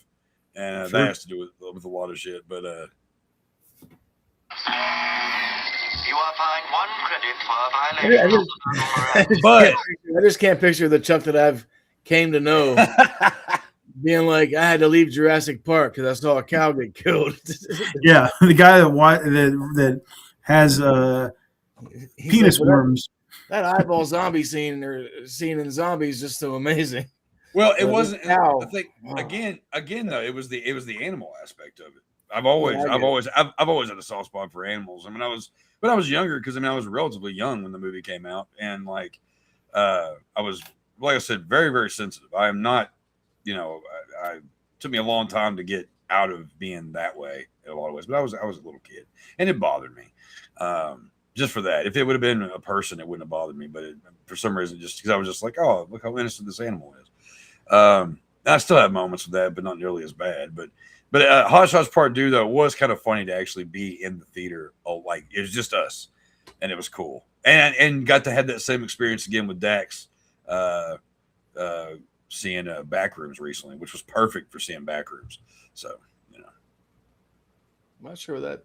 and Sure. that has to do with a lot of shit. But You are fined 1 credit for a violation of the but I just can't picture the Chuck that I've came to know being like, I had to leave Jurassic Park because I saw a cow get killed. Yeah, the guy that has He's penis like, "Well, worms. that eyeball zombie scene in Zombies is just so amazing. well, it Well, wasn't. cow. I think Wow. again though, it was the animal aspect of it. I've always Yeah, I I've get always I've always had a soft spot for animals. I mean, when I was younger, because I was relatively young when the movie came out, and like I was, like I said, very very sensitive. I am not, I took me a long time to get out of being that way in a lot of ways, but I was a little kid, and it bothered me. Just for that, if it would have been a person, it wouldn't have bothered me. But for some reason, just because I was just like, oh, look how innocent this animal is. I still have moments with that, but not nearly as bad. But Hot Shots Part 2 though was kind of funny to actually be in the theater. Oh, like it was just us, and it was cool, and got to have that same experience again with Dax, seeing Backrooms recently, which was perfect for seeing Backrooms. So I'm not sure that.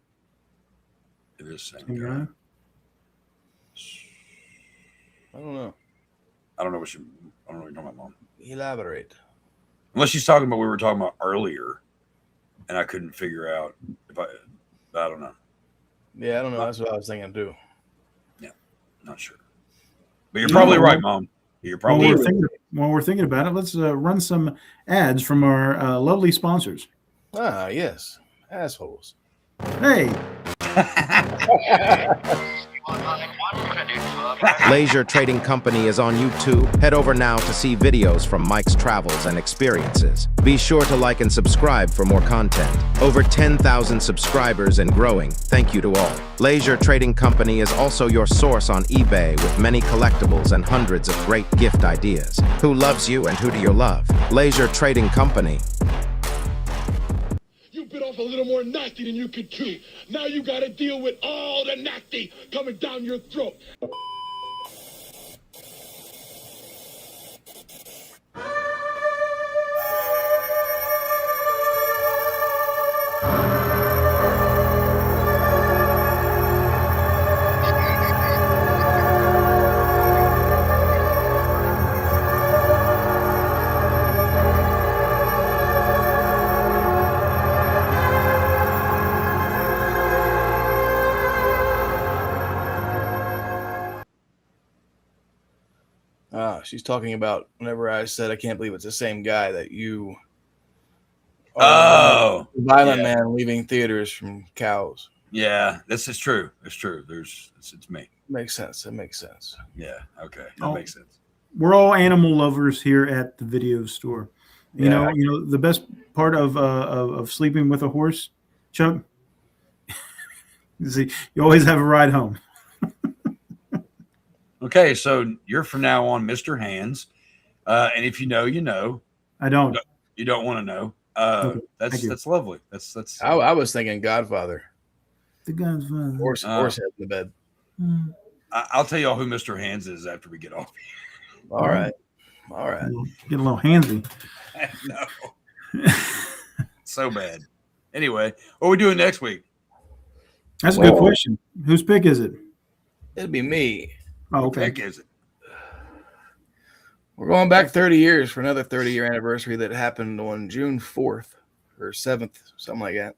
it is the same guy. Yeah. I don't know. I don't know what you're talking about, Mom. Elaborate. Unless she's talking about what we were talking about earlier, and I couldn't figure out if I don't know. Yeah, I don't know. That's what I was thinking too. Not sure. But you're probably right, Mom. You're probably While right. we're thinking about it, let's run some ads from our lovely sponsors. Ah, yes. Assholes. Hey, Laser Trading Company is on YouTube. Head over now to see videos from Mike's travels and experiences. Be sure to like and subscribe for more content. Over 10,000 subscribers and growing. Thank you to all. Laser Trading Company is also your source on eBay with many collectibles and hundreds of great gift ideas. Who loves you and who do you love? Laser Trading Company. You bit off a little more nasty than you could chew. Now you gotta deal with all the nasty coming down your throat. She's talking about whenever I said I can't believe it's the same guy that you. Oh, Violent yeah. Man leaving theaters from cows. Yeah, this is true. It's true. It's me. Makes sense. It makes sense. Yeah. Okay. That Oh. makes sense. we're all animal lovers here at the video store. You Yeah. know the best part of sleeping with a horse, Chuck. You always have a ride home. Okay, so you're from now on Mr. Hands, and if you know, you know. I don't. You don't want to know. Okay, thank That's you. that's lovely. That's. I was thinking Godfather. The guy's fine. Horse head in the bed. I'll tell y'all who Mr. Hands is after we get off. All right. All right. Get a little handsy. No. So bad. Anyway, what are we doing next week? That's a good question. Whose pick is it? It'd be me. Oh, okay. Heck is it? We're going back 30 years for another 30-year anniversary that happened on June 4th or 7th, something like that.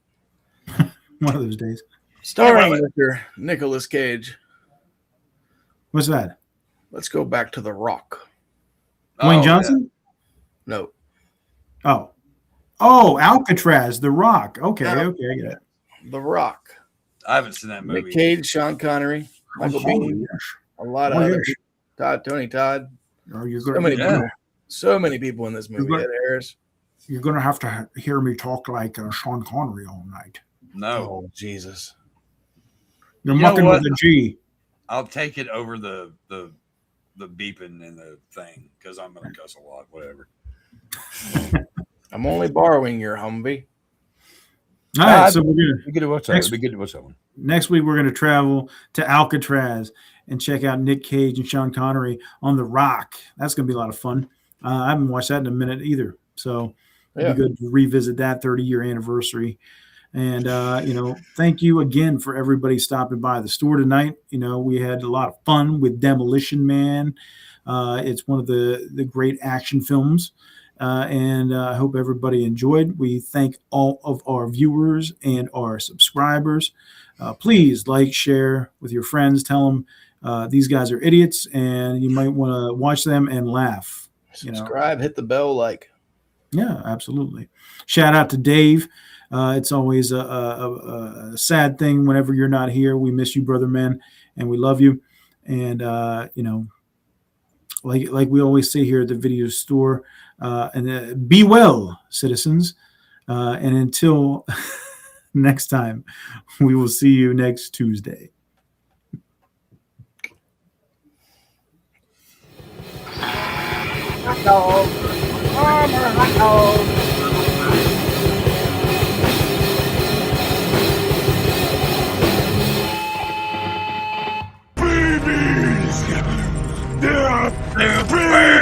One of those days. Starring Mr. Nicolas Cage. What's that? Let's go back to The Rock. Dwayne Johnson? No. Oh, Alcatraz, The Rock. Okay, No. okay, I get it. The Rock. I haven't seen that movie. Nick Cage, Sean Connery, Michael Bean, a lot of others. Tony Todd. So many people in this movie. Ed Harris. You're going to have to hear me talk like Sean Connery all night. No. Oh, Jesus. You're You know mucking what? with a G. I'll take it over the beeping and the thing because I'm gonna cuss a lot. Whatever. I'm only borrowing your Humvee. All right, so we're gonna be good to watch that. It'd be good to watch that one. Next week we're gonna travel to Alcatraz and check out Nick Cage and Sean Connery on The Rock. That's gonna be a lot of fun. I haven't watched that in a minute either, so it'd be good to revisit that 30-year anniversary. And thank you again for everybody stopping by the store tonight. We had a lot of fun with Demolition Man. It's one of the great action films. And I hope everybody enjoyed. We thank all of our viewers and our subscribers. Please like, share with your friends. Tell them these guys are idiots and you might want to watch them and laugh. Subscribe, hit the bell, like. Yeah, absolutely. Shout out to Dave. It's always a sad thing whenever you're not here. We miss you, brother man, and we love you. And, like we always say here at the video store, and be well, citizens. And until next time, we will see you next Tuesday. Hot dog. Farmer hot dog. Babies! They're up there!